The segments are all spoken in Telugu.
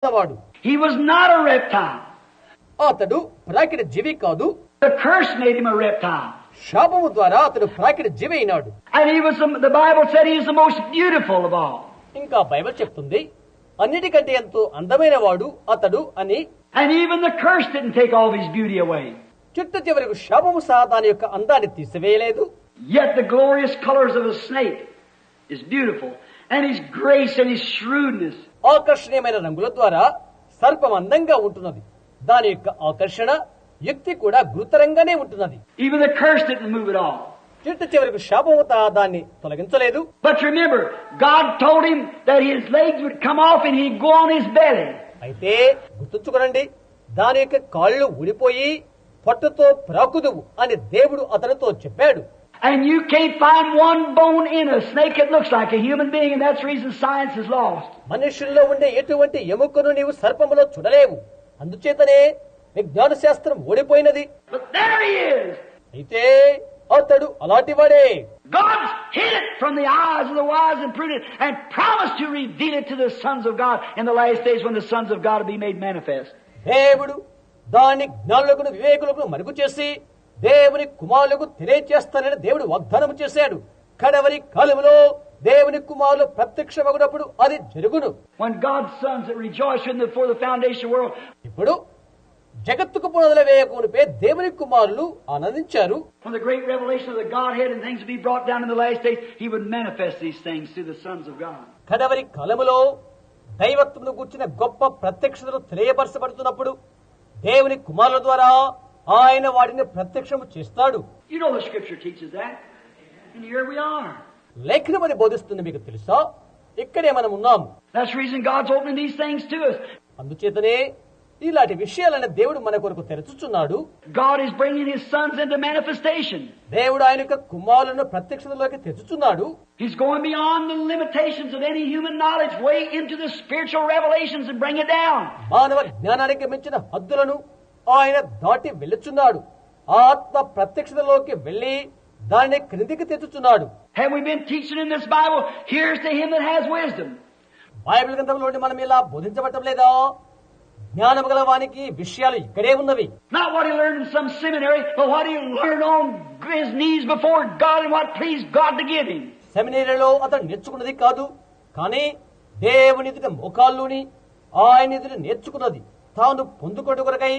He was not a reptile. అతడు ప్రాకృత జీవి కాదు. The curse made him a reptile. శాపము ద్వారా అతడు ప్రాకృత జీవి అయినాడు. And the Bible said he is the most beautiful of all. ఇంకా బైబిల్ చెప్తుంది అన్నిటికంటే ఎంతో అందమైన వాడు అతడు అని. And even the curse didn't take all of his beauty away. చిట్ట చివరకు శాపము సహా దాని యొక్క అందాన్ని తీసివేయలేదు. Yet the glorious colors of a snake is beautiful, and his grace and his shrewdness. ఆకర్షణీయమైన రంగుల ద్వారా సర్పం అందంగా ఉంటున్నది. దాని యొక్క ఆకర్షణ యుక్తి కూడా గురుతరంగానే ఉంటున్నది. Even the curse didn't move it all. చిట్ట చివరకు శాపము దాన్ని తొలగించలేదు. But remember, God told him that his legs would come off and he'd go on his belly. అయితే గుర్తుంచుకోనండి, దాని యొక్క కాళ్ళు ఊడిపోయి పొట్టతో ప్రాకుదువు అని దేవుడు అతనితో చెప్పాడు. And you can't find one bone in a snake that looks like a human being, and that's the reason science is lost. మనుషుల్లో ఉండే ఎటువంటి ఎముకను నీవు సర్పములో చూడలేవు. అందుచేతనే విజ్ఞాన శాస్త్రం ఓడిపోయినది. But there he is. అయితే అతడు అలాంటివాడే. God hid it from the eyes of the wise and prudent and promised to reveal it to the sons of God in the last days when the sons of God will be made manifest. దేవుడు దాని జ్ఞానులకు వివేకులకు మరుగు చేసి దేవుని కుమారులకు తెలియచేస్తానని దేవుడు వాగ్దానం చేశాడు. కడవరి కాలములో దేవుని కుమారులు ప్రత్యక్షమగునప్పుడు అది జరుగును. When God's sons that rejoiced before the foundation of the world. ఇప్పుడు జగత్తుకు పునాదులు వేయకమునుపే దేవుని కుమారులు ఆనందించారు. When the great revelation of the Godhead and things will be brought down in the last days, he would manifest these things through the sons of God. కడవరి కాలములో దైవత్వమును గుర్చిన గొప్ప ప్రత్యక్షతలు తెలియపరచబడుతున్నప్పుడు దేవుని కుమారుల ద్వారా ఆయన వాటిని ప్రత్యక్షము చేస్తాడు. You know the scripture teaches that. And here we are. లేఖనమని బోధిస్తుంది మీకు తెలుసా? ఇక్కడే మనం ఉన్నాము. That's the reason God's opening these things to us. అందుచేతనే ఇలాంటి విషయాలను దేవుడు మన కొరకు తెరచుచున్నాడు. God is bringing his sons into manifestation. దేవుడు ఆయన యొక్క కుమారులను ప్రత్యక్షతలోకి తెచ్చుచున్నాడు. He's going beyond the limitations of any human knowledge, way into the spiritual revelations and bring it down. మానవ జ్ఞానానికి మించిన హద్దులను ఆయన దాటి వెళ్ళుచున్నాడు. ఆత్మ ప్రత్యక్షతలోకి వెళ్లి దాన్ని క్రిందికి తెచ్చుచున్నాడు. Have we been teaching in this Bible? Here's to him that has wisdom. Bible గ్రంథంలోని మనం ఇలా బోధించబడటం లేదా? జ్ఞానం గల వానికి విషయాలు ఇక్కడే ఉన్నవి. Not what he learned in some seminary, but what he learned on his knees before God and what pleased God to give him. సెమినరీలో అతను నేర్చుకున్నది కాదు, కానీ దేవుని ఎదుట మోకాళ్ళుని ఆయన ఎదుట నేర్చుకున్నది తాను పొందుకొను కొరకై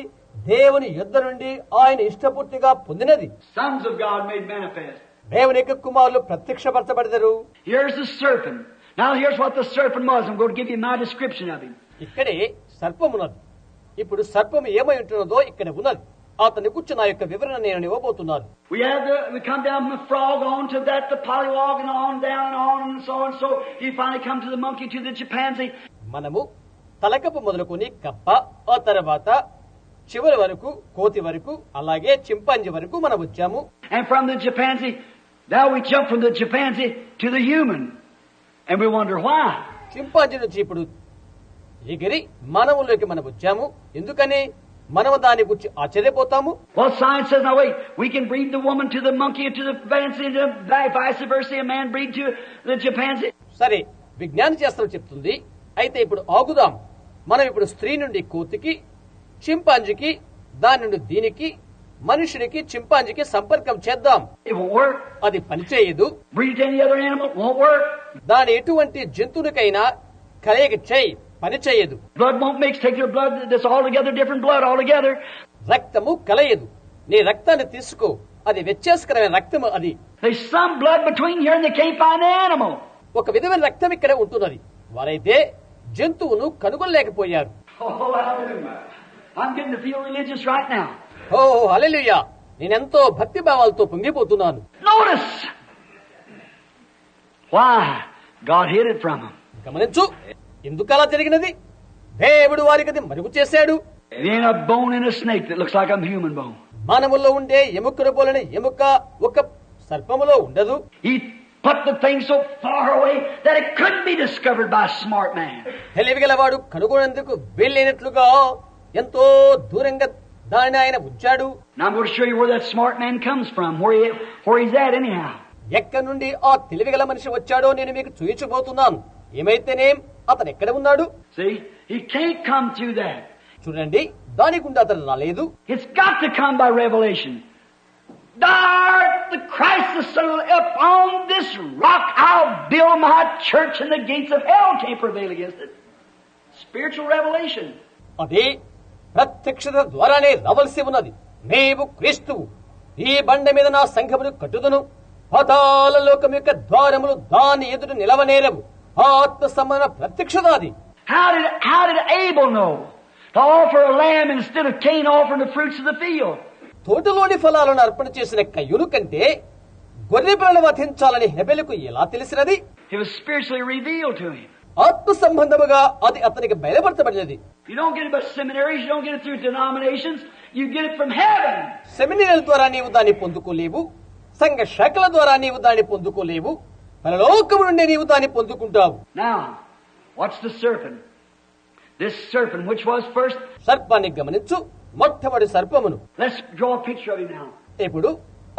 దేవుని యుద్ధ నుండి ఆయన ఇష్టపూర్తిగా పొందినది. Sons of God made manifest. దేవుని యొక్క కుమారులు ప్రత్యక్షపరచబడతారు. Here's the serpent. Now here's what the serpent was. I'm going to give you my description of him. ఇక్కడే సర్పం ఉన్నది. ఇప్పుడు సర్పం ఏమై ఉంటున్నదో ఇక్కడ ఉన్నది. అతని గురించి నా యొక్క వివరణ నేను ఇవ్వబోతున్నాను. We come down from the frog on to that, the pollywog, and on down and on and so on. So you finally come to the monkey, to the chimpanzee. మనము తలకపు మొదలుకొని కప్ప, ఆ తర్వాత చివరి వరకు కోతి వరకు, అలాగే చింపాంజీ వరకు మనం వచ్చాము. And from the chimpanzee, now we jump from the chimpanzee to the human. And we wonder why. Chimpanzee నుంచి ఇప్పుడు ఎగిరి మానవుల్లోకి మనం వచ్చాము. ఎందుకని మనం దాని గురించి ఆశ్చర్యపోతాము. Well, science says, now wait, we can breed the woman to the monkey and to the chimpanzee and vice versa, a man breed to the chimpanzee. సరే, విజ్ఞాన శాస్త్రం చెప్తుంది. అయితే ఇప్పుడు ఆగుదాం. మనం ఇప్పుడు స్త్రీ నుండి కోతికి, చింపాంజీకి, దాని నుండి దీనికి, మనుషునికి, చింపాంజీకి సంపర్కం చేద్దాం. It won't work. అది పనిచేయదు. Breed to any other animal, won't work. దాని ఎటువంటి జంతువునికైనా కలయిక చేయి, పనిచేయదు. Blood won't mix. Take your blood that's altogether different blood altogether. రక్తము కలయదు. నీ రక్తాన్ని తీసుకో, అది వ్యత్యాసకరమైన రక్తము. అది There's some blood between here and they can't find the animal. ఒక విధమైన రక్తం ఇక్కడ ఉంటున్నది. వారైతే జంతువును కనుగొనలేకపోయారు. Oh, hallelujah. I'm getting to feel religious right now. ఓ హల్లెలూయా, నేనెంతో భక్తి భావాలతో పొంగిపోతున్నాను. Notice why God hid it from him. గమనించు, ఎందుకు అలా జరిగినది? దేవుడు వారికి అది మరుగు చేశాడు. It ain't a bone in a snake that looks like a human bone. మానవుల్లో ఉండే ఎముకను పోలిన ఎముక ఒక సర్పములో ఉండదు. He put the thing so far away that it couldn't be discovered by a smart man. తెలివిగలవాడు కనుగొనేందుకు వీలైనట్లుగా ఎంతో దూరంగా దానిని ఆయన ఉంచాడు. Now I'm going to show you where that smart man comes from, where he's at anyhow. ఎక్కడి నుండి ఆ తెలివిగల మనిషి వచ్చాడో నేను మీకు చూయించబోతున్నాను. ఏమైతేనేం అతను ఎక్కడ ఉన్నాడు? See, He can't come through that. చూడండి, దాని గుండా అతను రాలేదు. It's got to come by revelation. Thou the Christ the Son of God, upon this rock I'll build my church, and the gates of hell can't prevail against it. Spiritual revelation. అది ప్రత్యక్షత ద్వారానే రావలసి ఉన్నది. నీవు క్రీస్తువు, ఈ బండ మీద నా సంఘమును కట్టుదును, పాతాళ లోకం యొక్క ద్వారములు దాని ఎదుట నిలవనేరవు. ఆత్మ సంబంధ ప్రత్యక్షత అది. How did Abel know to offer a lamb instead of Cain offering the fruits of the field? తోటలోని ఫలాలను అర్పణ చేసిన కయ్యూను కంటే గొర్రె పిల్లలను వధించాలని హెబెలుకు ఎలా తెలిసినది? It was spiritually revealed to him. ఆత్మ సంబంధముగా అది అతనికి బయలుపరచబడినది. You don't get it by seminaries, you don't get it through denominations, you get it from heaven. సెమినరీల ద్వారా నీవు దాన్ని పొందుకోలేవు, సంఘ శాఖల ద్వారా నీవు దాన్ని పొందుకోలేవు, పరలోకము నుండి నీవు దాన్ని పొందుకుంటావు. Now, what's the serpent? This serpent, which was first? సర్పాన్ని గమనించు, మొట్టమొదటి సర్పమును. Let's draw a picture of him now. ఇప్పుడు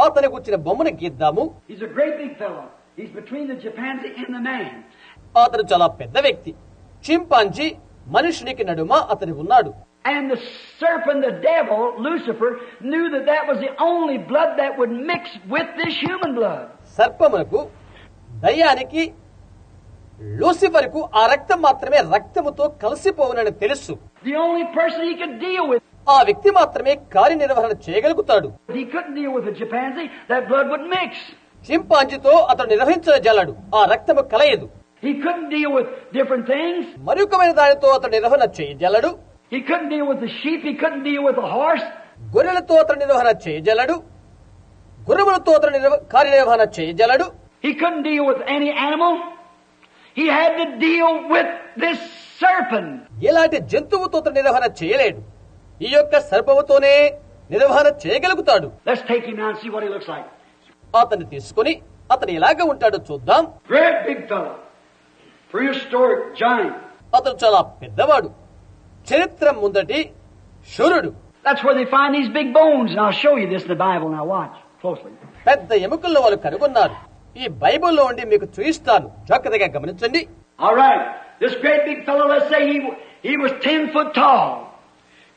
అతనికి వచ్చిన బొమ్మను గీద్దాము. He's a great big fellow. He's between the chimpanzee and the man. అతను చాలా పెద్ద వ్యక్తి. చింపాంజీ మనుషునికి నడుమ అతను ఉన్నాడు. And the serpent, the devil, Lucifer, knew that that was the only blood that would mix with this human blood. సర్పమునకు, దయ్యానికి, లూసిఫర్కు ఆ రక్తం మాత్రమే రక్తముతో కలిసిపోవునని తెలుసు. The only person he could deal with. ఆ వ్యక్తి మాత్రమే కార్యనిర్వహణ చేయగలుగుతాడు. He couldn't deal with a chimpanzee. That blood would mix. చింపాంజీతో అతను నిర్వహించజాలడు, ఆ రక్తము కలయదు. He couldn't deal with different things. మరొకమైన దానితో అతను నిర్వహణ చేయజాలడు. He couldn't deal with the sheep. He couldn't deal with the horse. గొర్రెలతో అతను నిర్వహణ చేయజాలడు. గుర్రములతో అతను కార్యనిర్వహణ చేయజాలడు. He couldn't deal with any animal. He had to deal with this serpent. ఎలాంటి జంతువుతో అతను నిర్వహణ చేయలేడు. ఈ యొక్క సర్పముతోనే నిర్వహణ చేయగలుగుతాడు. Let's take him now and see what he looks like. అతన్ని తీసుకుని అతను ఎలాగ ఉంటాడో చూద్దాం. Great big fellow. Prehistoric giant. అతను చాలా పెద్దవాడు, చరిత్ర ముందటి శూరుడు. That's where they find these big bones. And I'll show you this in the Bible. Now watch closely. పెద్ద ఎముకల్లో వాళ్ళు కనుగొన్నారు. ఈ బైబిల్లో ఉండి మీకు చూయిస్తాను, జాగ్రత్తగా గమనించండి. All right. This great big fellow, let's say he was 10 foot tall.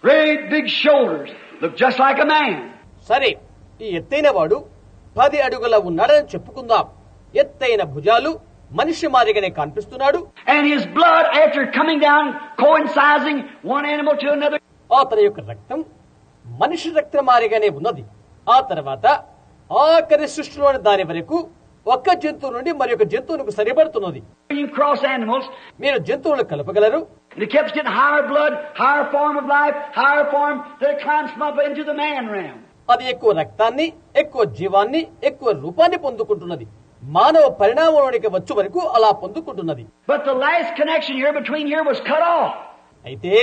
Great big shoulders. Looked just like a man. సరే, ఈ ఎత్తైన వాడు 10 అడుగుల ఉన్నాడని చెప్పుకుందాం. ఎత్తైన భుజాలు, మనిషి మాదిరిగానే కనిపిస్తున్నాడు. And his blood, after coming down, coinciding one animal to another. అతని యొక్క రక్తం మనిషి రక్తం మాదిరిగానే ఉన్నది. ఆ తర్వాత ఆఖరి సృష్టిలోని దాని వరకు ఒక్క జంతువు నుండి మరి ఒక జంతువులకు సరిపడుతున్నది. You cross animals. మీరు జంతువులను కలపగలరు. And it kept getting higher blood, higher form of life, higher form that it climbs up into the man realm. అది ఎక్కువ రక్తాన్ని, ఎక్కువ జీవాన్ని, ఎక్కువ రూపాన్ని పొందుకుంటున్నది. మానవ పరిణామంలోనికి వచ్చే వరకు అలా పొందుకుంటున్నది. But the last connection here between here was cut off. అయితే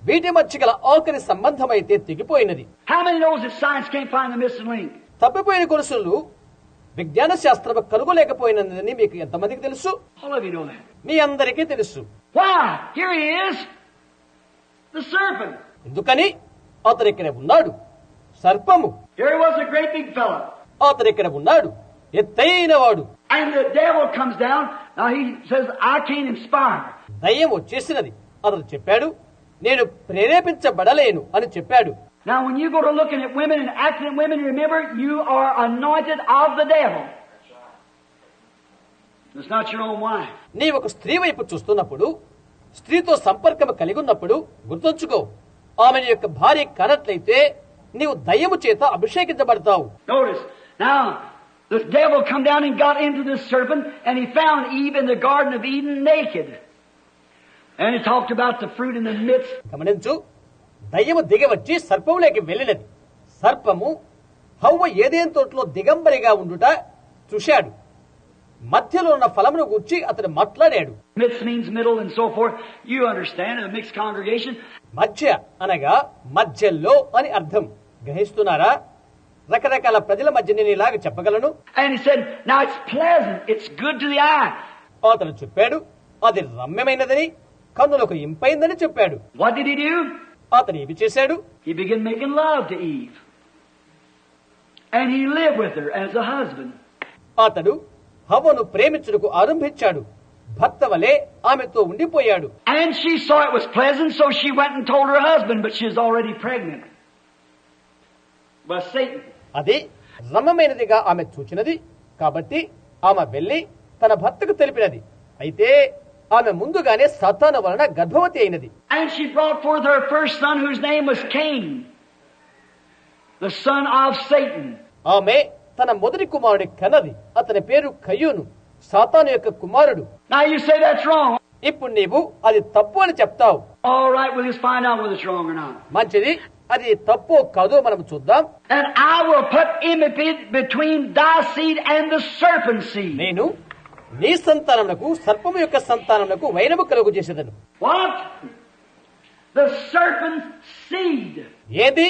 వీటి మధ్య గల ఆఖరి సంబంధం అయితే తెగిపోయినది. How many knows that science can't find the missing link? తప్పిపోయిన గొలుసులు విజ్ఞాన శాస్త్రం కనుగొలేకపోయినదని మీకు ఎంతమందికి తెలుసు? All of you know that. మీ అందరికీ తెలుసు. Why? Here he is. The serpent. ఎందుకని? అతను ఇక్కడ ఉన్నాడు, సర్పము. Here he was, a great big fellow. అతను ఇక్కడ ఉన్నాడు, ఎత్తైన వాడు. And the devil comes down. Now he says, I can't inspire. దయ్యం వచ్చేసినది. అతను చెప్పాడు, నేను ప్రేరేపించబడలేను అని చెప్పాడు. Now when you go to looking at women and acting at women, remember, you are anointed of the devil. It's not your own wife. నీ ఒక స్త్రీ వైపు చూస్తున్నప్పుడు, స్త్రీతో సంపర్కం కలిగి ఉన్నప్పుడు గుర్తుంచుకో, ఆమె యొక్క భార్య కానట్లయితే నీవు దయ్యము చేత అభిషేకించబడతావు. Notice, now, the devil come down and got into this serpent, and he found Eve in the Garden of Eden naked. And he talked about the fruit in the midst. గమనించు, దయ్యము దిగవచ్చి సర్పంలోకి వెళ్ళినది. సర్పము హవ్వ ఏదేన్ తోటలో దిగంబరిగా ఉండుట చూశాడు. మధ్యలో ఉన్న ఫలమును గూర్చి అతను మాట్లాడాడు. Midst means middle and so forth. You understand, a mixed congregation. మధ్య అనగా మధ్యలో అని అర్థం. గ్రహిస్తున్నారా? రకరకాల ప్రజల మధ్య నేను ఇలాగ చెప్పగలను. And he said, now it's pleasant, it's good to the eye. అతను చెప్పాడు, అది రమ్యమైనదని, కన్నులకు ఇంపైందని చెప్పాడు. What did he do? అతను ఏమి చేశాడు? He began making love to Eve. And he lived with her as a husband. అతడు హవ్వను ప్రేమించుటకు ఆరంభించాడు. భర్త వలె ఆమెతో ఉండిపోయాడు. And she saw it was pleasant, so she went and told her husband, but she was already pregnant. But Satan. అది రమ్యమైనదిగా ఆమె చూచినది కాబట్టి ఆమె వెళ్లి తన భర్తకు తెలిపినది. అయితే ఆమె ముందుగానే సాతాను వలన గర్భవతి అయినది. And she brought forth her first son, whose name was Cain, the son of Satan. ఆమె తన మొదటి కుమారుడి కన్నది. అతని పేరు కయ్యూను, సాతాను యొక్క కుమారుడు. Now you say that's wrong. ఇప్పుడు నీవు అది తప్పు అని చెప్తావు. All right, we'll just find out whether it's wrong or not. మంచిది, అది తప్పు కాదో మనం చూద్దాం. And I will put enmity between thy seed and the serpent's seed. నేను నీ సంతానమునకు సర్పము యొక్క సంతానమునకు వైరము కలుగు చేసేదను. What? The serpent's seed. ఏది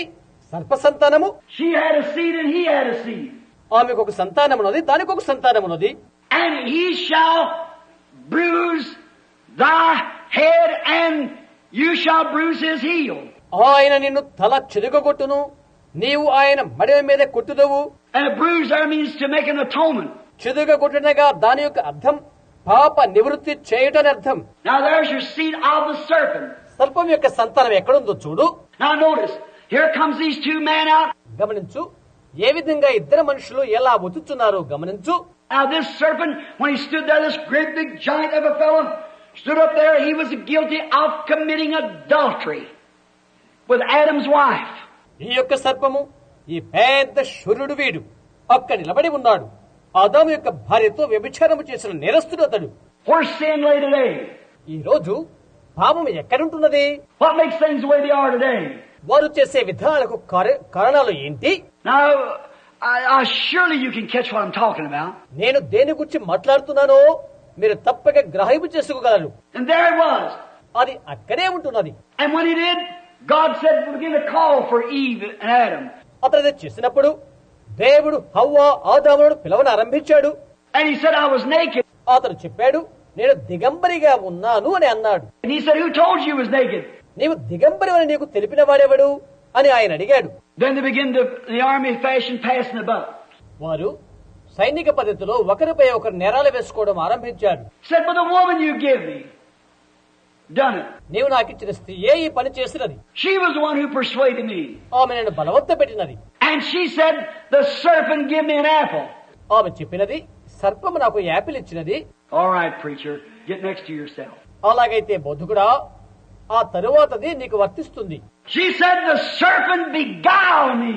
సర్ప సంతానము? She had a seed and he had a seed. ఆమెకు ఒక సంతానమున్నది, దానికి ఒక సంతానమున్నది. And he shall bruise thy head and you shall bruise his heel. ఆయన నిన్ను తల చెరుగగొట్టును, నీవు ఆయన మడిమ మీద కొట్టుదవు. And a bruise there means to make an atonement. చెరుగగొట్టునగా దాని యొక్క అర్థం పాప నివృత్తి చేయుటని అర్థం. Now there's your seed of the serpent. సర్పం యొక్క సంతానం ఎక్కడుందో చూడు. Now notice, here comes these two men out. గమనించు, ఏ విధంగా ఇద్దరు మనుషులు ఎలా వచ్చుచున్నారో గమనించు. Now this serpent, when he stood there, this great big giant of a fellow, stood up there, he was guilty of committing adultery with Adam's wife. ఈ యొక్క సర్పము, ఈ పెద్ద శూరుడు వీడు అక్కడ నిలబడి ఉన్నాడు. ఆదాము యొక్క భార్యతో వ్యభిచారము చేసిన నేరస్తుడు అతడు. Where's sin lay today? ఈ రోజు పాపం ఎక్కడుంటున్నది? What makes things the way they are today? వారు చేసే విధానాలకు కారణాలు ఏంటి? Now, I surely you can catch what I'm talking about. నేను దేని గురించి మాట్లాడుతున్నానో మీరు తప్పక గ్రహింపు చేసుకోగలరు. And there it was. అది అక్కడే ఉంటున్నది. And when he did, God said, begin to call for Eve and Adam. అతను అది చేసినప్పుడు దేవుడు హవ్వ ఆదామును పిలవని ఆరంభించాడు. And he said, I was naked. అతను చెప్పాడు, నేను దిగంబరిగా ఉన్నాను అని అన్నాడు. And he said, who told you was naked? నీవు దిగంబరి అని నీకు తెలిపిన వాడెవడు అని ఆయన అడిగాడు. Then they begin to, the army fashion passing the buck. వారు సైనిక పద్ధతిలో ఒకరిపై ఒకరు నేరాలు వేసుకోవడం ఆరంభించారు. Said, but the woman you give me, done it. నీవు నాకు ఇచ్చిన స్త్రీయే ఈ పని చేసినది. She was the one who persuaded me. ఆమె నేను బలవంత పెట్టినది. And she said, the serpent give me an apple. ఆమె చెప్పినది, సర్పము నాకు యాపిల్ ఇచ్చినది. All right, preacher, get next to yourself. అలాగైతే బోధకుడా, ఆ తరువాతది నీకు వర్తిస్తుంది. She said, the serpent beguiled me.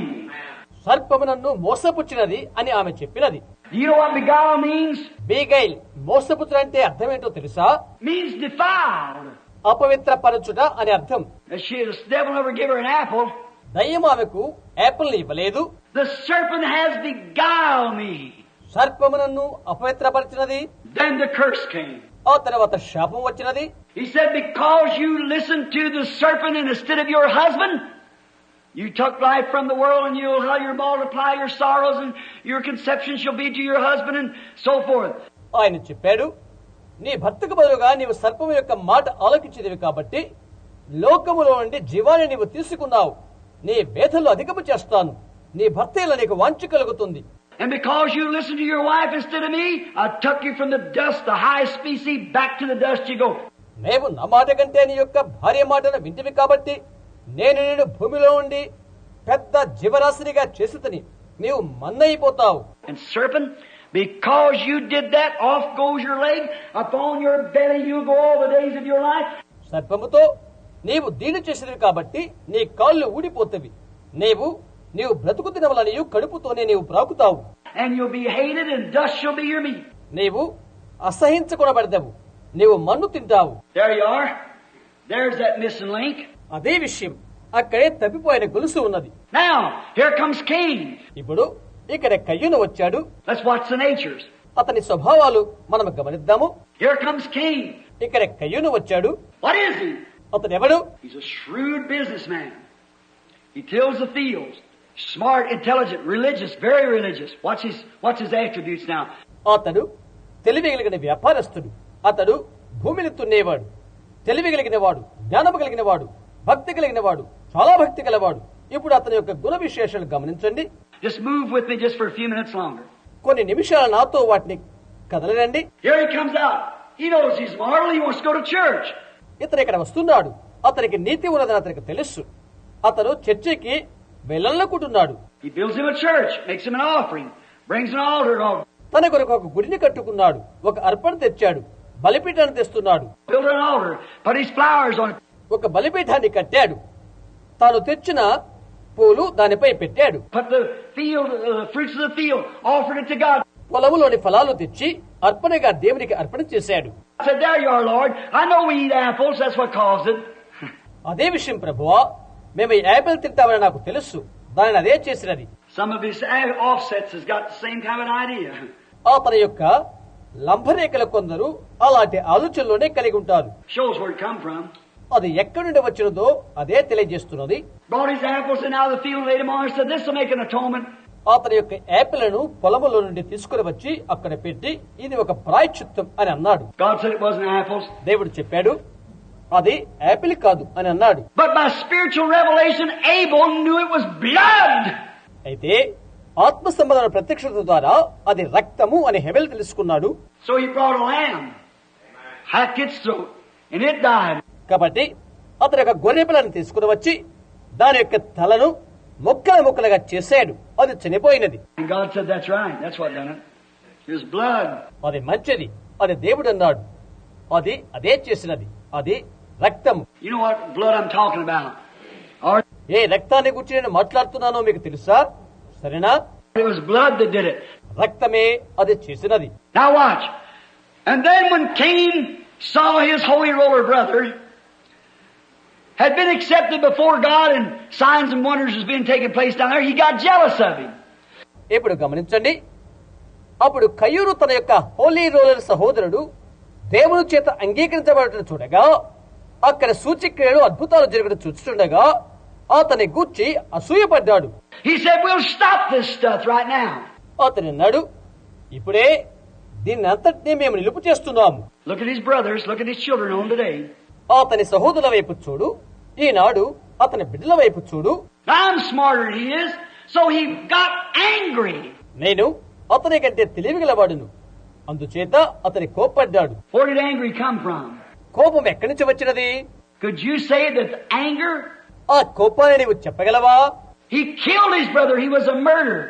సర్పము నన్ను మోసపుచ్చినది అని ఆమె చెప్పినది. Do you know what beguile means? బీగైల్, మోసపుచ్చుట అంటే అర్థం ఏంటో తెలుసా? Means defiled. అపవిత్రపరచుట అని అర్థం. And the devil never gave her an apple. దయ్యం ఆమెకు యాపిల్ ఇవ్వలేదు. The serpent has beguiled me. సర్పము నన్ను అపవిత్రపరిచినది. Then the curse came. ఆ తర్వాత శాపం వచ్చినది. He said, because you listened to the serpent instead of your husband, you took life from the world and you'll multiply your sorrows and your conception shall be to your husband and so forth. ఆయన చెప్పాడు, నీ భర్తకు బదులుగా నీవు సర్పము యొక్క మాట ఆలోచించేదివి కాబట్టి లోకములో నుండి జీవాన్ని నీవు తీసుకున్నావు. నీ వేదలు అధికము చేస్తాను. నీ భర్త ఇలా నీకు వాంఛ కలుగుతుంది. And because you listened to your wife instead of me, I took you from the dust, the high species, back to the dust you go. నీవు నా మాట కంటే నీ యొక్క భార్య మాటను వింటివి కాబట్టి నేను భూమిలో ఉండి పెద్ద జీవరాశినిగా చేసితని నీవు మన్నయిపోతావు. And serpent, because you did that, off goes your leg, upon your belly you'll go all the days of your life. సర్పముతో నీవు దీని చేసినవి కాబట్టి నీ కాళ్ళు ఊడిపోతవి. నీవు బ్రతుకు దినములనియు కడుపుతోనే నీవు ప్రాకుతావు. And you'll be hated and dust shall be your meat. నీవు అసహించుకొనబడదవు. నీవు మన్ను తింటావు. There you are. There's that missing link. అదే విషయం, అక్కడే తప్పిపోయిన గొలుసు ఉన్నది. Now, here comes Cain. ఇప్పుడు ఇక్కడ కయ్యూను వచ్చాడు. Let's watch the natures. అతని స్వభావాలు మనం గమనిద్దాము. Here comes Cain. ఇక్కడ కయ్యూను వచ్చాడు. What is he? అతను ఎవడు? He's a shrewd businessman. He tills the fields. Smart, intelligent, religious, very religious. What's his attributes now? అతడు తెలివి కలిగిన వ్యాపారస్తుడు. అతడు భూమిని తున్నేవాడు. తెలివి కలిగిన వాడు, జ్ఞానము కలిగిన వాడు, భక్తి కలిగిన వాడు, చాలా భక్తి గలవాడు. ఇప్పుడు అతని యొక్క గుణ విశేషాలు గమనించండి. Just move with me just for a few minutes longer. కొన్ని నిమిషాలు నాతో వాటిని కదలరండి. Here he comes out. He knows he's moral. He wants to go to church. ఇతను ఇక్కడ వస్తున్నాడు, అతనికి నీతి ఉన్నదని అతనికి తెలుసు. అతను చర్చికి వెళ్ళాలనుకుంటున్నాడు. He builds him a church, makes him an offering, brings an altar and all. తన కొరకు ఒక గుడిని కట్టుకున్నాడు, ఒక అర్పణ తెచ్చాడు, బలిపీఠాన్ని తెస్తున్నాడు. Built an altar, put his flowers on it. ఒక బలిపీఠాన్ని కట్టాడు, తాను తెచ్చిన పూలు దానిపై పెట్టాడు. Put the field, fruits of the field, offered it to God. పొలములోని ఫలాలు తెచ్చి అర్పణగా దేవునికి అర్పణ చేశాడు. I said, there you are, Lord. I know we eat apples. That's what caused it. అదే విషయం ప్రభువా, మేము ఈ యాపిల్ తింటామని నాకు తెలుసు, దానిని అదే చేసినది. Some of his offsets has got the same kind of an idea. అతని యొక్క లంబరేఖల కొందరు అలాంటి ఆలోచనలోనే కలిగి ఉంటారు. Shows where it come from. అది ఎక్కడి నుండి వచ్చినదో అదే తెలియజేస్తున్నది. Brought his apples and out of the field and laid them on and said, this will make an atonement. అతని యొక్క యాపిల్ను పొలములో నుండి తీసుకుని వచ్చి అక్కడ పెట్టి ఇది ఒక ప్రాయశ్చిత్తం అని అన్నాడు. God said it wasn't apples. దేవుడు చెప్పాడు అది యాపిల్ కాదు అని అన్నాడు. But by spiritual revelation, Abel knew it was blood. అయితే ఆత్మ సంబంధమైన ప్రత్యక్షత ద్వారా అది రక్తము అని హెబెల్ తెలుసుకున్నాడు. So he brought a lamb, hacked its throat, and it died. కాబట్టి అతని యొక్క గొర్రె పిల్లని తీసుకుని వచ్చి దాని యొక్క తలను ముక్కలుగా చేశాడు, అది చనిపోయినది. And God said, that's right. That's what done it. It was blood. అది మంచిది, అది దేవుడు అన్నాడు, అది అదే చేసినది, అది రక్తం. You know what blood I'm talking about? Or ఏ రక్తాన్ని గురించి నేను మాట్లాడుతున్నానో మీకు తెలుసా? సరేనా? it was blood that did it. రక్తమే అది చేసినది. Now watch. And then when Cain saw his holy roller brother had been accepted before God and signs and wonders was being taking place down there, he got jealous of him. ఇప్పుడు గమనించండి, అప్పుడు కయ్యూరు తన యొక్క హోలీ రోలర్ సహోదరుడు దేవుని చేత అంగీకరించబడటం చూడగా, అక్కడ సూచక్రియలు అద్భుతాలు జరగడం చూస్తుండగా అతని గూర్చి అసూయపడ్డాడు. He said, we'll stop this stuff right now. అతను అన్నాడు, ఇప్పుడే దీన్ని అంతటినీ మేము నిలుపు చేస్తున్నాము. Look at his brothers, look at his children on today. అతని సహోదరుల వైపు చూడు, ఈనాడు అతని బిడ్డల వైపు చూడు. I'm smarter than he is, so he got angry. నేను అతని కంటే తెలివిగలవాడును, అందుచేత అతని కోప్పడ్డాడు. Where did angry come from? కోపం ఎక్కడి నుంచి వచ్చినది? Could you say that anger? ఆ కోపాన్ని నీవు చెప్పగలవా? He killed his brother. He was a murderer.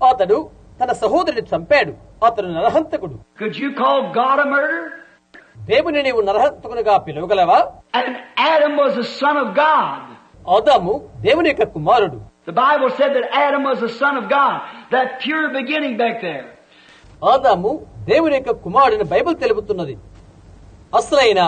అతడు తన సహోదరుని చంపాడు, అతడు నరహంతకుడు. Could you call God a murderer? దేవుని నీవు నరహంతకునిగా పిలవగలవా? And Adam was the son of God. ఆదాము దేవుని యొక్క కుమారుడు. The Bible said that Adam was the son of God. That pure beginning back there. ఆదాము దేవుని యొక్క కుమారుడిని బైబిల్ తెలుపుతున్నది. అసలైన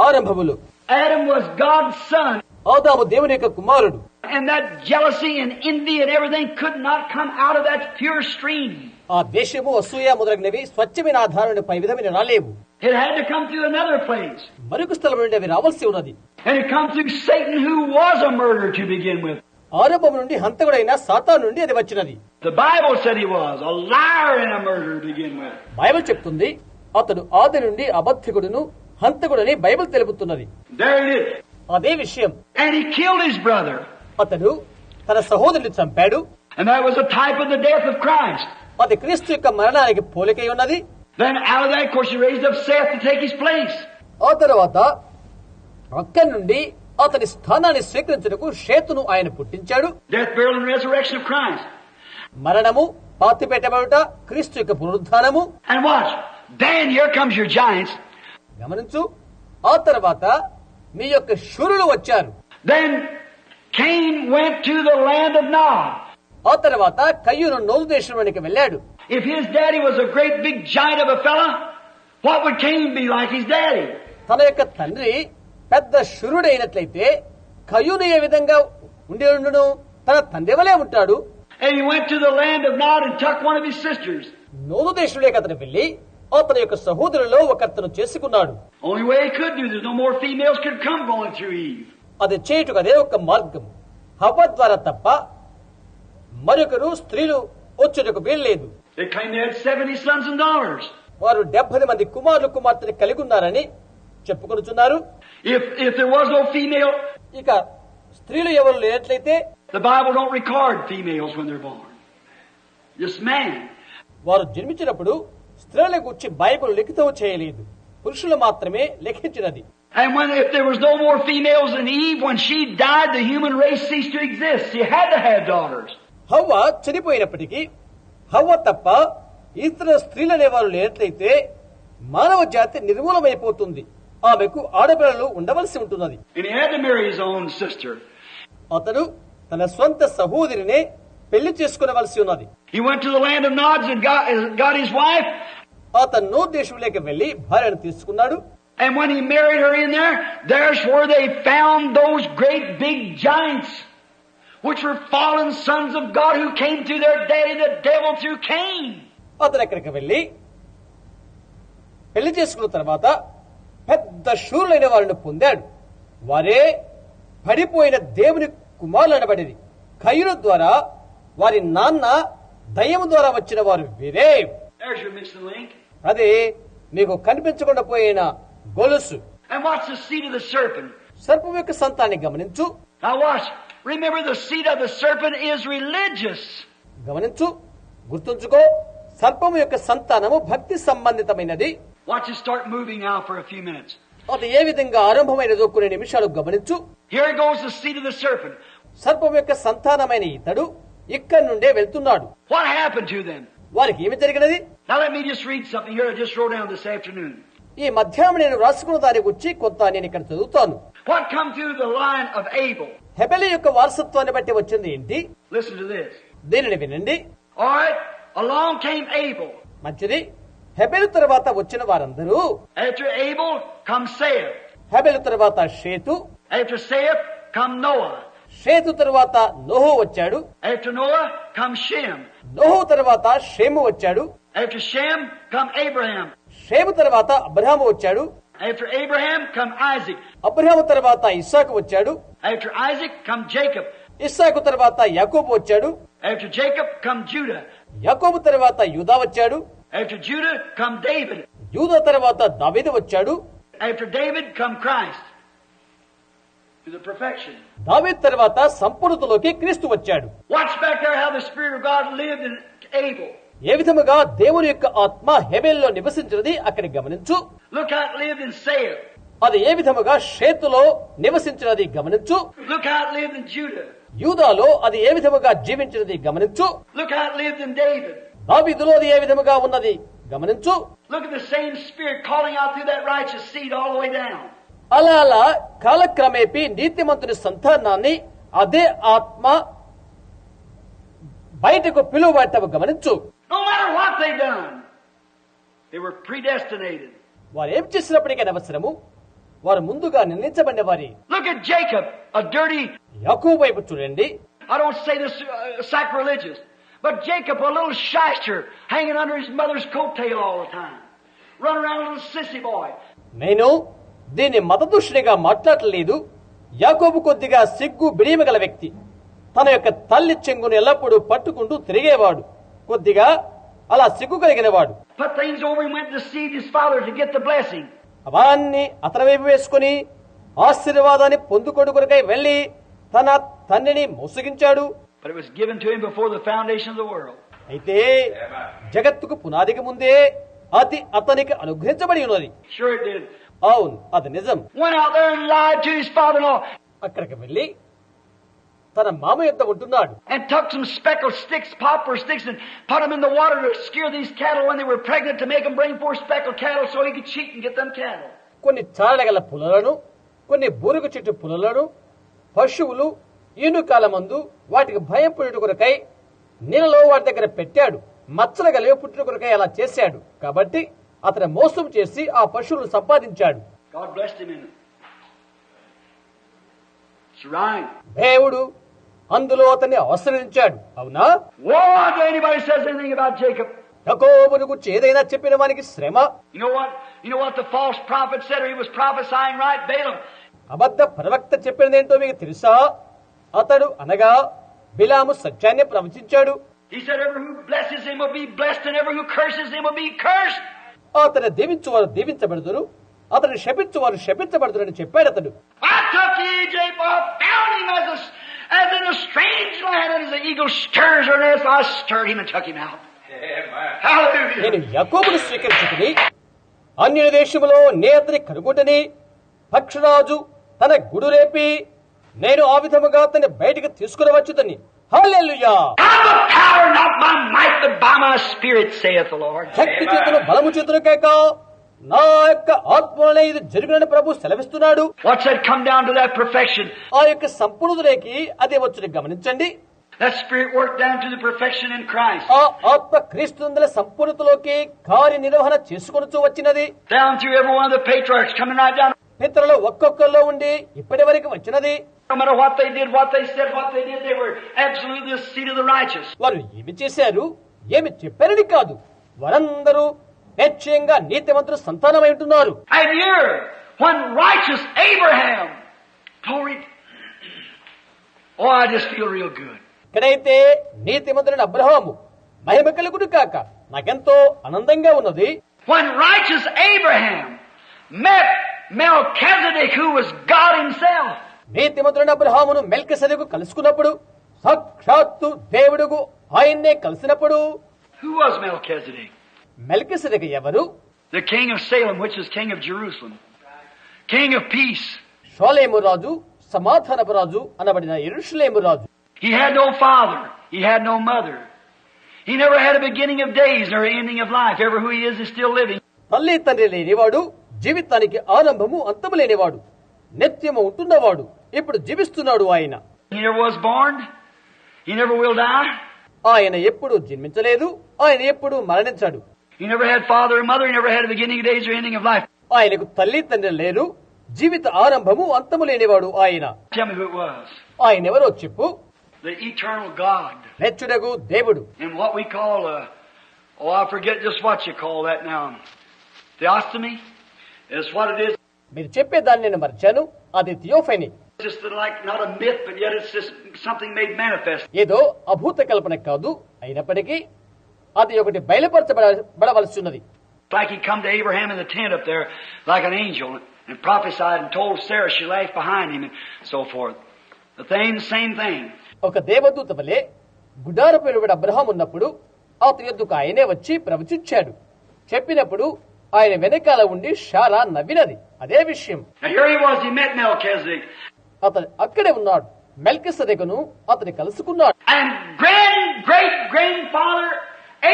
ఆరంభములు. Adam was God's son. ఆదాము దేవుని యొక్క కుమారుడు. And that jealousy and envy and everything could not come out of that pure stream. ఆ దేశము అసూయ మొదలగునవి స్వచ్ఛమైన ఆధారాన్ని పై విధమైన రాలేవు. It had to come through another place. మరొక స్థలం నుండి అవి రావాల్సి ఉన్నది. And it come through Satan, who was a murderer to begin with. ఆరంభం నుండి హంతకుడైన సాతాను నుండి అది వచ్చినది. The Bible said he was a liar and a murderer to begin with. Bible చెప్తుంది అతడు ఆది నుండి అబద్ధికుడును హంతకుడని బైబిల్ తెలుపుతున్నది. There it is. అదే విషయం. And he killed his brother. అతడు తన సహోదరుని చంపాడు. And that was a type of the death of Christ. అది క్రీస్తు యొక్క మరణానికి పోలికై ఉన్నది. Then out of that, of course, he raised up Seth to take his place. ఆ తర్వాత అక్కడి నుండి అతని స్థానాన్ని స్వీకరించుటకు షేతును ఆయన పుట్టించాడు. Death, burial, and resurrection of Christ. మరణము, పాతి పెట్టబడుట, క్రీస్తు యొక్క పునరుద్ధానము. And watch. Then here comes your giants. గమనించు, ఆ తర్వాత మీ యొక్క శూరులు వచ్చారు. Then Cain went to the land of Nod. ఆ తర్వాత కయ్యూను నోదు దేశంలోనికి వెళ్ళాడు. If his daddy was a great big giant of a fella, what would Cain be like his daddy? తన యొక్క తండ్రి పెద్ద శూరుడైనట్లయితే కయ్యూను ఏ విధంగా ఉండి ఉండును? తన తండ్రి వలే ఉంటాడు. And he went to the land of Nod and took one of his sisters. నోదు దేశంలోకి అతను వెళ్లి అతని యొక్క సహోదరులో ఒకతను చేసుకున్నాడు. Only way he could do. There's no more females could come going through Eve. అది చేయుటకు అదే ఒక మార్గం. హవ్వ ద్వారా తప్ప మరొకరు స్త్రీలు వచ్చుటకు వీల్లేదు. They claimed they had 70 sons and daughters. వారు 70 మంది కుమారులు కుమార్తెని కలిగి ఉన్నారని చెప్పుకొనుచున్నారు. If there was no female, ఇక స్త్రీలు ఎవరు లేనట్లయితే the Bible don't record females when they're born. Just man. వారు జన్మించినప్పుడు స్త్రీల గురించి బైబిల్ లిఖితం చేయలేదు. పురుషులు మాత్రమే లెక్కించినది. And if there was no more females than Eve, when she died, the human race ceased to exist. She had to have daughters. హవ్వ చనిపోయినప్పటికీ హవ్వ తప్ప ఇతర స్త్రీలనే వారు లేనట్లయితే మానవ జాతి నిర్మూలమైపోతుంది. ఆమెకు ఆడపిల్లలు ఉండవలసి ఉంటున్నది. And he had to marry his own sister. అతడు తన స్వంత సహోదరినే పెళ్లి చేసుకునవలసి ఉన్నది. He went to the land of Nod and got his wife. అతను నోర్ దేశంలోకి వెళ్లి భార్యను తీసుకున్నాడు. And when he married her in there, there's where they found those great big giants, which were fallen sons of God who came through their daddy, the devil, through Cain. అతను అక్కడికి వెళ్లి పెళ్లి చేసుకున్న తర్వాత పెద్ద శూరులైన వారిని పొందాడు. వారే పడిపోయిన దేవుని కుమారులు అనబడేది. కయ్యూను ద్వారా వారి నాన్న దయ్యము ద్వారా వచ్చిన వారు వీరే. There's your missing link. అదే మీకు కనిపించకుండా పోయిన గొలుసు. And watch the seed of the serpent. సర్పం యొక్క సంతాన్ని గమనించు. Now watch. Remember, the seed of the serpent is religious. గమనించు, గుర్తుంచుకో, సర్పము యొక్క సంతానము భక్తి సంబంధితమైనది. Watch it start moving now for a few minutes. అది ఏ విధంగా ఆరంభమైనదో కొన్ని నిమిషాలు గమనించు. Here goes the seed of the serpent. సర్పం యొక్క సంతానమైన ఇతడు ఇక్కడి నుండే వెళ్తున్నాడు. What happened to them? వారికి ఏమి జరిగినది? Now let me just read something here I just wrote down this afternoon. ఈ మధ్యాహ్నం నేను రాసుకున్న దాని గురించి కొంత నేను ఇక్కడ చదువుతాను. What come through the line of Abel? హెబెలు యొక్క వారసత్వాన్ని బట్టి వచ్చింది ఏంటి? Listen to this. దీనిని వినండి. All right, along came Abel. మంచిది. హెబెలు తర్వాత వచ్చిన వారందరూ, After Abel come Seth. హెబెలు తర్వాత షేతు, After Seth come Noah. షేతు తర్వాత నోహు వచ్చాడు. After Noah come Shem. నోహు తర్వాత షేము వచ్చాడు. After Shem come Abraham. షేము తర్వాత అబ్రహాము వచ్చాడు. After Abraham come Isaac. Abraham తర్వాత ఇస్సాకు వచ్చాడు. After Isaac come Jacob. ఇస్సాకు తర్వాత యాకోబు వచ్చాడు. After Jacob come Judah. యాకోబు తర్వాత యూదా వచ్చాడు. After Judah come David. యూదా తర్వాత దావీదు వచ్చాడు. After David come Christ. To the perfection. దావీదు తర్వాత సంపూర్ణతలోకి క్రీస్తు వచ్చాడు. Watch back there how the Spirit of God lived in Abel. ఏ విధముగా దేవుని యొక్క ఆత్మ హెబెల్లో నివసించినది అక్కడ గమనించు. Look how it lived in Seth. అది ఏ విధముగా షేతులో నివసించినది గమనించు. Look how it lived in Judah. యూదాలో అది ఏ విధముగా జీవించినది గమనించు. Look how it lived in David. దావీదులో అది ఏ విధముగా ఉన్నది గమనించు. Look at the same Spirit calling out through that righteous seed all the way down. అలా అలా కాలక్రమేపీ నీతిమంతుని సంతానాన్ని అదే ఆత్మ బయటకు పిలువబడటం గమనించు. No matter what they done, they were predestinated. వారు ఏం చేసినప్పటికీ అవసరము, వారు ముందుగా నిర్ణయించబడిన వారి. Look at Jacob, a dirty, యాకోబు వైపు చూడండి. I don't say this sacrilegious, but Jacob, a little shyster, hanging under his mother's coattail all the time. Run around a little sissy boy. నేను దీన్ని మతదృష్టిగా మాట్లాడలేదు. యాకోబు కొద్దిగా సిగ్గు బిడియమగల వ్యక్తి. తన యొక్క తల్లి చెంగును ఎల్లప్పుడూ పట్టుకుంటూ తిరిగేవాడు. కొద్దిగా అలా సిగ్గు కలిగినవాడు. Put things over and went to deceive his father to get the blessing. అవన్నీ అతని వైపు వేసుకుని ఆశీర్వాదాన్ని పొందుకొడు కొరకై వెళ్లి తన తండ్రిని మోసగించాడు. But it was given to him before the foundation of the world. అయితే జగత్తుకు పునాదికి ముందే అది అతనికి అనుగ్రహించబడి ఉన్నది. Sure it did. అవును, అది నిజం. Went out there and lied to his father-in-law. అక్కడికి వెళ్లి తన మామ యొద్ద ఉంటున్నాడు. And took some speckled sticks, poplar sticks, and put them in the water to scare these cattle when they were pregnant to make them bring forth speckled cattle so he could cheat and get them cattle. కొన్ని చారడగల పులలను, కొన్ని బూరుగు చెట్టు పులలను పశువులు ఈనుకాలమందు వాటికి భయం పుట్టుట కొరకై నీళ్ళలో వాటి దగ్గర పెట్టాడు. మచ్చల కలిగి పుట్టుట కొరకై అలా చేశాడు. కాబట్టి అతను మోసం చేసి ఆ పశువులను సంపాదించాడు. God blessed him in it. It's right. దేవుడు అందులో అతన్ని ఆశీర్వదించాడు. అవునా? Woe to anybody says anything about Jacob. యాకోబును గురించి ఏదైనా చెప్పిన వానికి శ్రమ. You know what? You know what the false prophet said, or he was prophesying right? Balaam. అబద్ధ ప్రవక్త చెప్పినదేంటో మీకు తెలుసా? అతడు అనగా బిలాము సత్యాన్ని ప్రవచించాడు. He said, "Everyone who blesses him will be blessed, and everyone who curses him will be cursed." అతను దీవించువారు దీవించబడుదురు, అతను శపించువారు శపించబడుదురు అని చెప్పాడు అతడు. I took Egypt, I found him as in a strange land, and as an eagle stirs her nest, I stirred him and took him out. నేను యాకోబును స్వీకరించుకుని అన్య దేశములో నే అతని కనుగొట్టని పక్షరాజు తన గుడు రేపి నేను ఆ విధముగా అతన్ని బయటికి తీసుకుని వచ్చుదని. హల్లెలూయా. Power not by might but by my spirit saith the Lord. శక్తి చేతులు బలము చేతులు కేక నా యొక్క ఆత్మలోనే ఇది జరుగునని ప్రభు సెలవిస్తున్నాడు. What's that come down to that perfection? ఆ యొక్క సంపూర్ణతలోకి అదే వచ్చుని గమనించండి. That spirit worked down to the perfection in Christ. ఆ ఆత్మ క్రీస్తునందలి సంపూర్ణతలోకి కార్యనిర్వహణ చేసుకొనుచూ వచ్చినది. Down through every one of the patriarchs coming right down. పితరులు ఒక్కొక్కరిలో ఉండి ఇప్పటి వరకు వచ్చినది. No matter what they did, what they said, what they did, they were absolutely the seed of the righteous. వారు ఏమి చేశారు ఏమి చెప్పారని కాదు, వారందరూ నిశ్చయంగా నీతిమంతుల సంతానమై ఉంటున్నారు. And here, when righteous Abraham, glory, oh, I just feel real good. ఇక్కడైతే నీతిమంతుడైన అబ్రహాము మహిమ కలుగును కాక నాకెంతో ఆనందంగా ఉన్నది. When righteous Abraham met Melchizedek, who was God himself. నీతిమంతుడైన అబ్రహామును మెల్కీసెదెకు కలుసుకున్నప్పుడు సాక్షాత్తు దేవుడుకు ఆయన్నే కలిసినప్పుడు Who was Melchizedek? మెల్కీసెదెకు ఎవరు? The king of Salem, which is king of Jerusalem. King of peace. షోలేము రాజు, సమాధానపు రాజు అనబడిన యెరూషలేము రాజు. He had no father. He had no mother. He never had a beginning of days nor an ending of life. Ever who he is still living. తల్లి తండ్రి లేనివాడు, జీవితానికి ఆరంభము అంతము లేనివాడు, నిత్యము ఉంటున్నవాడు, ఇప్పుడు జీవిస్తున్నాడు ఆయన. He never was born. He never will die. ఆయన ఎప్పుడు జన్మించలేదు, ఆయన ఎప్పుడు మరణించాడు. He never had father or mother. He never had a beginning of days or ending of life. ఆయనకు తల్లి తండ్రి లేరు, జీవిత ఆరంభము అంతము లేనివాడు ఆయన. Tell me who it was. ఆయన ఎవరో చెప్పు. The eternal God. నెచ్చుడగు దేవుడు. And what we call I forget just what you call that now. Theophany is what it is. మీరు చెప్పేదాన్ని నేను మర్చాను. అది theophany. It's just like not a myth, but yet it's just something made manifest. ఏదో అభూత కల్పన కాదు, అయినప్పటికీ అది ఒకటి బయలుపరచబడవలసి ఉన్నది. Like he come to Abraham in the tent up there like an angel and prophesied and told Sarah she laughed behind him and so forth. The same thing. ఒక దేవదూత వలె గుడారపు వెలువడ అబ్రహాం ఉన్నప్పుడు అతని యొద్దకు ఆయనే వచ్చి ప్రవచించాడు. చెప్పినప్పుడు ఆయన వెనకాల ఉండి షారా నవ్వినది. అదే విషయం. And here he was, he met Melchizedek. అతను అక్కడే ఉన్నాడు. మెల్కీసెదెకును అతని కలుసుకున్నాడు. And great-grandfather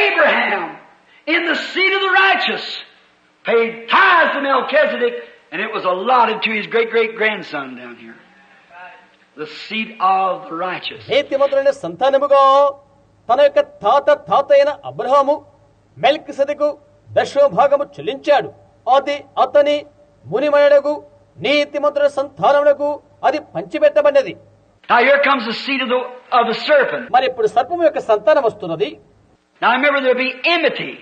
Abraham, in the seed of the righteous, paid tithes to Melchizedek, and it was allotted to his great-great-grandson down here. The seed of the righteous. నీతిమంతులైన సంతానముగా తన యొక్క తాత అయిన అబ్రహాము మెల్కీసెదెకు దశమ భాగము చెల్లించాడు. అది అతని మునిమయుడగు నీతిమంతుల సంతానమునకు అది పంచిపెట్టబడినది. Now here comes the seed of the serpent. మరి ఇప్పుడు సర్పము యొక్క సంతానం వస్తున్నది. Now remember there'll be enmity,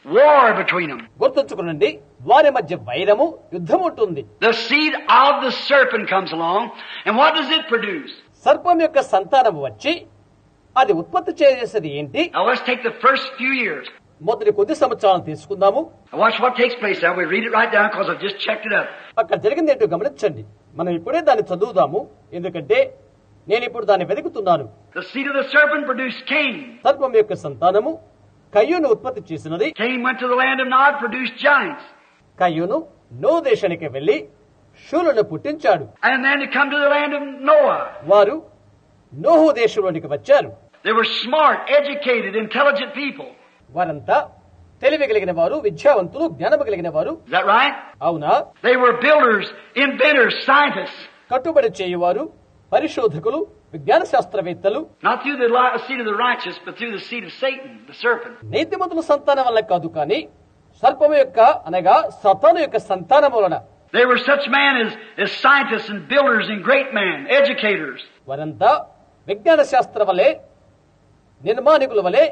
war between them. గుర్తుంచుకునండి, వారి మధ్య వైరము, యుద్ధం ఉంటుంది. The seed of the serpent comes along, and what does it produce? సర్పం యొక్క సంతానం వచ్చి అది ఉత్పత్తి చేసేది ఏంటి? Now let's take the first few years. మొదటి కొద్ది సంవత్సరాలను తీసుకుందాము. Watch what takes place now. We read it right down because I've just checked it up. అక్కడ జరిగింది ఏంటో గమనించండి. మనం ఇప్పుడే దాన్ని చదువుదాము, ఎందుకంటే నేను ఇప్పుడు దాన్ని వెతుకుతున్నాను. The seed of the serpent produced Cain. సర్పం యొక్క సంతానము కయ్యూను ఉత్పత్తి చేసినది. Cain went to the land of Nod, produced giants. కయ్యూను నో దేశానికి వెళ్లి శూలను పుట్టించాడు. And then to come to the land of Noah. వారు నోహు దేశంలోనికి వచ్చారు. They were smart, educated, intelligent people. వారంతా తెలివి కలిగిన వారు, విద్యావంతులు, జ్ఞానము కలిగిన వారు. Is that right? అవునా? They were builders, inventors, scientists. కట్టుబడి చేయువారు, పరిశోధకులు, విజ్ఞాన శాస్త్రవేత్తలు. Not through the seed of the righteous, but through the seed of Satan, the serpent. నీతిమంతుల సంతానం వల్ల కాదు, కానీ సర్పము యొక్క అనగా సతాను యొక్క సంతానము వలన. They were such men as scientists and builders and great men, educators. వారంతా విజ్ఞాన శాస్త్ర వలె, నిర్మాణికుల వలె,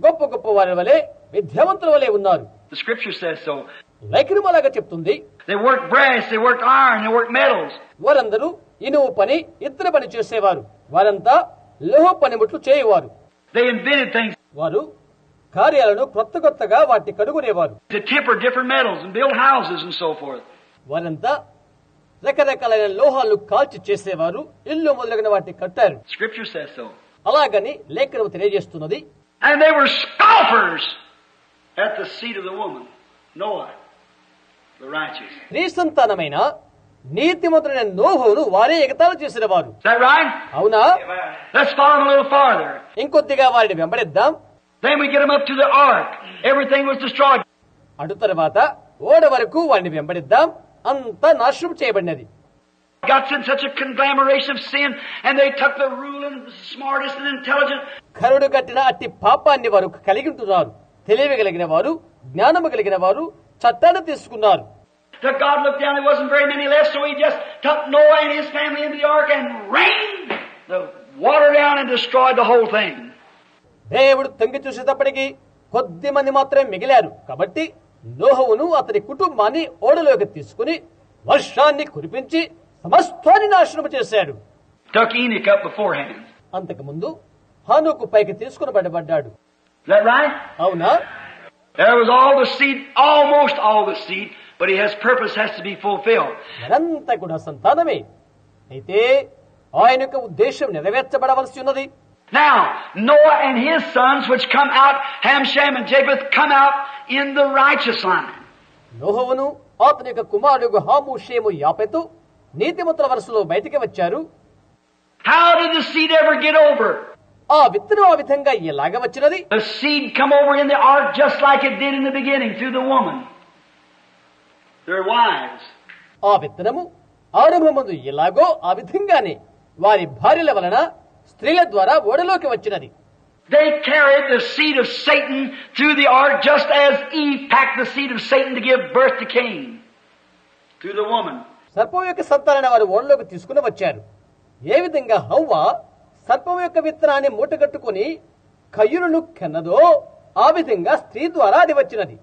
గొప్ప గొప్ప వారి వలె, విద్యావంతుల వలె ఉన్నారు. The scripture says so. లేఖనం అలాగా చెప్తుంది. They worked brass, they worked iron, they worked metals. వారందరూ ఇనుము పని, ఇత్తడి పని చేసేవారు. వారంతా లోహ పనిముట్లు చేయువారు. They invented things వారు కార్యాలను కొత్తగా వాటిని కనుగొనేవారు. to temper different metals and build houses and so forth. వారంతా రకరకాలైన లోహాలు కాల్చి చేసేవారు, ఇల్లు మొదలగిన వాటిని కట్టారు. Scripture says so. అలాగని లేఖనం తెలియజేస్తున్నది. And they were scoffers at the seed of the woman, Noah. The righteous. స్త్రీ సంతానమైన నీతిమంతుడైన నోహును వారే ఎగతాళి చేసిన వారు. Is that right? అవునా? Let's follow them a little farther. ఇంకొద్దిగా వారిని వెంబడిద్దాం. Then we get them up to the ark. Everything was destroyed. అటు తర్వాత ఓడ వరకు వారిని వెంబడిద్దాం. అంతా నాశనం చేయబడినది. Got in such a conglomeration of sin, and they took the ruling, the smartest and intelligent. కరుడు కట్టిన అట్టి పాపాన్ని వారు కలిగి ఉంటున్నారు. తెలివి కలిగిన వారు, జ్ఞానము కలిగిన వారు చట్టాన్ని తీసుకున్నారు. So God looked down, there wasn't very many left, so he just took Noah and his family into the ark and rained the water down and destroyed the whole thing. దేవుడు తొంగి చూసేటప్పటికి కొద్ది మంది మాత్రమే మిగిలారు. కాబట్టి నోహువును అతని కుటుంబాన్ని ఓడలోకి తీసుకుని వర్షాన్ని కురిపించి సమస్తాన్ని నాశనం చేశాడు. Took Enoch up beforehand. అంతకుముందు హానోకు పైకి తీసుకుని పడబడ్డాడు. Is that right? అవునా? There was all the seed, almost all the seed, but his purpose has to be fulfilled. మరంతా కూడా సంతానమే. అయితే ఆయన యొక్క ఉద్దేశం నెరవేర్చబడవలసి ఉన్నది. Now, Noah and his sons, which come out, Ham, Shem, and Japheth, come out in the righteous line. నోహువును అతని యొక్క కుమారుడు హాము, షేము, యాపెతు నీతిమంతుల వరుసలో బయటికి వచ్చారు. How did the seed ever get over? ఆ విత్తనం ఆ విధంగా ఎలాగ వచ్చినది? The seed come over in the ark just like it did in the beginning through the woman, their wives. ఆ విత్తనము ఆరంభమందు ఎలాగో ఆ విధంగానే వారి భార్యల వలన స్త్రీల ద్వారా ఓడలోకి వచ్చినది. They carried the seed of Satan through the ark just as Eve packed the seed of Satan to give birth to Cain through the woman. సర్పం యొక్క సంతానాన్ని వారు ఓడలోకి తీసుకుని వచ్చారు. ఏ విధంగా హవ్వ సర్పం యొక్క విత్తనాన్ని మూటగట్టుకుని కయ్యూనును కన్నదో ఆ విధంగా స్త్రీ ద్వారా అది వచ్చినది.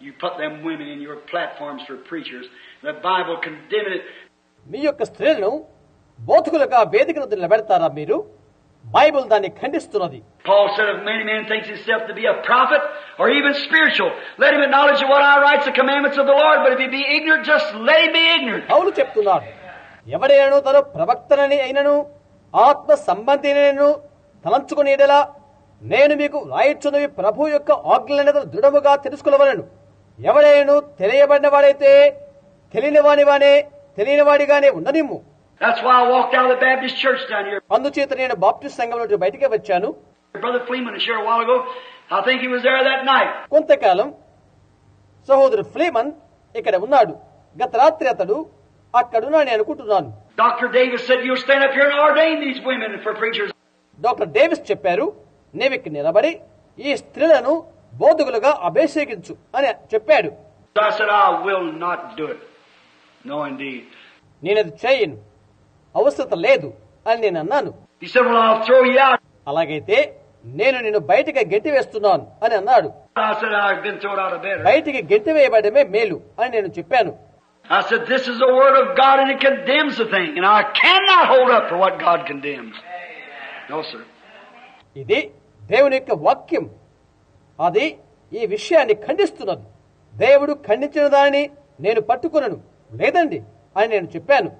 You put them women in your platforms for preachers. The Bible condemned it. మీ యొక్క స్త్రీలను బోధకులుగా వేదికను నిలబెడతారా మీరు? బైబిల్ దాన్ని ఖండిస్తున్నది. Paul said, if any man thinks himself to be a prophet or even spiritual, let him acknowledge what I write the commandments of the Lord, but if he be ignorant, just let him be ignorant. పౌలు చెప్తున్నాడు, ఎవడైనను తను ప్రవక్తనని అయినను ఆత్మ సంబంధినను తలంచుకునేలా నేను మీకు రాయిచున్నవి ప్రభు యొక్క ఆజ్ఞలను దృఢముగా తెలుసుకునవలను. ఎవడైనను తెలియబడిన వాడైతే తెలియని వాడిగానే ఉండనిమ్ము. That's why I walked out of the Baptist church down here. అందుచేత నేను బాప్టిస్ట్ సంఘం నుండి బయటికి వచ్చాను. Brother Fleeman was here a while ago. I think he was there that night. కొంతకాలం సహోదరు ఫ్లీమన్ ఇక్కడ ఉన్నాడు. గత రాత్రి అతడు అక్కడున్నాడని అనుకుంటున్నాను. Dr. Davis said, you'll stand up here and ordain these women for preachers. Doctor Davis చెప్పారు, నీవిక్కడ నిలబడి ఈ స్త్రీలను బోధకులుగా అభిషేకించు అని చెప్పాడు. I said, I will not do it. No, indeed. నేనది చేయను, అవసరం లేదు అని నేను అన్నాను. He said, well, I'll throw you out. అలాగైతే నేను నిన్ను బయటికి గెంటి వేస్తున్నాను అని అన్నాడు. I said, I've been thrown out of bed. బయటికి గెంటి వేయబడమే మేలు అని నేను చెప్పాను. I said, this is the word of God and it condemns the thing. And I cannot hold up for what God condemns. No, sir. ఇది దేవుని యొక్క వాక్యం, అది ఈ విషయాన్ని ఖండిస్తున్నది. దేవుడు ఖండించిన దానిని నేను పట్టుకునను లేదండి అని నేను చెప్పాను.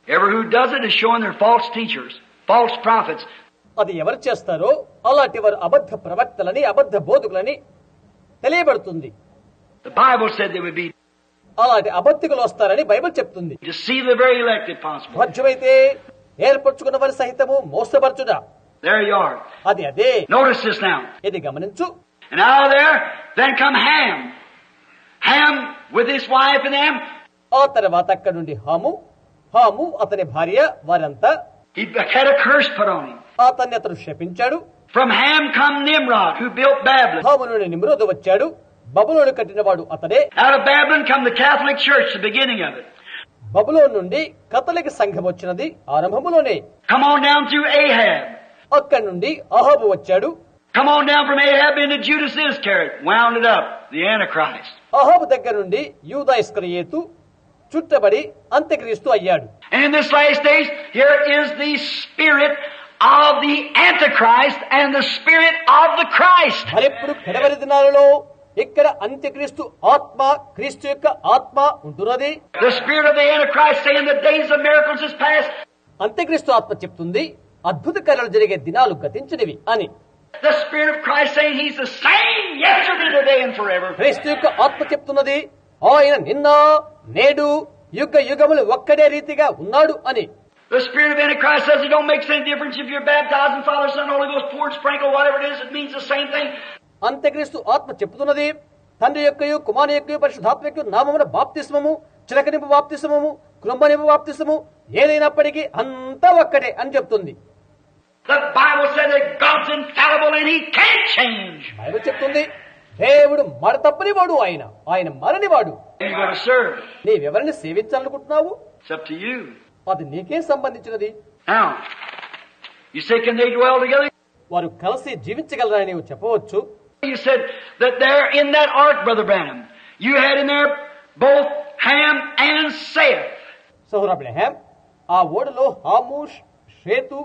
Ever who does it is showing they're false teachers, false prophets. అది ఎవరు చేస్తారో అలాంటి వారు అబద్ధ ప్రవక్తలని అబద్ధ బోధకులని తెలియబడుతుంది. The Bible said they would be అలాంటి అబద్ధికులు వస్తారని బైబిల్ చెప్తుంది. deceive the very elect if possible. సాధ్యమైతే ఏర్పరచుకున్న వారి సహితము మోసపరచుట. There you are. అదే Notice this now. ఇది గమనించు. And out of there, then come Ham. Ham with his wife and them. ఆ తర్వాత అక్కడి నుండి హాము అతని భార్య వారంతా He had a curse put on him. అతన్ని అతను శపించాడు. From Ham come Nimrod, who built Babylon. Ham నుండి నిమ్రోదు వచ్చాడు. బబులోను కట్టినవాడు అతడే. Out of Babylon come the Catholic Church, the beginning of it. బబులోను నుండి కథలిక సంఘం వచ్చినది ఆరంభములోనే. Come on down through Ahab. అక్కడి నుండి అహాబు వచ్చాడు. Come on down from Ahab into Judas Iscariot, wound it up, the Antichrist. అహాబు దగ్గర నుండి యూదా ఇస్కరియోతు చుట్టబడి అంత్యక్రీస్తు అయ్యాడు. And in this last days, here is the spirit of the Antichrist and the spirit of the Christ. మరిప్పుడు కడవరి దినాలలో ఇక్కడ అంత్యక్రీస్తు ఆత్మ, క్రీస్తు యొక్క ఆత్మ ఉంటున్నది. The spirit of the Antichrist saying the days of miracles is past. అంత్యక్రీస్తు ఆత్మ చెప్తుంది అద్భుత కార్యాలు జరిగే దినాలు గతించినవి అని. The spirit of Christ saying he's the same yesterday, today, and forever. క్రీస్తు యొక్క ఆత్మ చెప్తున్నది ఆయన నిన్న నేడు యుగ యుగములు ఒక్కడే రీతిగా ఉన్నాడు అని. The spirit of Antichrist says it don't make any difference if you're baptized in Father, Son, Holy Ghost, poured, sprinkled, whatever it is, it means the same thing. అంత్యక్రీస్తు ఆత్మ చెప్తున్నది, తండ్రి యొక్కయు కుమారుని యొక్కయు పరిశుద్ధాత్మ యొక్క నామమున బాప్తిస్మము, చిలకనింపు బాప్తిస్మము, కృంభనింపు బాప్తిస్మము ఏదైనప్పటికీ అంతా ఒక్కటే అని చెప్తుంది. The Bible says that God's infallible and He can't change. Bible చెప్తుంది దేవుడు మడతప్పని వాడు, ఆయన మరని వాడు. You got to serve. నీవెవరిని సేవించాలనుకుంటున్నావు? It's up to you. అది నీకే సంబంధించినది. Now, you say, can they dwell together? వారు కలిసి జీవించగలరని నీవు చెప్పవచ్చు. You said that there in that ark, Brother Branham, you had in there both Ham and Seth. సోదరు అబ్రహాం, ఆ ఓడలో హాము షేతు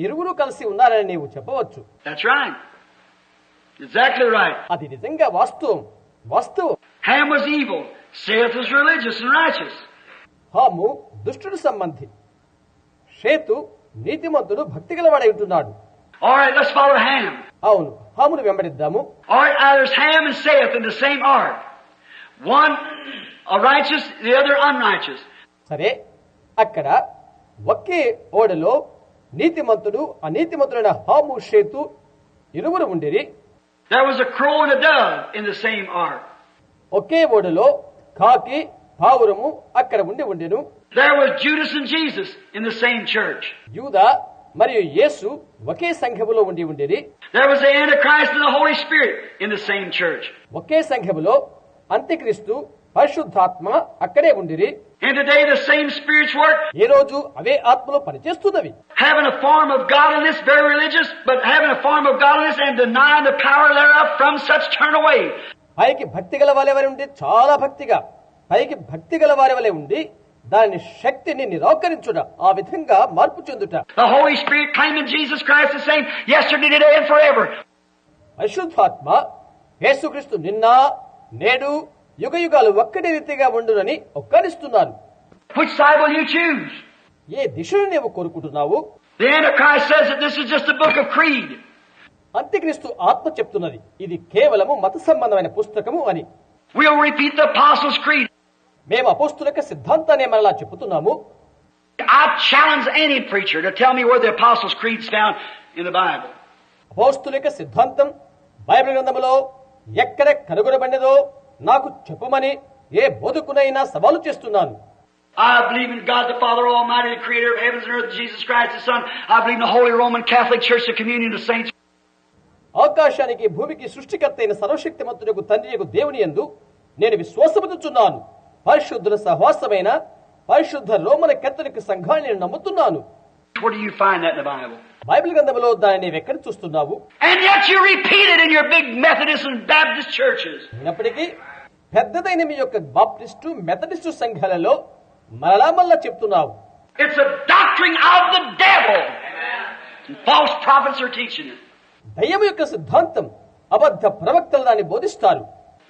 ఇరువురు కలిసి ఉన్నారని నీవు చెప్పవచ్చు. That's right. Exactly right. అది నిజంగా వాస్తవం. Ham was evil. Seth was religious and righteous. Ham దుష్టుడు సంబంధి, షేతు నీతిమంతుడు భక్తి గలవాడై ఉంటున్నాడు. All right, let's follow Ham. అవును, హామును వెంబడిద్దాము. All right, now there's Ham and Seth in the same ark. One a righteous, the other unrighteous. సరే, అక్కడ ఒకే ఓడలో నీతిమంతుడు అనీతిమంతుడైన హాము షేతు ఇరువురు ఉండిరి. There was a crow and a dove in the same ark. ఒకే ఓడలో కాకి పావురము అక్కడ ఉండెను. There was Judas and Jesus in the same church. యూదా మరియు యేసు ఒకే సంఘములో ఉండిరి. There was the Antichrist and the Holy Spirit in the same church. ఒకే సంఘములో అంత్యక్రీస్తు పరిశుద్ధాత్మ అక్కడే ఉండిరి. And today the same spirits work. ఈ రోజు అవే ఆత్మలో పనిచేస్తున్నవి. Having a form of godliness, very religious, but having a form of godliness and denying the power thereof, from such turn away. పైకి భక్తి గల వారి వలె ఉండి, చాలా భక్తిగా పైకి భక్తి గల వారి వలె ఉండి దాని శక్తిని నిరాకరించుట, ఆ విధంగా మార్పు చెందుట. The Holy Spirit claiming Jesus Christ the same yesterday, today and forever. పరిశుద్ధాత్మ యేసుక్రీస్తు నిన్న నేడు యుగ యుగాలు ఒక్కటి రీతిగా ఉండునని ఒక్కరిస్తున్నారు. Which side will you choose? ఏ దిశను నీవు కోరుకుంటున్నావు? The Antichrist says that this is just a book of creed. అంత్యక్రీస్తు ఆత్మ చెప్తున్నది ఇది కేవలము మత సంబంధమైన పుస్తకము అని. We'll repeat the Apostles' Creed. మేము అపోస్తుల యొక్క సిద్ధాంతాన్ని మరలా చెబుతున్నాము. I challenge any preacher to tell me where the Apostles' Creed is found in the Bible. అపోస్తుల యొక్క సిద్ధాంతం బైబిల్ గ్రంథములో ఎక్కడ కనుగొనబడినదో నాకు చెప్పమని ఏ బోధకునైనా సవాలు చేస్తున్నాను. I believe in God the Father Almighty, the Creator of heavens and earth, Jesus Christ the Son. I believe in the Holy Roman Catholic Church, the communion of saints. ఆకాశానికి భూమికి సృష్టికర్త అయిన సర్వశక్తిమంతుడకు తండ్రియగు దేవుని యందు నేను విశ్వాసముంచుచున్నాను. పరిశుద్ధుల సహవాసమైన పరిశుద్ధ రోమన కథోలిక సంఘాన్ని నేను నమ్ముతున్నాను. Where do you find that in the Bible? Bible గ్రంథంలో దాన్ని నీవెక్కడ చూస్తున్నావు? And yet you repeat it in your big Methodist and Baptist churches. అయినప్పటికీ పెద్దదైన మీ యొక్క బాప్టిస్టు మెథడిస్టు సంఘాలలో మరలా చెప్తున్నావు. It's a doctrine of the devil. And false prophets are teaching it. దయ్యము యొక్క సిద్ధాంతం, అబద్ధ ప్రవక్తలు దాన్ని బోధిస్తారు.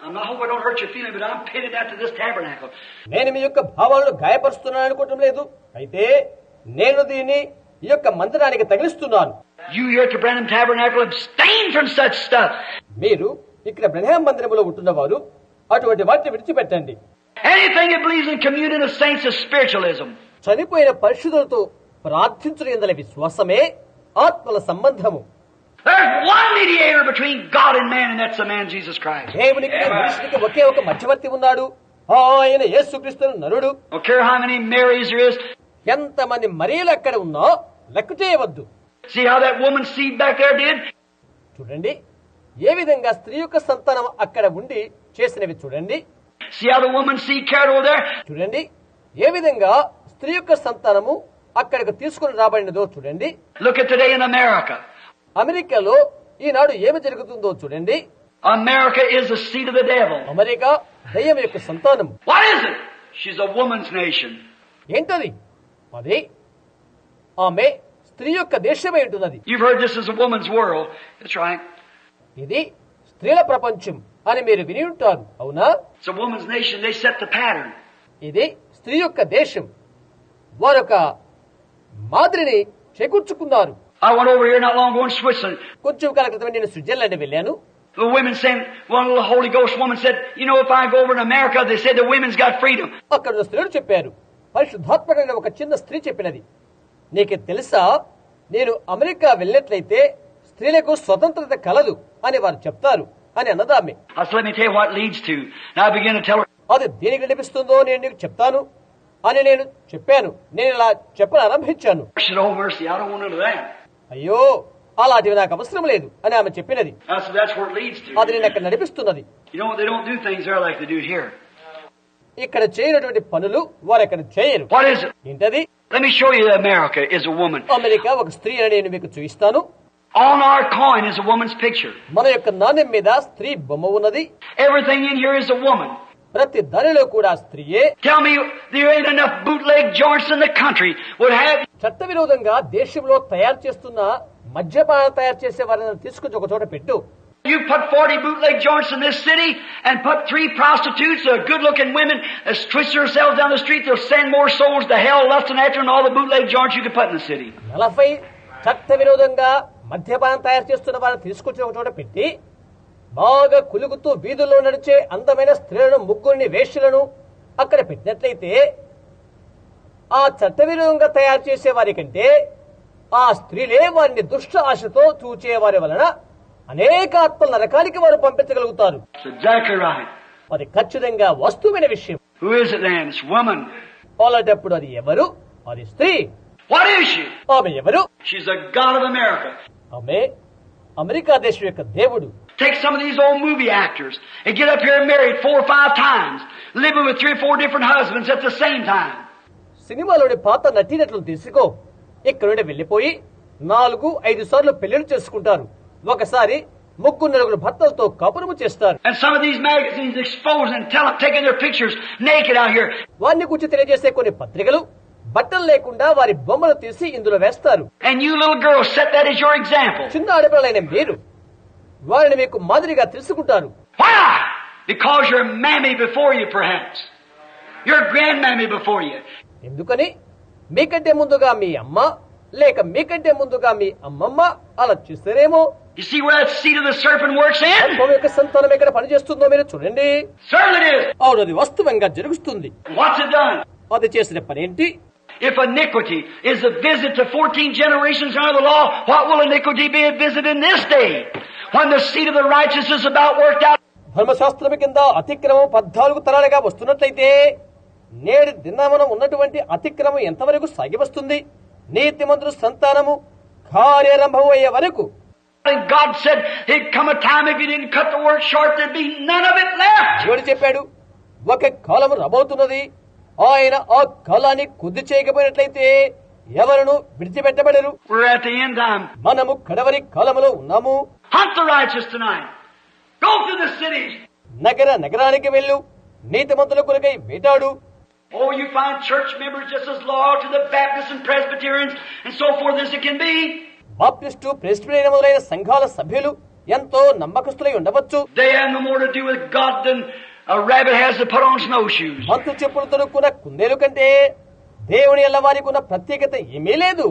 I hope I don't hurt your feeling, but I'm pitting that to this tabernacle. నేను మీ యొక్క భావాలను గాయపరుస్తున్నాను అనుకోవటం లేదు, అయితే నేను దీన్ని ఈ యొక్క మందిరానికి తగిలిస్తున్నాను. You here at the Branham Tabernacle abstain from such stuff. మీరు ఇక్కడ బ్రహ్మ మందిరములో ఉంటున్నవారు అటువంటి వాటిని విడిచిపెట్టండి. Anything that believes in communion of saints is spiritualism. చనిపోయిన పరిశుద్ధులతో ప్రార్థించడం యందల విశ్వాసమే ఆత్మల సంబంధము. There's one mediator between God and man, and that's the man Jesus Christ. దేవునికి మనుషునికి ఒకే ఒక మధ్యవర్తి ఉన్నాడు, ఆయన యేసుక్రీస్తు నరుడు. I don't care how many Marys there is. ఎంతమంది మరియలు అక్కడ ఉన్నా లెక్క చేయవద్దు. See how that woman's seed back there did? చూడండి ఏ విధంగా స్త్రీ యొక్క సంతానం అక్కడ ఉండి చేసినవి చూడండి. See how the woman's seed carried over there? చూడండి ఏ విధంగా స్త్రీ యొక్క సంతానము అక్కడికి తీసుకుని రాబడినదో చూడండి. Look at today in America. అమెరికాలో ఈనాడు ఏమి జరుగుతుందో చూడండి. America is the seed of the devil. America దయ్యం యొక్క సంతానం. What is it? She's a woman's nation. ఏంటది? అది ఆమె స్త్రీ యొక్క దేశమే ఉంటున్నది. You've heard this is a woman's world. That's right. ఇది స్త్రీల ప్రపంచం అని మీరు విని ఉంటారు, అవునా? It's a woman's nation. They set the pattern. ఇది స్త్రీ యొక్క దేశం. వారొక మాదిరిని చేకూర్చుకున్నారు. I went over here not long ago in Switzerland. కొంచెం కాల క్రితం నేను స్విట్జర్లాండ్ వెళ్ళాను. The women saying, one little Holy Ghost woman said, you know, if I go over in America, they say the women's got freedom. అక్కడ ఉన్న స్త్రీలు చెప్పారు, పరిశుద్ధాత్మ కలిగిన ఒక చిన్న స్త్రీ చెప్పినది, నీకు తెలుసా, నేను అమెరికా వెళ్ళినట్లయితే స్త్రీలకు స్వతంత్రత కలదు అని వారు చెప్తారు అని అన్నదామె. Let me tell you what it leads to. Now I began to tell her. అది దేనికి నడిపిస్తుందో నేను నీకు చెప్తాను అని నేను చెప్పాను. నేను ఇలా చెప్పని ఆరంభించాను. Oh mercy, I don't want none of that. అయ్యో, అలాంటివి నాకు అవసరం లేదు అని ఆమె చెప్పినది. That's where it leads to. అది నేను అక్కడ నడిపిస్తున్నది. You know, they don't do things there like they do here. ఇక్కడ చేయనటువంటి పనులు వారు ఎక్కడ చేయరు. What is it? ఏంటది? Let me show you that America is a woman. America ఒక స్త్రీ అని నేను మీకు చూపిస్తాను. On our coin is a woman's picture. మన యొక్క నాణ్యం మీద స్త్రీ బొమ్మ ఉన్నది. Everything in here is a woman. ప్రతి దానిలో కూడా స్త్రీయే. Tell me there ain't enough bootleg joints in the country would have. చట్ట విరోధంగా దేశంలో తయారు చేస్తున్న మద్యపానం తయారు చేసే వారిని తీసుకుని ఒక చోట పెట్టు. You put 40 bootleg joints in this city and put 3 prostitutes, good-looking women, twist themselves down the street, they'll send more souls to hell lusting after and all the bootleg joints you could put in the city. 40 చట్ట విరోధంగా మద్యపానం తయారు చేస్తున్న వారిని తీసుకొచ్చి ఒక చోట పెట్టి బాగా కులుగుతూ వీధుల్లో నడిచే అందమైన స్త్రీలను, ముగ్గురిని, వేశ్యలను అక్కడ పెట్టినట్లయితే ఆ చట్ట విరోధంగా తయారు చేసే వారి కంటే ఆ స్త్రీలే వారిని దుష్ట ఆశతో చూచే వారి వలన అనేక ఆత్మల నరకానికి వారు పంపించగలుగుతారు. Exactly right. అది ఖచ్చితంగా వస్తువైన విషయం. Who is it then? It's woman. అలాంటప్పుడు అది ఎవరు? అది స్త్రీ. What is she? ఆమె ఎవరు? She's the God of America. ఆమె అమెరికా దేశం యొక్క దేవుడు. Take some of these old movie actors and get up here and married 4 or 5 times, living with 3 or 4 different husbands at the same time. సినిమాలోని పాత నటీనటులను తీసుకో, ఇక్కడ నుండి వెళ్లిపోయి 4-5 సార్లు పెళ్లిళ్ళు చేసుకుంటారు. ఒకసారి 3-4 భర్తలతో కాపురము చేస్తారు. And some of these magazines expose and taking their pictures naked out here. వారిని గురించి తెలియజేసే కొన్ని పత్రికలు బట్టలు లేకుండా వారి బొమ్మలు తీసి ఇందులో వేస్తారు. And you little girls set that as your example. చిన్న ఆడపిల్లలైన మీరు వారిని మీకు మాదిరిగా తెలుసుకుంటారు. Why? Because your mammy before you, perhaps. Your grandmammy before you. ఎందుకని? మీకంటే ముందుగా మీ అమ్మ లేక మీకంటే ముందుగా మీ అమ్మమ్మ అలా చేస్తారేమో. You see where that seed of the serpent works in? సర్పం యొక్క సంతానం ఎక్కడ పనిచేస్తుందో మీరు చూడండి. Certainly it is. అవును, అది వాస్తవంగా జరుగుతుంది. What's it done? అది చేసిన పనేంటి? If iniquity is a visit to 14 generations under the law, what will iniquity be a visit in this day? When the seed of the righteous is about worked out. ధర్మశాస్త్రం కింద అతిక్రమం 14 తరాలుగా వస్తున్నట్లయితే నేడు దినమున ఉన్నటువంటి అతిక్రమం ఎంతవరకు సాగి వస్తుంది? నీతిమంతుల సంతానము కార్యారంభం అయ్యే వరకు. And God said there'd come a time if you didn't cut the work short, there'd be none of it left. దేవుడు చెప్పాడు, ఒక కాలము రాబోతున్నది, ఆయన ఆ కాలాన్ని కొద్ది చేయకపోయినట్లయితే ఎవరును విడిచిపెట్టబడరు. We're at the end time. మనము కడవరి కాలములో ఉన్నాము. Hunt the righteous tonight. Go to the cities. నగరానికి వెళ్ళు, నీతిమంతుల కొరకై వేటాడు. Oh, you find church members just as loyal to the Baptists and Presbyterians and so forth as it can be. Baptist, Presbyterian మొదలైన సంఘాల సభ్యులు ఎంతో నమ్మకస్తులై ఉండవచ్చు. They have no more to do with God than a rabbit has to put on snowshoes. Month చెప్పులు తొడుక్కున్న కుందేలు కంటే దేవుని ఎల్ల వారికి ఉన్న ప్రత్యేకత ఏమీ లేదు.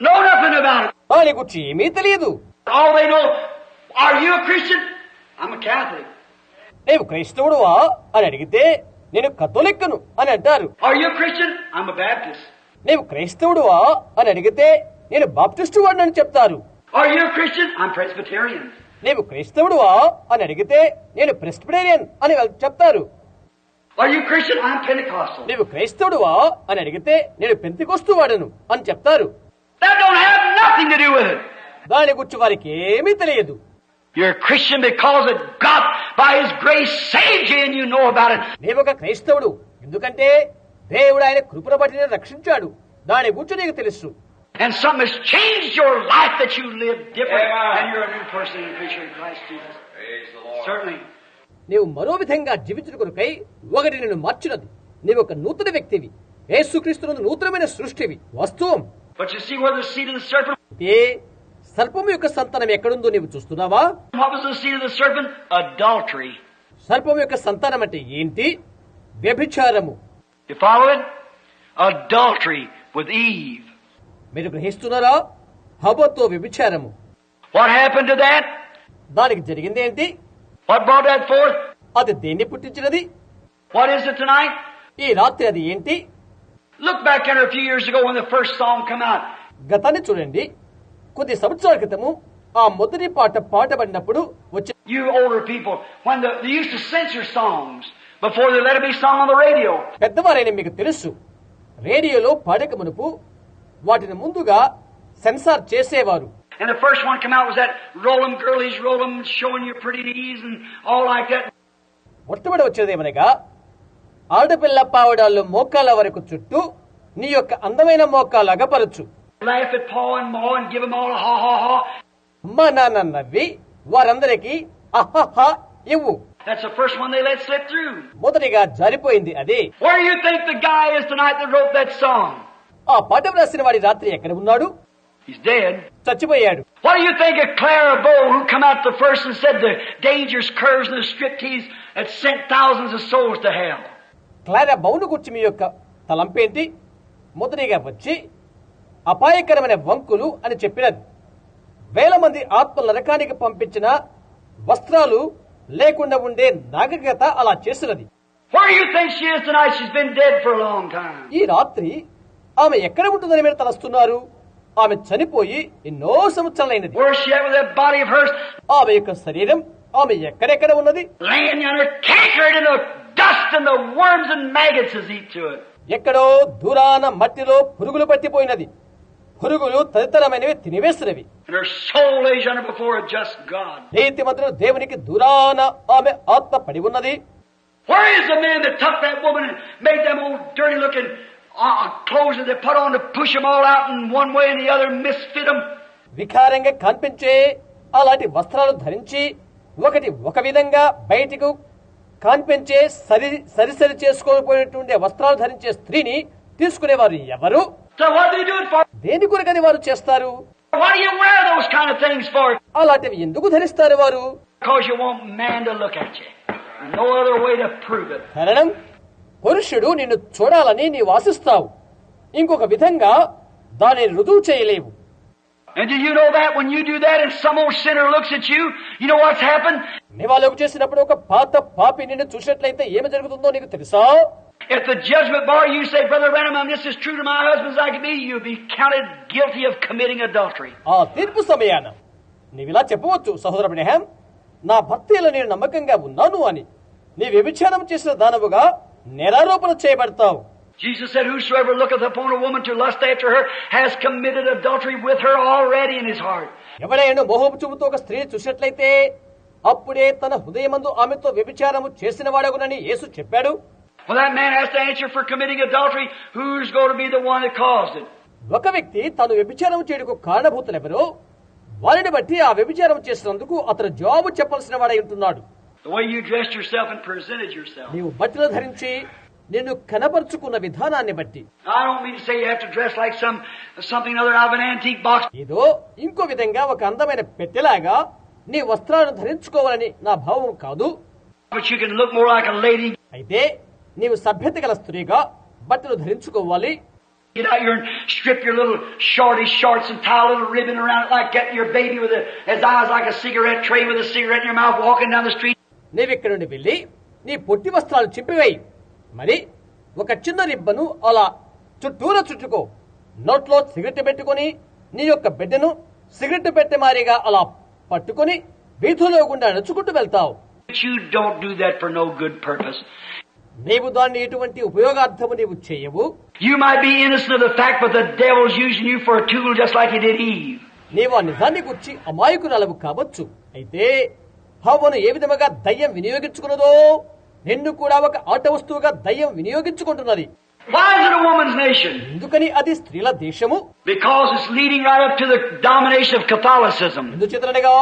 Know nothing about it. వారి గురించి ఏమీ తెలియదు. All they know, are you a Christian? I'm a Catholic. నీవు క్రైస్తవుడువా అని అడిగితే నేను కథోలిక్కను అని అంటారు. Are you a Christian? I'm a Baptist. నీవు క్రైస్తవుడువా అని అడిగితే నేను బాప్టిస్టు వాడిని చెప్తారు. Are you a Christian? I'm Presbyterian. నీవు క్రైస్తవుడువా అని అడిగితే నేను ప్రెస్బిటేరియన్ అని చెప్తారు. Are you Christian? I'm Pentecostal. నీవు క్రైస్తవుడువా అని అడిగితే నేను పెంతెకొస్తు వాడను అని చెప్తారు. That don't have nothing to do with it. దాని గురించి వారికి ఏమీ తెలియదు. You're a Christian because that God, by His grace, saved you and you know about it. నీవు ఒక క్రైస్తవుడు ఎందుకంటే దేవుడు ఆయన కృపను బట్టి రక్షించాడు, దాని గురించి నీకు తెలుసు. And something has changed your life that you live different. Amen. And you're a new person in Christ Jesus. Praise the Lord. Certainly. నీవు మరో విధంగా జీవించుట కొరకై ఒకటి నిన్ను మార్చినది. నీవు ఒక నూతన వ్యక్తివి, యేసుక్రీస్తునందు నూతనమైన సృష్టివి, వాస్తవం. But you see where the seed of the serpent. సర్పము యొక్క సంతానం ఎక్కడుందో నీవు చూస్తున్నావా? What was the seed of the serpent? Adultery. సర్పము యొక్క సంతానం అంటే ఏంటి? వ్యభిచారము. You follow it? Adultery with Eve. మీరు గ్రహిస్తున్నారా? హవ్వతో వ్యభిచారము. What happened to that? దానికి జరిగింది ఏంటి? What brought that forth? అది దేన్ని పుట్టించినది? What is it tonight? ఈ రాత్రి అది ఏంటి? Look back at her a few years ago when the first song came out. గతాన్ని చూడండి. కొద్ది సంవత్సరాల క్రితము ఆ మొదటి పాట పాటబడినప్పుడు వచ్చే You older people, when they used to censor songs before they let it be sung on the radio. పెద్దవారైన మీకు తెలుసు, రేడియోలో పాడక మునుపు వాటిని ముందుగా సెన్సార్ చేసేవారు. And the first one come out was that roll 'em girlies, roll 'em, showing your pretty knees and all like that. మొట్టమొదటి వచ్చేదేమనగా ఆడపిల్ల పావడాల్లో మోకాల వరకు చుట్టూ నీ యొక్క అందమైన మోకాలు అగపరచు. Laugh at Pa and Ma and give 'em all a ha ha ha. అమ్మా నాన్న నవ్వి వారందరికీ అహహా ఇవ్వు. That's the first one they let slip through. మొదటిగా జారిపోయింది అదే. Where do you think the guy is tonight that wrote that song? ఆ పాఠం రాసిన వాడి రాత్రి ఎక్కడ ఉన్నాడు? He's dead. చచ్చిపోయాడు. What do you think of Clara Bow, who come out the first and said the dangerous curves and the striptease that sent thousands of souls to hell? Clara Bown గురించి మీ యొక్క తలంపేంటి? మొదటిగా వచ్చి అపాయకరమైన వంకులు అని చెప్పినది. వేల మంది ఆత్మ నరకానికి పంపించిన వస్త్రాలు లేకుండా ఉండే నాగరికత అలా చేసినది. Where do you think she is tonight? She's been dead for a long time. ఈ రాత్రి ఆమె ఎక్కడ ఉంటుందని మీరు తలస్తున్నారు? ఆమె చనిపోయి ఎన్నో సంవత్సరాలైనది. Where is she at with that body of hers? ఆమె యొక్క శరీరం ఆమె ఎక్కడెక్కడ ఉన్నది? Laying yonder, cankered in the dust, and the worms and maggots has eat to it. ఎక్కడో దూరాన మట్టిలో పురుగులు పట్టిపోయినది. పురుగులు తదితరమైనవి తినివేసినవి. And her soul lays yonder before a just God. నీతిమంతుడు దేవునికి దూరాన ఆమె ఆత్మ పడి ఉన్నది. Where is the man that took that woman and made them old dirty looking clothes that they put on to push them all out in one way and the other misfit them? వికారంగా కనిపించే అలాంటి వస్త్రాలు ధరించి ఒకటి ఒక విధంగా బయటకు కనిపించే సరిసరి చేసుకోకపోయినటువంటి వస్త్రాలు ధరించే స్త్రీని తీసుకునేవారు ఎవరు? So what do they do it for? దేని కొరకని వారు చేస్తారు? Why do you wear those kind of things for? అలాంటివి ఎందుకు ధరిస్తారు వారు? Because you want man to look at you. No other way to prove it. కారణం పురుషుడు నిన్ను చూడాలని నీవు ఆశిస్తావు. ఇంకొక విధంగా దానిని రుజువు చేయలేవు. And do you know that when you do that and some old sinner looks at you, you know what's happened? నీవాలోకి చేసినప్పుడు ఒక పాత పాపి నిన్ను చూసినట్లయితే ఏమి జరుగుతుందో నీకు తెలుసా? If the judgment bar you say, Brother Branham, this is true to my husband as I can be, you'll be counted guilty of committing adultery. ఆ తీర్పు సమయాన నీవిలా చెప్పవచ్చు, సహోదర బ్రహ్మ, నా భర్తలో నేను నమ్మకంగా ఉన్నాను అని. నీ వ్యభిచారం చేసిన దానవుగా నేరారోపణ చేయబడతావు. Jesus said, whosoever looketh upon a woman to lust after her has committed adultery with her already in his heart. ఎవడైనా మోహపు చూపుతో ఒక స్త్రీని చూసినట్లయితే అప్పుడే తన హృదయమందు ఆమెతో వ్యభిచారము చేసిన వాడగునని యేసు చెప్పాడు. Well, that man has to answer for committing adultery. Who's going to be the one that caused it? ఒక వ్యక్తి తాను వ్యభిచారం చేయడానికి కారణభూతులెవరో వారిని బట్టి ఆ వ్యభిచారం చేసినందుకు అతను జవాబు చెప్పాల్సిన వాడై ఉంటున్నాడు. The way you dressed yourself and presented yourself. నీవు బట్టలు ధరించి నిన్ను కనపరుచుకున్న విధానాన్ని బట్టి. I don't mean to say you have to dress like something other out of an antique box. ఏదో ఇంకో విధంగా ఒక అందమైన పెట్టెలాగా నీ వస్త్రాలను ధరించుకోవాలని నా భావం కాదు. But you can look more like a lady. అయితే నీవు సభ్యత గల స్త్రీగా బట్టలు ధరించుకోవాలి. Get out here and strip your little shorty shorts and tie a little ribbon around it like getting your baby with his eyes like a cigarette tray with a cigarette in your mouth walking down the street. నీవిక్కడి నుండి వెళ్ళి నీ పొట్టి వస్త్రాలు చింపివేయి. మరి ఒక చిన్న రిబ్బను అలా చుట్టూరా చుట్టుకో. నోట్లో సిగరెట్ పెట్టుకుని నీ యొక్క బిడ్డను సిగరెట్ పెట్టే మారిగా అలా పట్టుకుని వీధుల్లో గుండా నడుచుకుంటూ వెళ్తావు. But you don't do that for no good purpose. నీవు దాన్ని ఎటువంటి ఉపయోగార్థము నీవు చేయవు. You might be innocent of the fact, but the devil's using you for a tool just like he did Eve. నీవు ఆ నిజాన్ని గురించి అమాయకురాలవు కావచ్చు. అయితే హవ్వను ఏ విధముగా దయ్యం వినియోగించుకున్నదో నిన్ను కూడా ఒక ఆట వస్తువుగా దయ్యం వినియోగించుకుంటున్నది. Why is it a woman's nation? ఎందుకని అది స్త్రీల దేశము? Because it's leading right up to the domination of Catholicism. ఎందుచేతనగా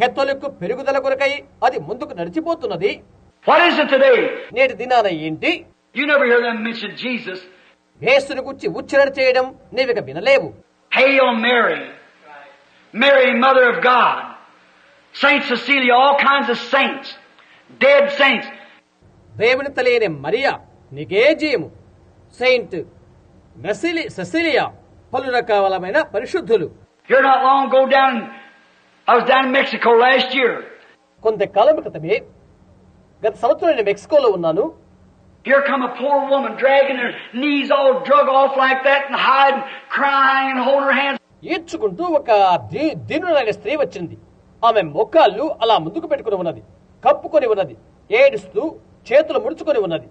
కేథలిక్ పెరుగుదల కొరకై అది ముందుకు నడిచిపోతున్నది. What is it today? నేటి దినాన ఏంటి? You never hear them mention Jesus. యేసుని గురించి ఉచ్చారణ చేయడం నీవిక వినలేవు. Hail Mary. Mary, Mother of God. Saint Cecilia, all kinds of saints. Dead saints. దేవుని తల్లి మరియా నీకే జయము. సెయింట్ సెసిలియా పలు రకాలమైన పరిశుద్ధులు. Here not long ago I was down in Mexico last year. కొంతకాలం క్రితమే గత సంవత్సరం నేను మెక్సికోలో ఉన్నాను. Here come a poor woman dragging her knees all drug off like that and hiding, crying and holding her hands. ఈడ్చుకుంటూ ఒక దీనులైన స్త్రీ వచ్చింది. ఆమె మోకాళ్ళు అలా ముందుకు పెట్టుకుని ఉన్నది, కప్పుకొని ఉన్నది, ఏడుస్తూ చేతులు ముడుచుకొని ఉన్నది.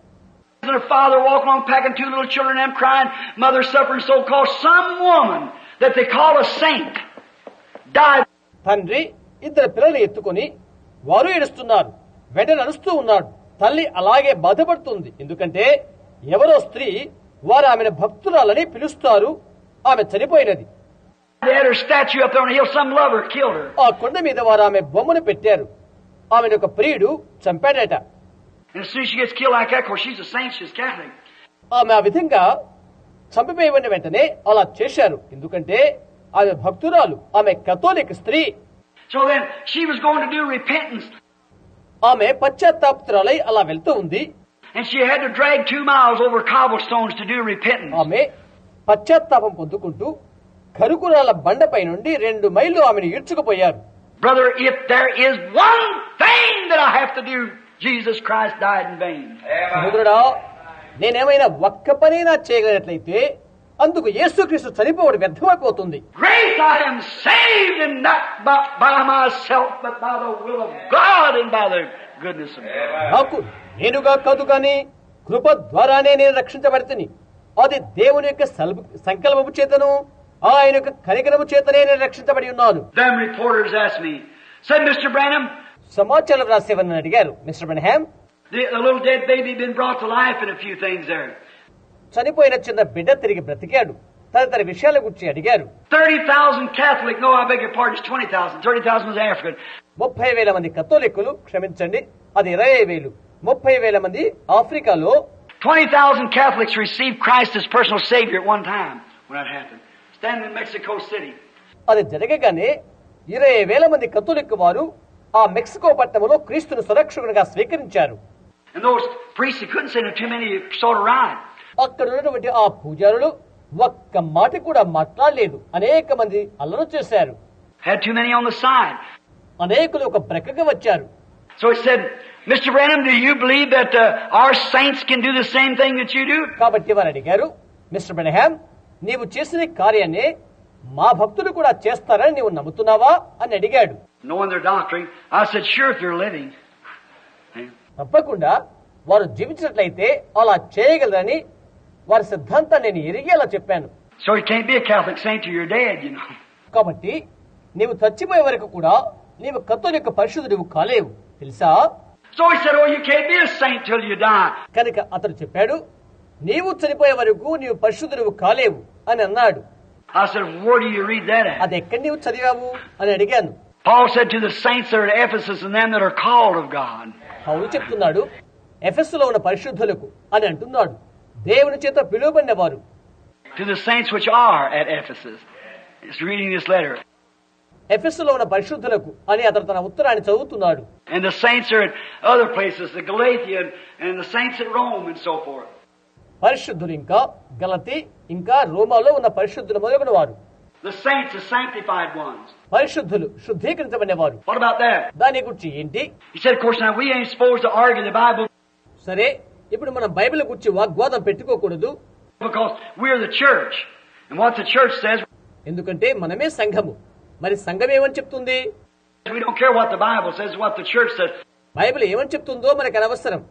And her father walking along packing two little children and crying, mother suffering so called some woman that they call a saint died. తండ్రి ఇద్దరు పిల్లలు ఎత్తుకొని వారు ఏడుస్తున్నారు, వెంటనే నడుస్తూ ఉన్నాడు. తల్లి అలాగే బాధపడుతుంది. ఎందుకంటే ఎవరో స్త్రీ వారు ఆమెను భక్తురాలని పిలుస్తారు. ఆమె చనిపోయినది. They had her statue up there on a hill. Some lover killed her. ఆ కొండ మీద వారు ఆమె బొమ్మను పెట్టారు. ఆమెను ఒక ప్రియుడు చంపాడట. And as soon as she gets killed like that, of course she's a saint, she's Catholic. ఆమె ఆ విధంగా చంపిపోయిన వెంటనే అలా చేశారు. ఎందుకంటే ఆమె భక్తురాలు, ఆమె కథోలిక్ స్త్రీ. So then she was going to do repentance. ఆమె పశ్చాత్తాపురాలై అలా వెళ్తూ ఉంది. And she had to drag 2 miles over cobblestones to do repentance. ఆమె పశ్చాత్తాపం పొందుకుంటూ కరుకురాల బండపై నుండి 2 మైళ్ళు ఆమెను ఈడ్చుకుపోయారు. Brother, if there is one thing that I have to do, Jesus Christ died in vain. సహోదరుడా, నేనేమైనా ఒక్క పనైనా చేయగలిగినట్లయితే అందుకు యేసుక్రీస్తు చనిపోవడం వ్యర్థమైపోతుంది. Grace, I am saved and not by myself, but by the will of God and by the goodness of God. నాకు నేనుగా కాదు కానీ కృప ద్వారానే నేను రక్షించబడితిని. అది దేవుని యొక్క సంకల్పము చేతను ఆయన యొక్క కనికరము చేతనే నేను రక్షించబడి ఉన్నాను. Them reporters asked me, said Mr. Branham, సమాచారం రాసేవారిని అడిగారు, mister బ్రన్హామ్, the little dead baby been brought to life and a few things there. చనిపోయిన చిన్న బిడ్డ తిరిగి బ్రతికాడు, తదితర విషయాల గురించి అడిగారు. 30,000 Catholic, no, I beg your pardon, it's 20,000. 30,000 was African. 30,000 మంది కథోలికులు, క్షమించండి అది 20,000. 30,000 మంది ఆఫ్రికాలో 20,000 Catholics received Christ as personal Savior at one time when that happened. Standing in Mexico City. అది జరగగానే 20,000 మంది కథోలిక్ వారు ఆ మెక్సికో పట్టణంలో క్రీస్తును సురక్షకునిగా స్వీకరించారు. And those priests, they couldn't say no too many sort of right. అక్కడ ఉన్నటువంటి ఆ పూజారులు ఒక్క మాట కూడా మాట్లాడలేదు. అనేక మంది అల్లరి చేశారు. Had too many on the side. అనేకులు ఒక ప్రక్కగా వచ్చారు. So he said, Mr. Branham, do you believe that our saints can do the same thing that you do? కాబట్టి వారు అడిగారు, మిస్టర్ బ్రన్హామ్, నీవు చేసిన కార్యాన్ని మా భక్తులు కూడా చేస్తారని నీవు నమ్ముతున్నావా అని అడిగాడు. Knowing their doctrine, I said, sure, if they're living. తప్పకుండా వారు జీవించినట్లయితే అలా చేయగలరని వారి సిద్ధాంతాన్ని నేను ఎరిగి అలా చెప్పాను. So you can't be a Catholic saint till you're dead, you know. కాబట్టి నీవు చచ్చిపోయే వరకు కూడా నీవు కథోలిక పరిశుద్ధుడివి కాలేవు, తెలుసా? So he said, oh, you can't be a saint till you die. కనుక అతడు చెప్పాడు, నీవు చనిపోయే వరకు నీవు పరిశుద్ధుడివి కాలేవు అని అన్నాడు. I said, where do you read that at? అది ఎక్కడ నీవు చదివావు అని అడిగాను. Paul said to the saints that are at Ephesus and them that are called of God. పౌలు చెప్తున్నాడు, ఎఫెసులో ఉన్న పరిశుద్ధులకు అని అంటున్నాడు, దేవుని చేత పిలువబడిన వారు. To the saints which are at Ephesus. He's reading this letter. ఎఫెసులో ఉన్న పరిశుద్ధులకు అని అతను తన ఉత్తరాన్ని చదువుతున్నాడు. And the saints are at other places, the Galatia and the saints at Rome and so forth. పరిశుద్ధులు ఇంకా గలతీ ఇంకా రోమాలో ఉన్న పరిశుద్ధులు మొదలైన వారు. The saints, the sanctified ones. పరిశుద్ధులు శుద్ధీకరించబడిన వారు. What about that? దాని గురించి ఏంటి? He said, of course, now we ain't supposed to argue the Bible సరే, ఇప్పుడు మనం బైబిల్ గురించి వాగ్వాదం పెట్టుకోకూడదు. because we're the church. And what the church says, ఎందుకంటే మనమే సంఘము. మరి సంఘం ఏమని చెప్తుంది? we don't care what the Bible says, what the church says. Bible ఏమని చెప్తుందో మనకు అనవసరం,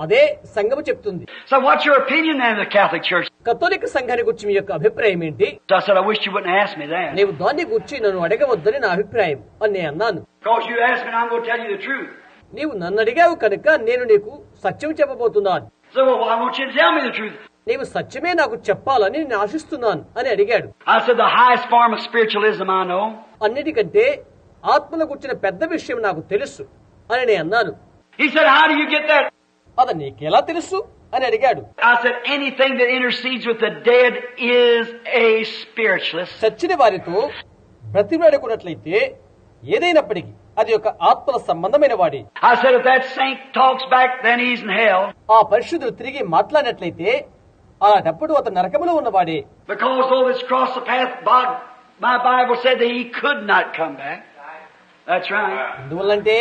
అదే సంఘము చెప్తుంది. So what's your opinion then of the Catholic Church? కథోలిక సంఘాన్ని గురించి మీ యొక్క అభిప్రాయం ఏంటి? So I said, I wish you wouldn't ask me that. నీవు దాన్ని గురించి నన్ను అడగవద్దని నా అభిప్రాయం అని నేను అన్నాను. Because you asked me and I'm going to tell you the truth. నీవు నన్ను అడిగావు కనుక నేను నీకు సత్యం చెప్పబోతున్నాను. So well, I want you to tell me the truth. నీవు సత్యమే నాకు చెప్పాలని నేను ఆశిస్తున్నాను అని అడిగాడు. I said, the highest form of spiritualism I know. అన్నిటికంటే ఆత్మల గురించిన పెద్ద విషయం నాకు తెలుసు అని నేను అన్నాను. He said, how do you get that? అది నీకెలా తెలుసు అని అడిగాడు. I said, anything that intercedes with the dead is a spiritualist. చచ్చిన వారితో బ్రతిమాడుకున్నట్లయితే ఏదైనప్పటికీ అది ఒక ఆత్మల సంబంధమైన వాడి. I said, if that saint talks back, then he's in hell. ఆ పరిశుద్ధులు తిరిగి మాట్లాడినట్లయితే అలాంటప్పుడు అతను నరకములో ఉన్నవాడే. Because though it's crossed the path, my Bible said that he could not come back. That's right. ఎందువల్లంటే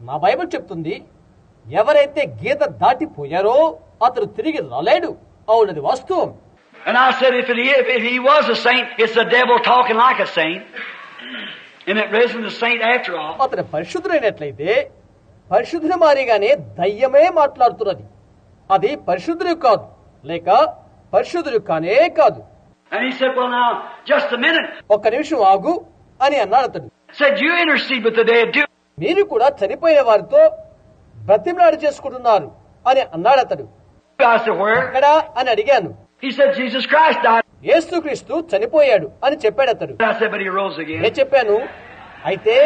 నా బైబిల్ చెప్తుంది, ఎవరైతే గీత దాటిపోయారో అతడు తిరిగి రాలేడు. అవునది వాస్తవం. And I said, if he was a saint, it's the devil talking like a saint. And it isn't a saint after all. అతను పరిశుద్ధుడైనట్లయితే పరిశుద్ధుని మారిగానే దయ్యమే మాట్లాడుతున్నది. అది పరిశుద్ధుడు కాదు, లేక పరిశుద్ధుడు కానే కాదు. And he said, well now, just a minute. ఒక్క నిమిషం ఆగు అని అన్నాడు అతడు. Said, you intercede with the dead too. మీరు కూడా చనిపోయిన వారితో బ్రతిమలాడి చేసుకుంటున్నారు అని అన్నాడు అతడు. I said, where? ఎక్కడా అని అడిగాను. He said, Jesus Christ died. యేసుక్రీస్తు చనిపోయాడు అని చెప్పాడు అతడు. I said, but he rose again. నేను చెప్పాను, అయితే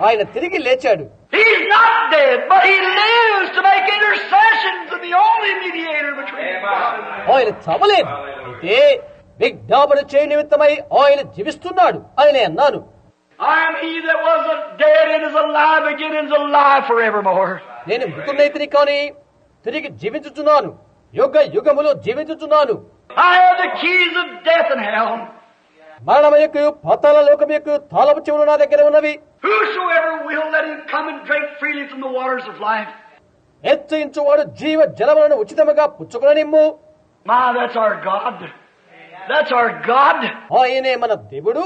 ఆయన తిరిగి లేచాడు. He's not dead, but he lives to make intercession to the only mediator between God and man. ఆయన చవలేదు, అయితే విజ్ఞాపన చేయ నిమిత్తమై ఆయన జీవిస్తున్నాడు అని నేను అన్నాను. I am he that was dead and is alive again and is alive forevermore. నేను మృతున్నైతిని కానీ తిరిగి జీవించుచున్నాను, యుగ యుగములో జీవించుచున్నాను. I have the keys of death and hell. మరణం యొక్క పాతాళ లోకం యొక్క తాళపు చెవులు నా దగ్గర ఉన్నవి. Whosoever will, let him come and drink freely from the waters of life. హెచ్చరించువాడు జీవ జలములను ఉచితముగా పుచ్చుకొననిమ్ము. My, that's our God. That's our God. ఆయనే మన దేవుడు,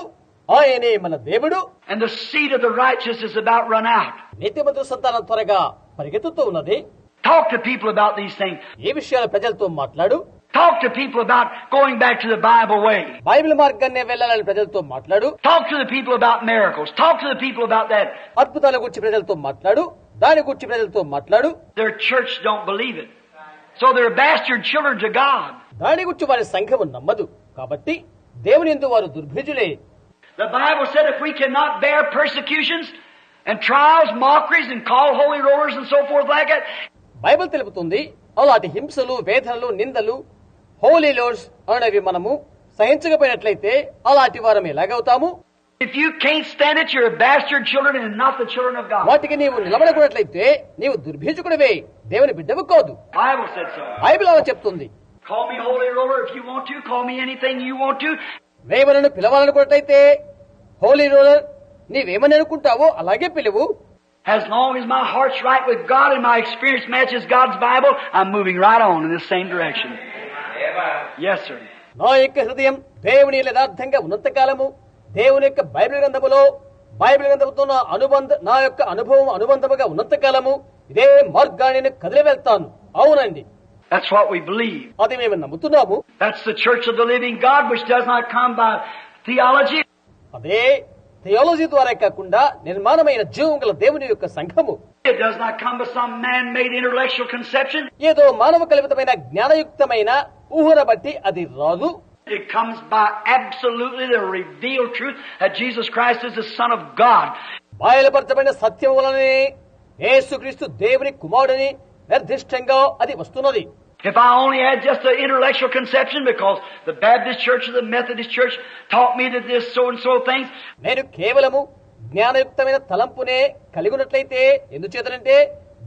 ఆయనే మన దేవుడు. And the seed of the righteous is about run out. నీతిమంతుల సంతానం త్వరగా పరిగెత్తుతూ ఉన్నది. Talk to people about these things. ఈ విషయాలు ప్రజలతో మాట్లాడు. Talk to people about going back to the Bible way. Bible మార్గాన్ని వెళ్ళాలని ప్రజలతో మాట్లాడు. Talk to the people about miracles. Talk to the people about that. అద్భుతాల గురించి ప్రజలతో మాట్లాడు, దాని గురించి ప్రజలతో మాట్లాడు. Their church don't believe it. So they're bastard children to God. దాని గురించి వారి సంఘము నమ్మదు, కాబట్టి దేవుని యందు వారు దుర్భిజులే. The Bible said if we cannot bear persecutions and trials, mockeries, and call holy rollers and so forth like that. Bible తెలుపుతుంది, అలాంటి హింసలు, వేదనలు, నిందలు, హోలీ లోర్డ్స్ అనేవి మనము సహించకపోయినట్లయితే అలాంటి వారం ఎలాగవుతాము? If you can't stand it, you're a bastard children and not the children of God. వాటికి నీవు నిలబడకున్నట్లయితే నీవు దుర్భిజుకుడివే, దేవుని బిడ్డవు కాదు. Bible said so. బైబిల్ అలా చెప్తుంది. Call me holy roller if you want to. Call me anything you want to. వేమనను పిలవాలనుకున్నట్లయితే హోలీ రోలర్, నీవేమని అనుకుంటావో అలాగే పిలువు. As long as my heart's right with God and my experience matches God's Bible, I'm moving right on in the same direction. Yes, sir. నా యొక్క హృదయం దేవుని యథార్థంగా ఉన్నంత కాలము, దేవుని యొక్క బైబిల్ గ్రంథముతో నా యొక్క అనుభవం అనుబంధముగా ఉన్నంత కాలము ఇదే మార్గాన్ని నేను కదిలి వెళ్తాను. అవునండి, That's what we believe. అది మేము నమ్ముతున్నాము. That's the church of the living God, which does not come by theology. అదే థియాలజీ ద్వారా కాకుండా నిర్మాణమైన జీవం గల దేవుని యొక్క సంఘము. It does not come by some man-made intellectual conception. ఏదో మానవ కల్పితమైన జ్ఞానయుక్తమైన ఊహన బట్టి అది రాదు. It comes by absolutely the revealed truth that Jesus Christ is the Son of God. బయలుపరచబడిన సత్యం వలనే యేసుక్రీస్తు దేవుని కుమారుడని నిర్దిష్టంగా అది వస్తున్నది. If I only had just an intellectual conception because the Baptist Church or the Methodist Church taught me that this so and so things. నేను కేవలము జ్ఞానయుక్తమైన తలంపునే కలిగి ఉన్నట్లయితే, ఎందుచేతనంటే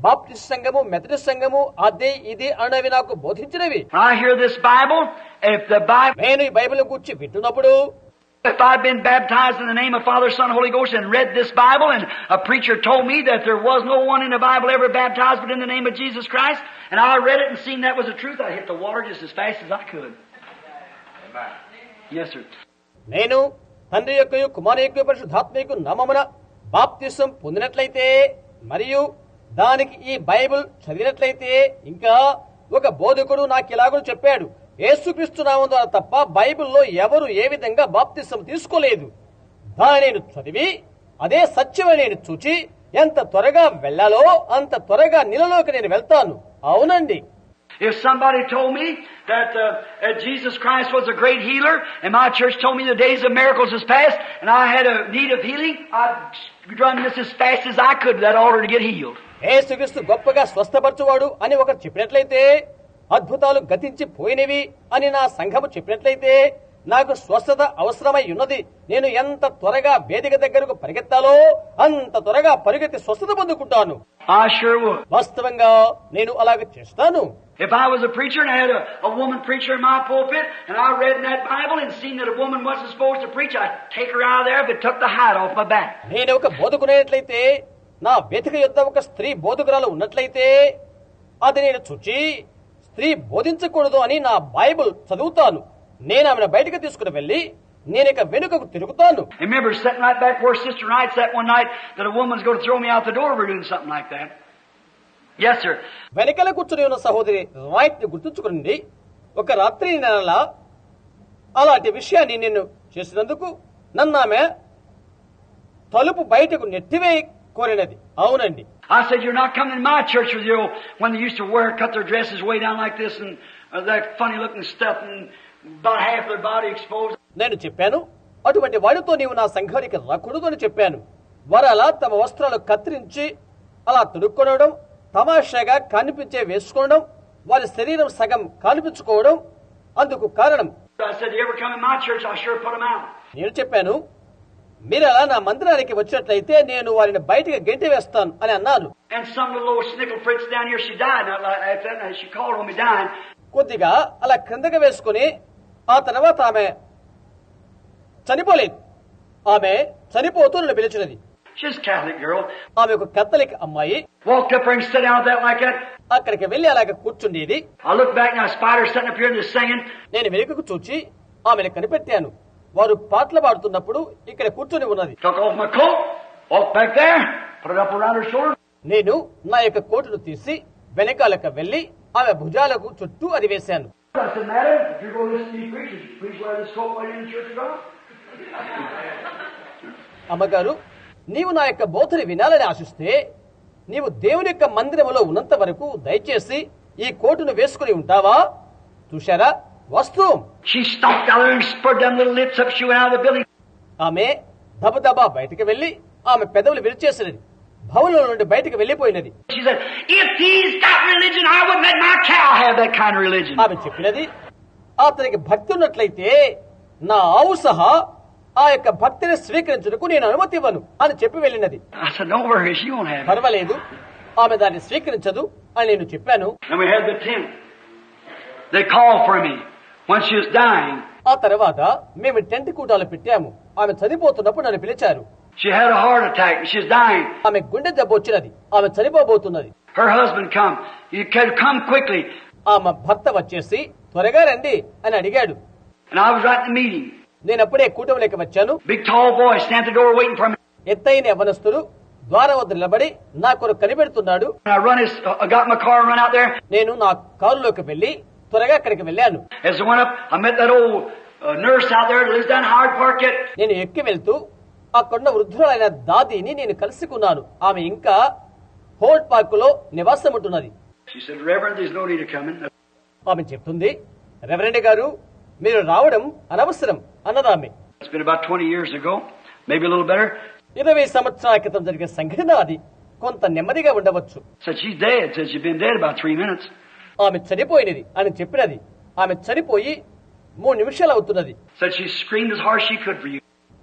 బాప్టిస్ట్ సంఘము, మెథడిస్ట్ సంఘము అదే ఇది అనేవి నాకు బోధించినవి. I hear this Bible, if the Bible, నేను ఈ బైబిల్ గురించి వింటున్నప్పుడు, if I've been baptized in the name of Father, Son, Holy Ghost and read this Bible and a preacher told me that there was no one in the Bible ever baptized but in the name of Jesus Christ, and I read it and seen that was the truth, I hit the water just as fast as I could. Yes, sir. నేను తండ్రి యొక్క కుమారుని యొక్క పరిశుద్ధాత్మ యొక్క నామమున బాప్తిసం పొందినట్లయితే మరియు దానికి ఈ బైబిల్ చదివినట్లయితే, ఇంకా ఒక బోధకుడు నాకు ఇలాగూ చెప్పాడు, యేసుక్రీస్తు నామం ద్వారా తప్ప బైబిల్లో ఎవరు ఏ విధంగా బాప్తిసం తీసుకోలేదు. దాన్ని నేను చదివి అదే సత్యమని నేను చూచి ఎంత త్వరగా వెళ్లాలో అంత త్వరగా నీళ్ళలోకి నేను వెళ్తాను. అవునండి. If somebody told me that Jesus Christ was a great healer and my church told me the days of miracles is past and I had a need of healing, I'd run this as fast as I could to that altar to get healed. యేసుక్రీస్తు గొప్పగా స్వస్థపరచువాడు అని ఒకరు చెప్పినట్లయితే, అద్భుతాలు గతించి పోయినవి అని నా సంఘము చెప్పినట్లయితే, నాకు స్వస్థత అవసరమై ఉన్నది, నేను ఎంత త్వరగా వేదిక దగ్గరకు పరిగెత్తాలో అంత త్వరగా పరిగెత్తి స్వస్థత పొందుకుంటాను. I sure would. వాస్తవంగా నేను అలాగ చేస్తాను. If I was a preacher and I had a woman preacher in my pulpit and I read in that Bible and seen that a woman wasn't supposed to preach, I'd take her out of there if it took the hide off my back. నేను ఒక బోధకునేట్లయితే నా వేదిక యొద్ద ఒక స్త్రీ బోధకురాలు ఉన్నట్లయితే అది నేను చూచి స్త్రీ బోధించకూడదు అని నా బైబిల్ చదువుతాను. నేను ఆమెను బయటకు తీసుకుని వెళ్లి నేను ఇక వెనుకకు తిరుగుతాను. Remember sitting right back where Sister Wright sat one night that a woman's going to throw me out the door for doing something like that. Yes, sir. వెనకల కూర్చుని ఉన్న సహోదరి రైట్ ని గుర్తుంచుకుని ఒక రాత్రి నెల అలాంటి విషయాన్ని నేను చేసినందుకు నన్ను ఆమె తలుపు బయటకు నెట్టివేయి కోరినది. అవునండి. I said, you're not coming to my church with you when they used to cut their dresses way down like this and that funny looking stuff and about half their body exposed. నేను చెప్పాను, అటువంటి వాడితో నీవు నా సంఘానికి రాకూడదు అని చెప్పాను. వారు అలా తమ వస్త్రాలు కత్తిరించి అలా తొడుక్కొనడం, తమాషాగా కనిపించే వేసుకోవడం, వారి శరీరం సగం కనిపించుకోవడం అందుకు కారణం. I said, you ever come in my church, I'll sure put them out. నేను చెప్పాను, మీరు అలా నా మందిరానికి వచ్చినట్లయితే నేను వారిని బయటకు గెంటి వేస్తాను అని అన్నాను. And some little old snickle fritz down here, she died. Not like that. And she called on me dying. కొద్దిగా అలా క్రిందగా వేసుకుని ఆ తర్వాత ఆమె చనిపోలేదు. ఆమె చనిపోతూ నన్ను పిలిచినది. She's a Catholic girl. ఆమె ఒక కథలిక్ అమ్మాయి. Walked up there and sat down with that like that. అక్కడికి వెళ్లి అలాగ కూర్చుండేది. I looked back and a spider sitting up here and just singing. నేను వెనుకకు చూచి ఆమెను కనిపెట్టాను. వారు పాటలు పాడుతున్నప్పుడు ఇక్కడ కూర్చొని ఉన్నది. Took off my coat, walked back there, put it up around her shoulder. నేను నా యొక్క కోటును తీసి వెనకాలకు వెళ్లి ఆమె భుజాలకు చుట్టూ అది వేశాను. I said, madam, if you're going to listen to these preachers, please wear this coat while you're in the church of God. అమ్మగారు, నీవు నా యొక్క బోధని వినాలని ఆశిస్తే నీవు దేవుని యొక్క మందిరములో ఉన్నంత వరకు దయచేసి ఈ కోటును వేసుకుని ఉంటావా? చూశారా వాస్తవం. She stomped out there and spurred them little lips up. She went out of the building. ఆమె దబదబా బయటకు వెళ్లి ఆమె పెదవులు విరిచేసినది. భవనం నుండి బయటకు వెళ్లిపోయినది. She said, if he's got religion, I wouldn't let my cow have that kind of religion. ఆమె చెప్పినది, అతనికి భక్తి ఉన్నట్లయితే నా ఆవు సహా ఆ యొక్క భక్తిని స్వీకరించుటకు నేను అనుమతి ఇవ్వను అని చెప్పి వెళ్ళినది. I said, don't worry, she won't have it. పర్వాలేదు, ఆమె దాన్ని స్వీకరించదు అని నేను చెప్పాను. And we had the tent. They called for me when she was dying. ఆ తర్వాత మేము టెంట్ కూటాలు పెట్టాము. ఆమె చనిపోతున్నప్పుడు నన్ను పిలిచారు. She had a heart attack and she was dying. ఆమె గుండె జబ్బు వచ్చినది. ఆమె చనిపోబోతున్నది. Her husband come. You can come quickly. ఆమె భర్త వచ్చేసి త్వరగా రండి అని అడిగాడు. And I was right in the meeting. నేను అప్పుడే కూటమిలోకి వచ్చాను. Big tall boy stand at the door waiting for me. ఎత్తైన యవ్వనస్తుడు ద్వారం వద్ద నిలబడి నా కొరకు కనిపెడుతున్నాడు. I got my car and run out there. నేను నా కారులోకి వెళ్లి త్వరగా అక్కడికి వెళ్ళాను. As I went up, I met that old nurse out there that lives down Howard Park yet. నేను ఎక్కి వెళ్తూ అక్కడున్న వృద్ధులైన దాదిని నేను కలుసుకున్నాను. ఆమె ఇంకా హోల్డ్ పార్క్ లో నివాసం ఉంటున్నది. She said, Reverend, there's no need of coming. ఆమె చెప్తుంది, రెవరెండ్ గారు మీరు రావడం అనవసరం అన్నది ఆమె. It's been about 20 years ago, maybe a little better. 20 సంవత్సరాల క్రితం జరిగే సంఘటన అది. కొంత నెమ్మదిగా ఉండవచ్చు. Said she's dead. Said she's been dead about 3 minutes. ఆమె చనిపోయినది అని చెప్పినది. ఆమె చనిపోయి 3 నిమిషాలు అవుతున్నది. Said she screamed as hard as she could for you.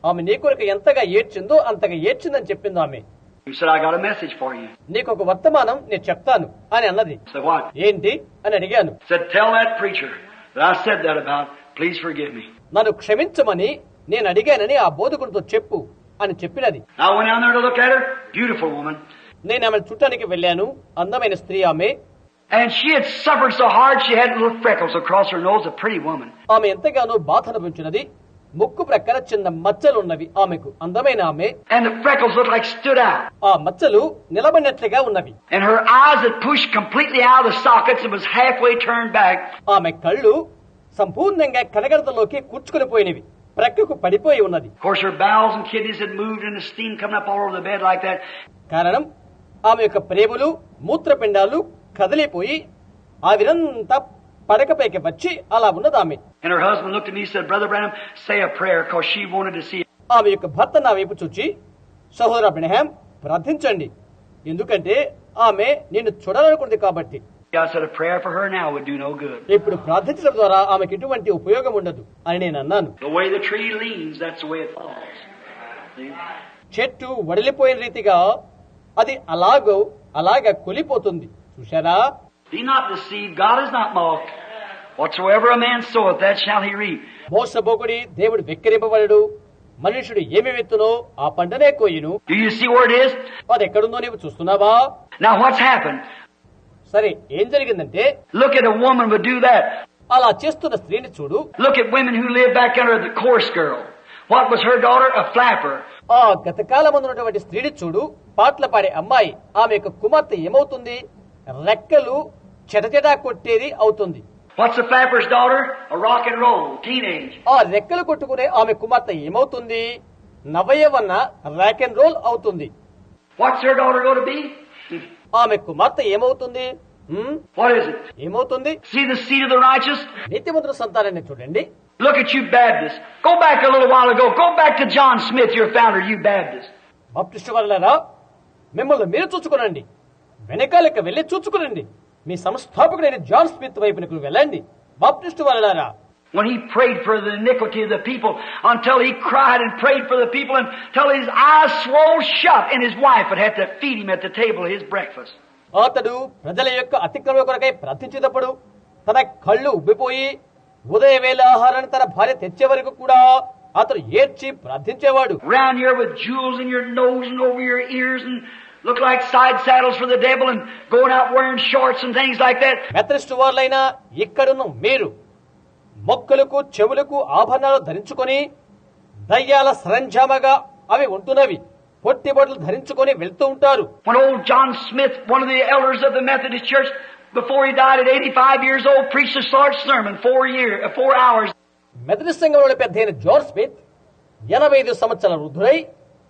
ఆమె నీ కొరకు ఎంతగా ఏడ్చిందో అంతగా ఏడ్చిందని చెప్పింది ఆమె. You said, I got a message for you. నీకు ఒక వర్తమానం నేను చెప్తాను అని అన్నది. Said what? ఏంటి అని అడిగాను. Said, tell that preacher that I said that about. Please forgive me. నన్ను క్షమించమని నేను అడిగానని ఆ బోధకుడితో చెప్పు అని చెప్పినది. I went down there to look at her. Beautiful woman. నేను ఆమె చుట్టానికి వెళ్ళాను. అందమైన స్త్రీ ఆమె. And she had suffered so hard she had little freckles across her nose. A pretty woman. ఆమె ఎంతగానో బాధ అనుభవించినది. ముక్కు ప్రక్కన చిన్న మచ్చలు ఉన్నవి ఆమెకు. అందమైన ఆమె. And the freckles looked like stood out. ఆ మచ్చలు నిలబడినట్లుగా ఉన్నవి. And her eyes had pushed completely out of the sockets and was halfway turned back. ఆమె కళ్ళు సంపూర్ణంగా కనగడతలోకి కూర్చుకుని పోయినవి. ప్రక్కకు పడిపోయి ఉన్నది. Of course, her bowels and kidneys had moved and the steam coming up all over the bed like that. కారణం ఆమె యొక్క ప్రేగులు మూత్రపిండాలు కదిలిపోయి ఆవిరంతా పడకపైకి వచ్చి అలా ఉన్నది ఆమె. And her husband looked at me and said, Brother Branham, say a prayer because she wanted to see it. ఆమె యొక్క భర్త నా వైపు చూచి, సహోదర బ్రహ్మాం ప్రార్థించండి, ఎందుకంటే ఆమె నిన్ను చూడాలనుకుంది కాబట్టి. I said a prayer for her now would do no good. ఇప్పుడు ప్రార్థించడం ద్వారా ఆమెకి ఎటువంటి ఉపయోగం ఉండదు అని నేను అన్నాను. The way the tree leans, that's the way it falls. See? చెట్టు వడిలిపోయిన రీతిగా అది అలాగా కొలిపోతుంది. చూశారా? Be not deceived. God is not mocked. Whatsoever a man soweth, that shall he reap. మోసపోకుడి, దేవుడు వెక్కిరింపబడడు. మనుషుడు ఏమి విత్తునో ఆ పంటనే కోయును. Do you see where it is? అది ఎక్కడుందో నీవు చూస్తున్నావా? Now what's happened? సరే, ఏం జరిగిందంటే, Look at a woman would do that. అలా చేస్తున్న స్త్రీని చూడు. Look at women who live back under the coarse girl. What was her daughter? A flapper. ఆ గతకాలమందున్నటువంటి స్త్రీని చూడు. పాటలు పాడే అమ్మాయి, ఆమె యొక్క కుమార్తె ఏమవుతుంది? రెక్కలు చెటచెటా కొట్టేది అవుతుంది. What's the flapper's daughter? A rock and roll teenage. ఆ రెక్కలు కొట్టుకునే ఆమె కుమార్తె ఏమవుతుంది? నవయవన రాక్ అండ్ రోల్ అవుతుంది. What's her daughter going to be? ఆమె కుమార్తె ఏమవుతుంది? What is it? ఏమవుతుంది? See the seed of the righteous? నీతిమంతుల సంతానాన్ని చూడండి. Look at you Baptists. Go back a little while ago. Go back to John Smith, your founder, you Baptists. Baptist వాళ్ళారా, మిమ్మల్ని మీరు చూచుకునండి. వెనకాలకి వెళ్లి చూచుకునండి. మీ సంస్థాపకుడైన జాన్ స్మిత్ వైపునకు వెళ్ళండి. బాప్టిస్టు వాళ్ళారా, When he prayed for the iniquity of the people, until he cried and prayed for the people until his eyes swole shut, and his wife would have to feed him at the table his breakfast. అతడు ప్రజల యొక్క అతిక్రమణ కొరకై ప్రార్థించేటప్పుడు తన కళ్ళు ఉబ్బిపోయి ఉదయ వేళ ఆహారాన్ని తన భార్య తెచ్చే వరకు కూడా అతడు ఏడ్చి ప్రార్థించేవాడు. Round here with jewels in your nose and over your ears and look like side saddles for the devil and going out wearing shorts and things like that. Methodist వారులైనా ఇక్కడున్న మీరు మొక్కలకు చెవులకు ఆభరణాలు ధరించుకొని దయ్యాల సరంజామగా అవి ఉంటున్నవి పొట్టిబొట్లు ధరించుకొని వెళ్తూ ఉంటారు. When old John Smith, one of the elders of the Methodist Church, before he died at 85 years old, preached a short sermon, 4 hours. Methodist సంఘంలో పెద్ద అయిన జాన్ స్మిత్ 85 సంవత్సరాల వృద్ధుడై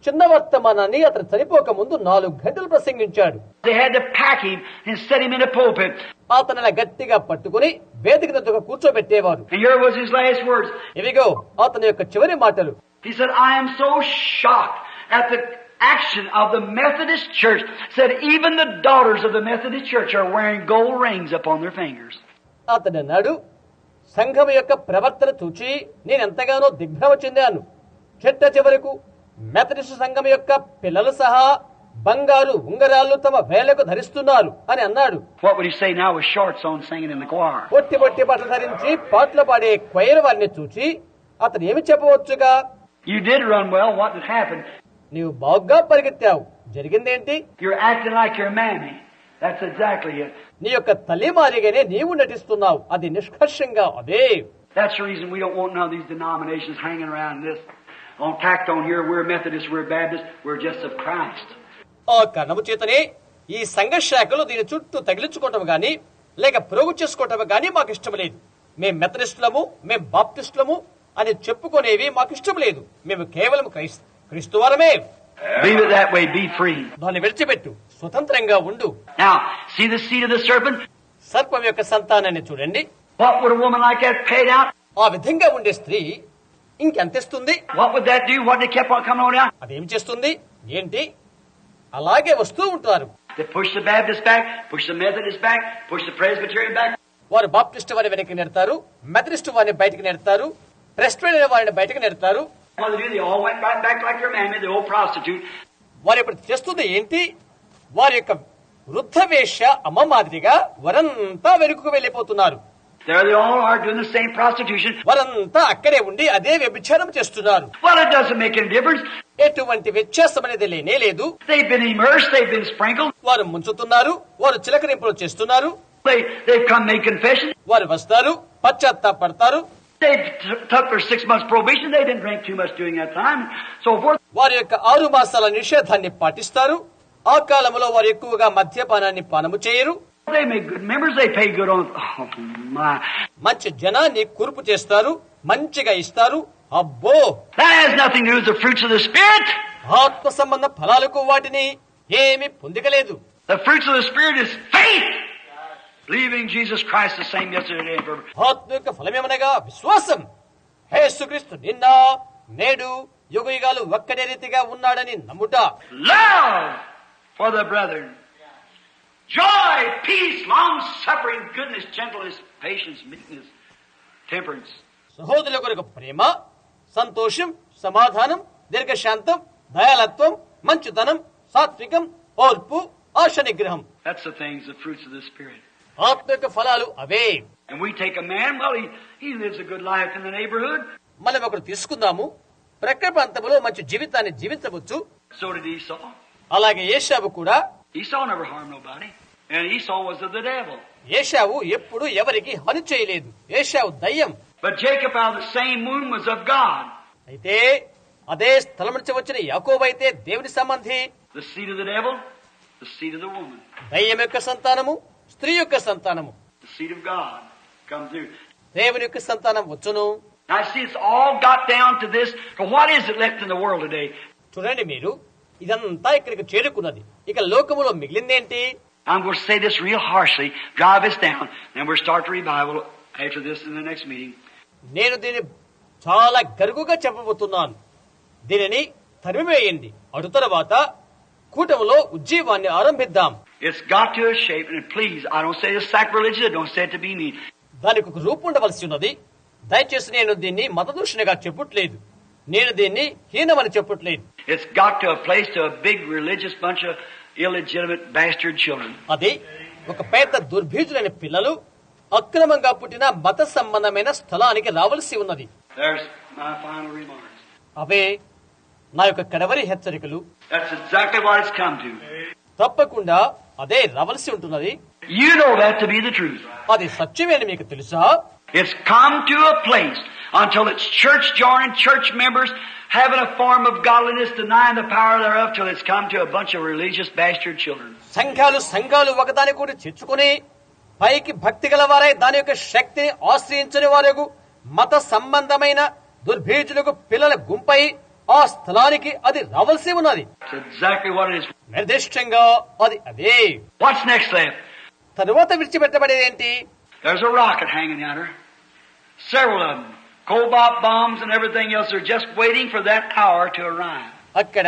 చిన్న వర్తమానాన్ని అతను చనిపోక ముందు 4 గంటలు ప్రసంగించాడు. They had to pack him and set him in a pulpit. అతను గట్టిగా పట్టుకుని వేదిక దగ్గర కూర్చోబెట్టేవారు. And here was his last words. ఇవిగో అతని యొక్క చివరి మాటలు. He said, I am so shocked at the action of the Methodist Church. Said even the daughters of the Methodist Church are wearing gold rings upon their fingers. అతడు అన్నాడు, సంఘం యొక్క ప్రవర్తన చూచి నేను ఎంతగానో దిగ్భ్రమ చెందాను. చెట్ట చివరకు మెథడిస్ట్ సంఘం యొక్క పిల్లలు సహా బంగారు ఉంగరాలు తమ వేళ్లకు ధరిస్తున్నారు అని అన్నాడు. What would he say now with shorts on singing in the choir? పొట్టి పొట్టి బట్టలు ధరించి పాటలు పాడే క్వైర్ వారిని చూచి అతను ఏమి చెప్పవచ్చుగా? You did run well. What did happen? నీవు బాగా పరిగెత్తావు. జరిగిందేంటి? You're acting like your mammy. That's exactly it. నీ యొక్క తల్లి మారిగానే నీవు నటిస్తున్నావు. అది నిష్కర్షంగా అదే. That's the reason we don't want none of these denominations hanging around this. On tacked on here, we're Methodists, we're Baptists, we're just of Christ. ఆ కారణము చేతనే ఈ సంఘ శాఖలు దీని చుట్టూ తగిలించుకోవటం గాని లేక ప్రోగు చేసుకోవటం గాని మాకు ఇష్టం లేదు. మేం మెథడిస్టులము, మేం బాప్టిస్టులము అని చెప్పుకునేవి మాకు ఇష్టం లేదు. మేము కేవలం క్రీస్తు వారమే. Leave it that way, be free. దాన్ని విడిచిపెట్టు, స్వతంత్రంగా ఉండు. Now, see the seed of the serpent? సర్పం యొక్క సంతానాన్ని చూడండి. What would a woman like that paid out? ఆ విధంగా ఉండే స్త్రీ ఇంకెంతేస్తుంది? What would that do? What they kept on coming on out? అదేం చేస్తుంది? ఏంటి? అలాగే వస్తూ ఉంటారు. They push the Baptist back, push the Methodist back, push the Presbyterian back. వారు బాప్టిస్ట్ వారిని వెనక్కి నెడతారు, మెథడిస్ట్ వారిని బయటకు నెడతారు, ప్రెస్బిటేరియన్ వారిని బయటకు నెడతారు. What they do? They all went right back like their mammy, the old prostitute. వారు ఇప్పుడు చేస్తుంది ఏంటి? వారి యొక్క వృద్ధ వేష అమ్మ మాదిరిగా వారంతా వెనుకకు వెళ్లిపోతున్నారు. There they all are doing the same prostitution. వారంతా అక్కడే ఉండి అదే వ్యభిచారం చేస్తున్నారు. Well, it doesn't make any difference. ఎటువంటి వ్యత్యాసం అనేది లేనే లేదు. They've been immersed, they've been sprinkled. వారు ముంచుతున్నారు, వారు చిలకరింపులు చేస్తున్నారు. They've come make confession. వారు వస్తారు, పశ్చాత్తాపడతారు. They took their 6 months probation. They didn't drink too much during that time. So forth. వారి యొక్క 6 మాసాల నిషేధాన్ని పాటిస్తారు. ఆ కాలంలో వారు ఎక్కువగా మద్యపానాన్ని పానము చేయరు. They make good members. They pay good on. Oh my! మంచి జనాన్ని కూర్పు చేస్తారు, మంచిగా ఇస్తారు. అబ్బో, That has nothing to do with the fruits of the Spirit. ఆత్మ సంబంధ ఫలాలకు వాటిని ఏమి పొందికలేదు. The fruits of the Spirit is faith. Believing Jesus Christ the same yesterday and forever. ఆత్మ యొక్క ఫలమేమనగా విశ్వాసం. యేసుక్రీస్తు నిన్న నేడు యుగయుగాలు ఒక్కడే రీతిగా ఉన్నాడని నమ్ముట. Love for the brethren. Joy, peace, long suffering, goodness, gentleness, patience, meekness, temperance. సహోదరుల కొరకు ప్రేమ, సంతోషం, సమాధానం, దీర్ఘశాంతం, దయాలత్వం, మంచుతనం, సాత్వికం, ఓర్పు, ఆశ నిగ్రహం. That's the things, the fruits of the Spirit. ఆత్మ యొక్క ఫలాలు అవే. And we take a man, well, he lives a good life in the neighborhood. మనం ఒకరు తీసుకుందాము, ప్రక్క ప్రాంతంలో మంచి జీవితాన్ని జీవించవచ్చు. So did Esau. అలాగే ఏశావు కూడా. Esau never harmed nobody. And Esau was of the devil. ఏశావు ఎప్పుడు ఎవరికి హాని చేయలేదు. ఏశావు దయ్యం. But Jacob out of the same womb was of God. అయితే అదే స్థలం నుంచి వచ్చిన యాకోబు అయితే దేవుని సంబంధి. The seed of the devil, the seed of the woman. దయ్యం యొక్క సంతానము, స్త్రీ యొక్క సంతానము. The seed of God come through. దేవుని యొక్క సంతానం వచ్చును. Now see, it's all got down to this. What is it left in the world today? చూడండి మీరు, ఇదంతా ఇక్కడికి చేరుకున్నది. ఇక లోకములో మిగిలిందేంటి? I'm going to say this real harshly, drive us down, and we'll start the revival after this in the next meeting. నేను దీన్ని చాలా గరుకుగా చెప్పబోతున్నాను. దీనిని తరిమివేయండి. అటు తర్వాత కూటములో ఉజ్జీవాన్ని ఆరంభిద్దాం. It's got to a shape, and please, I don't say it's sacrilegious, I don't say it to be mean. దానికి ఒక రూపు ఉండవలసి ఉన్నది. దయచేసి నేను దీన్ని మతదూషణగా చెప్పట్లేదు. నేను దీన్ని హీనమని చెప్పట్లేదు. It's got to a place to a big religious bunch of illegitimate bastard children. అది ఒక పెద్ద దుర్భీజులైన పిల్లలు అక్రమంగా పుట్టిన మత సంబంధమైన స్థలానికి రావలసి ఉన్నది. There's my final remarks. అవే నా యొక్క కడవరి హెచ్చరికలు. That's exactly what it's come to. తప్పకుండా అదే రావలసి ఉంటున్నది. You know that to be the truth. అది సత్యమేని మీకు తెలుసా? It's come to a place until it's church joining, church members having a form of godliness, denying the power thereof, till it's come to a bunch of religious bastard children. సంఘాలు ఒకదాని కూడా చేర్చుకుని పైకి భక్తి గల వారై దాని యొక్క శక్తిని ఆశ్రయించని వారు మత సంబంధమైన దుర్భీజులకు పిల్లల గుంపై ఆ స్థలానికి అది రావాల్సి ఉన్నది. That's exactly what it is. నిర్దిష్టంగా అది అదే. What's next left? తరువాత విడిచిపెట్టబడేదేంటి? There's a rocket hanging out there. Several of them. Cobalt bombs and everything else are just waiting for that hour to arrive. అక్కడ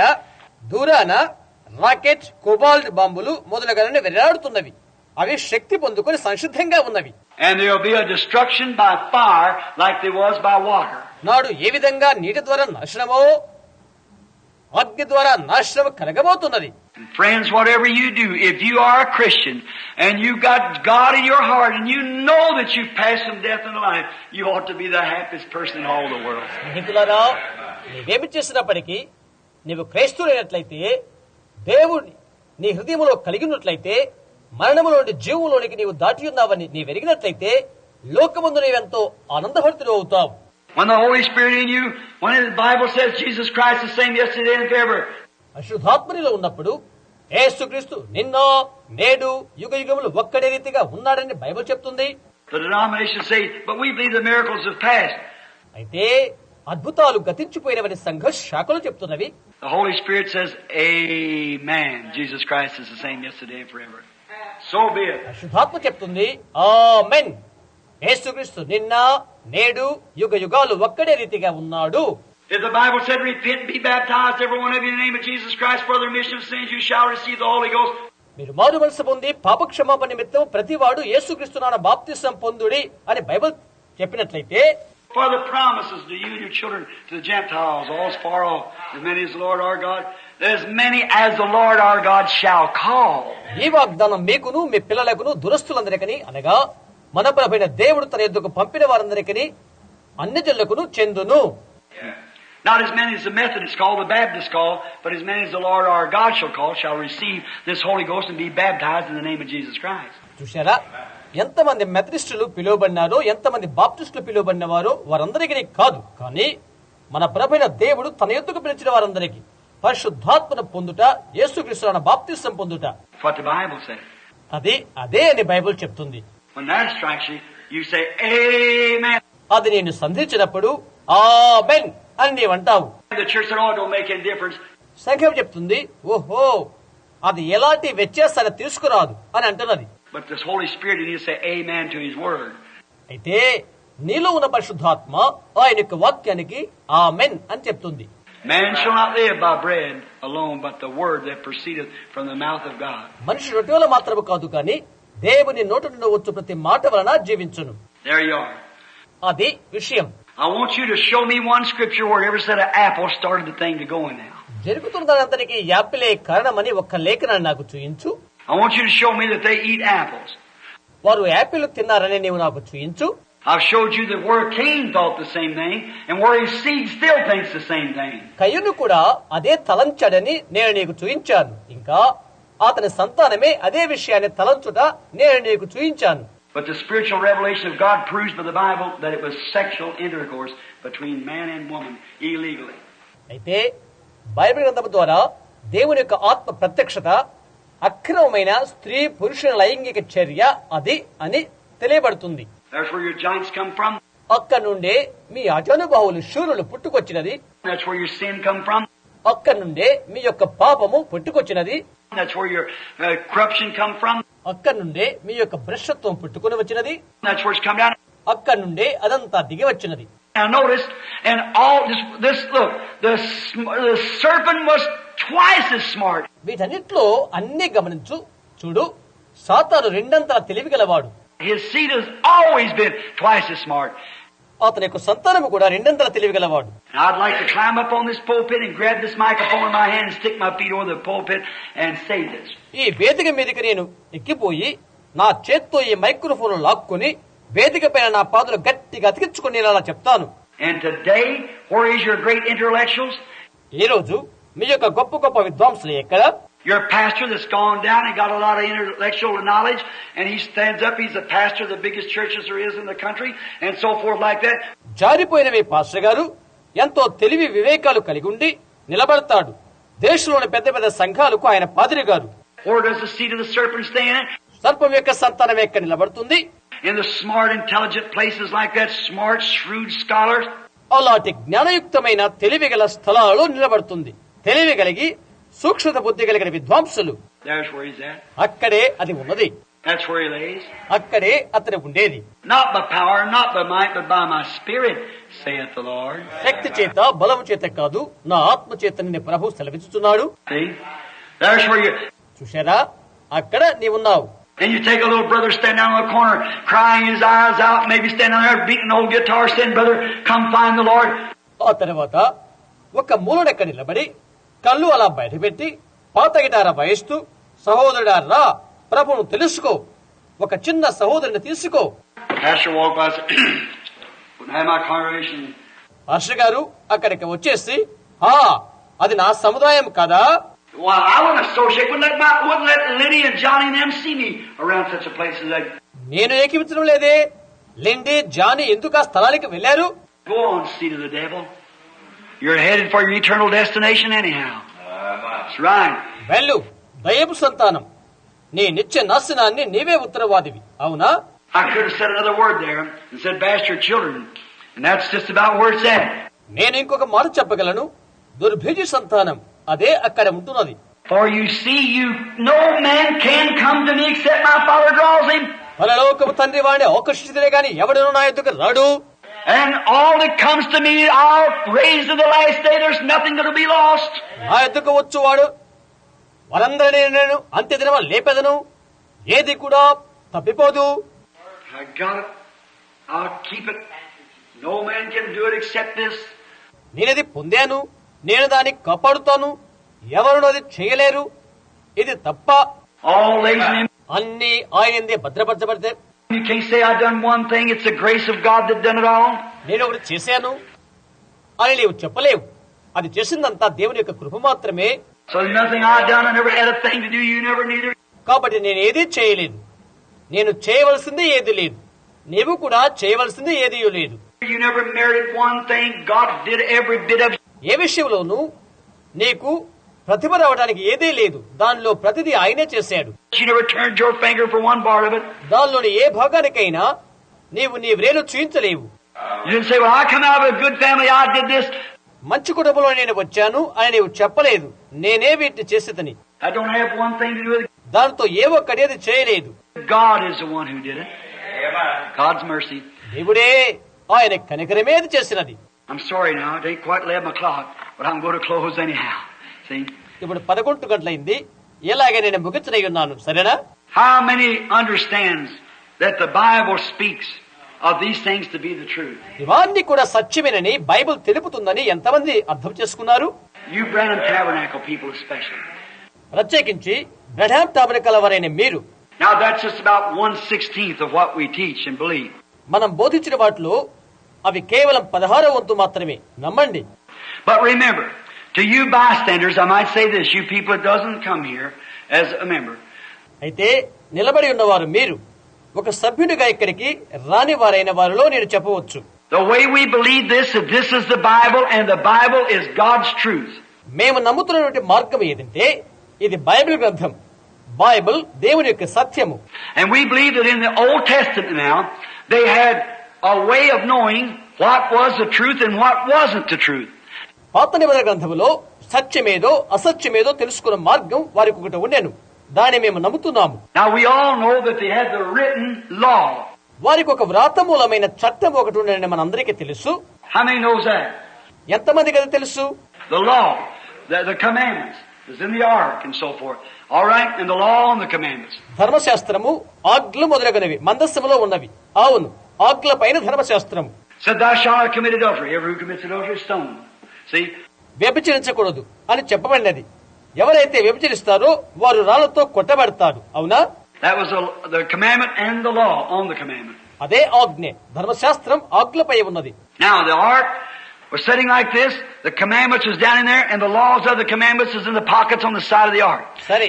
దూరాన రాకెట్, కోబాల్ట్ బాంబులు మొదలగునవి వెళ్లాడుతున్నవి. అవి శక్తి పొందుకొని సంసిద్ధంగా ఉన్నవి. And there'll be a destruction by fire like there was by water. నాడు ఏ విధంగా నీటి ద్వారా నాశనమో అగ్ని ద్వారా నాశనం కలగబోతున్నది. Friends, whatever you do, if you are a Christian and you've got God in your heart and you know that you've passed from death into life, you ought to be the happiest person in all the world. స్నేహితులారా, నీవేమి చేసినప్పటికీ నీవు క్రైస్తవులైనట్లయితే, దేవుని నీ హృదయంలో కలిగినట్లయితే, మరణములోని జీవులోనికి నీవు దాటి ఉన్నావని నీవు ఎరిగినట్లయితే లోకమందు నీవెంతో ఆనందభరితుడు అవుతావు. When the Holy Spirit in you, when the Bible says Jesus Christ the same yesterday and forever. అశుద్ధాత్మనిలో ఉన్నప్పుడు యేసుక్రీస్తు నిన్న నేడు యుగ యుగములు ఒక్కడే రీతిగా ఉన్నాడని బైబిల్ చెప్తుంది. The denominations say, but we believe the miracles have passed. అయితే అద్భుతాలు గతించిపోయినవని సంఘ శాఖలు చెప్తున్నవి. The Holy Spirit says, Amen. Jesus Christ is the same yesterday and forever. So be it. అశుద్ధాత్మ చెప్తుంది ఆమేన్. యేసుక్రీస్తు నిన్న నేడు యుగ యుగాలు ఒక్కడే రీతిగా ఉన్నాడు. If the Bible said, repent and be baptized, every one of you in the name of Jesus Christ for the remission of sins, you shall receive the Holy Ghost. మీరు మారు మనసు పొంది పాప క్షమాపణ నిమిత్తం ప్రతివాడు యేసుక్రీస్తు నామమున బాప్తిసం పొందుడి అని బైబిల్ చెప్పినట్లయితే, For the promises to you and your children, to the Gentiles, all is far off, as many as the Lord our God, as many as the Lord our God shall call. ఈ వాగ్దానం మీకును మీ పిల్లలకును దురస్తులందరికీ అనగా మన ప్రభువైన దేవుడు తన యొద్దకు పంపిన వారందరికీ అన్ని జనులకును చెందును. Not as many as the Methodists call, the Baptists call, but as many as the Lord our God shall call, shall receive this Holy Ghost and be baptized in the name of Jesus Christ. చూశారా, ఎంతమంది మెథడిస్టులు పిలువబడినారో, ఎంతమంది బాప్టిస్టులు పిలువబడినవారో వారందరికీ కాదు, కానీ మన ప్రభువైన దేవుడు తన యొద్దకు పిలిచిన వారందరికీ పరిశుద్ధాత్మను పొందుట, యేసుక్రీస్తు బాప్తిసం పొందుట. What the Bible says. అదే అని బైబిల్ చెప్తుంది. When that strikes you, you say, Amen. అది నేను సంధించినప్పుడు ఆమేన్ అని నీవంటావు. The church said, oh, it don't make any difference. సంఘం చెప్తుంది, ఓహో అది ఎలాంటి వ్యత్యాసాన్ని తీసుకురాదు అని అంటున్నది. But this Holy Spirit, you need to say Amen to His Word. అయితే నీలో ఉన్న పరిశుద్ధాత్మ ఆయన యొక్క వాక్యానికి ఆమేన్ అని చెప్తుంది. Man shall not live by bread alone, but the word that proceedeth from the mouth of God. మనిషి రొట్టె వల్ల మాత్రమే కాదు, కానీ దేవుని నోటి నుండి వచ్చు ప్రతి మాట వలన జీవించును. There you are. అది విషయం. I want you to show me one scripture where it ever said an apple started the thing to going now. జరుగుతున్నదంతటికి యాపిలే కారణమని ఒక్క లేఖనాన్ని నాకు చూయించు. I want you to show me that they eat apples. వారు యాపిల్ తిన్నారని నీవు నాకు చూయించు. I've showed you that where Cain thought the same thing, and where his seed still thinks the same thing. కయీను కూడా అదే తలంచాడని నేను నీకు చూయించాను. ఇంకా అతని సంతానమే అదే విషయాన్ని తలంచుట నేను నీకు చూయించాను. But the spiritual revelation of God proves by the Bible that it was sexual intercourse between man and woman illegally. అయితే బైబిల్ గ్రంథం ద్వారా దేవుని యొక్క ఆత్మ ప్రత్యక్షత అక్రమమైన స్త్రీ పురుషుల లైంగిక చర్య అది అని తెలియబడుతుంది. That's where your giants come from. అక్కడ నుండే మీ అజానుభావులు శూరులు పుట్టుకొచ్చినది. That's where your sin come from. అక్కడ నుండే మీ యొక్క పాపము పుట్టుకొచ్చినది. That's where your corruption come from. అక్కడ నుండే మీ యొక్క భ్రష్టత్వం పుట్టుకొని వచ్చినది. That's where it's come down. అక్కడ నుండే అదంతా దిగి వచ్చినది. Now notice, and all this look, the serpent was twice as smart. వీటన్నిట్లో అన్ని గమనించు. చూడు, సాతాను రెండంతల తెలివి గలవాడు. His seed has always been twice as smart. అతని యొక్క సంతానము కూడా రెండంతల తెలివి గలవాడు. I'd like to climb up on this pulpit and grab this microphone in my hand and stick my feet over the pulpit and say this. ఈ వేదిక మీదకి నేను ఎక్కిపోయి నా చేత్తో ఈ మైక్రోఫోన్ లాక్కుని వేదిక పైన నా పాదులు గట్టిగా అతికించుకుని నేను అలా చెప్తాను. And today, where is your great intellectuals? ఈ రోజు మీ యొక్క గొప్ప గొప్ప విద్వాంసులు ఎక్కడ? Your pastor that's gone down and got a lot of intellectual knowledge, and he stands up, he's the pastor of the biggest churches there is in the country, and so forth like that. జారిపోయిన మీ పాస్టర్ గారు ఎంతో తెలివి వివేకాలు కలిగి ఉండి నిలబడతాడు. దేశంలోని పెద్ద పెద్ద సంఘాలకు ఆయన పాదిరి గారు. Where does the seed of the serpent stay in it? సర్పం యొక్క సంతానం ఎక్కడ నిలబడుతుంది? In the smart, intelligent places like that, smart, shrewd scholars. అలాంటి జ్ఞానయుక్తమైన తెలివి గల స్థలాలలో నిలబడుతుంది. తెలివి కలిగి సూక్ష్మ బుద్ధి కలిగిన విద్వాంసులు. There's where he's at. అక్కడే అది ఉన్నది. That's where he lays. అక్కడే అతను ఉండేది. Not by power, not by might, but by my spirit, saith the Lord. శక్తి చేత బలము చేత కాదు, నా ఆత్మ చేత నిన్ను ప్రభు సెలవిస్తున్నాడు. See? There's where you... చూశారా, అక్కడ నీవున్నావు. And you take a little brother stand down in the corner, crying his eyes out, maybe standing there beating an old guitar, saying, "Brother, come find the Lord." ఆ తర్వాత ఒక మూలనెక్క నిలబడి కళ్ళు అలా బయటపెట్టి పాత గిటార వాయిస్తూ, సహోదరుడా రా, ప్రభువును తెలుసుకో, ఒక చిన్న సహోదరుని తీసుకో. Pastor walked by and said, "Wouldn't have my congregation." Pastor గారు అక్కడికి వచ్చేసి, అది నా సముదాయం కదా, Well, I wouldn't associate, wouldn't let Liddy and Johnny and them see me around such a place as that. నేను ఏకీవించడం లేదే. లిండి, జానీ ఎందుకు ఆ స్థలానికి వెళ్లారు? Go on, seed of the devil. You're headed for your eternal destination anyhow. That's right. వెళ్ళు, దయ్యపు సంతానం, నీ నిత్య నాశనాన్ని నీవే ఉత్తరవాదివి. అవునా? I could have said another word there and said bastard children, and that's just about where it's at. నేను ఇంకొక మాట చెప్పగలను, దుర్భిజి సంతానం, అదే అక్కడ ఉంటున్నది. For you see, no man can come to me except my Father draws him. పరలోకపు తండ్రి వాడిని ఆకర్షించలే గాని ఎవడను నా ఎదుగు రాడు. And all that comes to me, I'll raise to the last day. There's nothing that will be lost. నా ఎదుగు వచ్చువాడు వారందరినీ నేను అంత్య దినమ లేపెదను, ఏది కూడా తప్పిపోదు. I got it. I'll keep it. No man can do it except this. నేనది పొందాను, నేను దాన్ని కాపాడుతాను, ఎవరు అది చేయలేరు, ఇది తప్ప. All lays in him. అన్ని ఆయనందే భద్రపరచబడితే. You can't say I done one thing. It's the grace of God that done it all. నేను ఒకటి చేశాను అని నీవు చెప్పలేవు. అది చేసిందంతా దేవుని యొక్క కృప మాత్రమే. So there's nothing I done. I never had a thing to do. You never neither. కాబట్టి నేను ఏదీ చేయలేదు. నేను చేయవలసింది ఏది లేదు, నీవు కూడా చేయవలసింది ఏదీ లేదు. You never merited one thing. God did every bit of it. ఏ విషయంలోనూ నీకు ప్రతిభ రావడానికి ఏదీ లేదు, దానిలో ప్రతిదీ ఆయనే చేశాడు. You never turned your finger for one part of it. దానిలోని ఏ భాగానికైనా నీవు నీ వ్రేలు చూయించలేవు. You didn't say, "Well, I come out of a good family. I did this." మంచి కుటుంబంలో నేను వచ్చాను అని నీవు చెప్పలేదు. నేనే వీటిని చేసేదని. I don't have one thing to do with it. దానితో ఏ ఒక్కడేది చేయలేదు. God is the one who did it. God's mercy. దేవుడే ఆయన కనికరమేది చేసినది. I'm sorry now. It ain't quite 11 o'clock, but I'm going to close anyhow. See? ఇప్పుడు 11 గంటలైంది, ఎలాగే నేను ముగించనై ఉన్నాను. సరేనా? How many understands that the Bible speaks of these things to be the truth? ఇవన్నీ కూడా సత్యమేనని బైబిల్ తెలుపుతుందని ఎంతమంది అర్థం చేసుకున్నారు? You Branham Tabernacle people especially. ప్రత్యేకించి బ్రహాం టాబర్నాకల్ వారైన మీరు. Now that's just about 1/16 of what we teach and believe. మనం బోధించిన వాటిలో అవి కేవలం 16వ వంతు మాత్రమే. నమ్మండి. But remember, to you bystanders, I might say this, you people that doesn't come here as a member. అయితే నిలబడి ఉన్నవారు మీరు ఒక సభ్యుడిగా ఇక్కడికి రాని వారైన వారిలో నేను చెప్పవచ్చు, The way we believe this, that this is the Bible and the Bible is God's truth. మేము నమ్ముతున్నటువంటి మార్గం ఏదంటే ఇది బైబిల్ గ్రంథం, బైబిల్ దేవుని యొక్క సత్యము. And we believe that in the Old Testament now, they had a way of knowing what was the truth and what wasn't the truth. పాత నిబంధన గ్రంథములో సత్యమేదో అసత్యమేదో తెలుసుకున్న మార్గం వారికి ఒకటి ఉండెను. దాన్ని మేము నమ్ముతున్నాము. Now we all know that they had the written law. వారికి ఒక వ్రాతమూలమైన చట్టం ఒకటి ఉండని మనందరికీ తెలుసు. How many knows that? ఎంతమందికి అది తెలుసు? The law, the commandments, is in the ark and so forth. All right, and the law and the commandments. ధర్మశాస్త్రము, ఆజ్ఞలు మొదలగునవి మందస్సములో ఉన్నవి. అవును, ఆజ్ఞల పైన ధర్మశాస్త్రము. Said, thou shalt not commit adultery. Everyone who commits adultery is stoned. See? వ్యభిచరించకూడదు అని చెప్పబడినది. ఎవరైతే వ్యభిచరిస్తారో వారు రాళ్లతో కొట్టబడతారు. అవునా? That was the commandment and the law on the commandment. అదే ఆజ్ఞ, ధర్మశాస్త్రం ఆజ్ఞలపై ఉన్నది. Now the ark was sitting like this. The commandments was down in there, and the laws of the commandments is in the pockets on the side of the ark. సరే,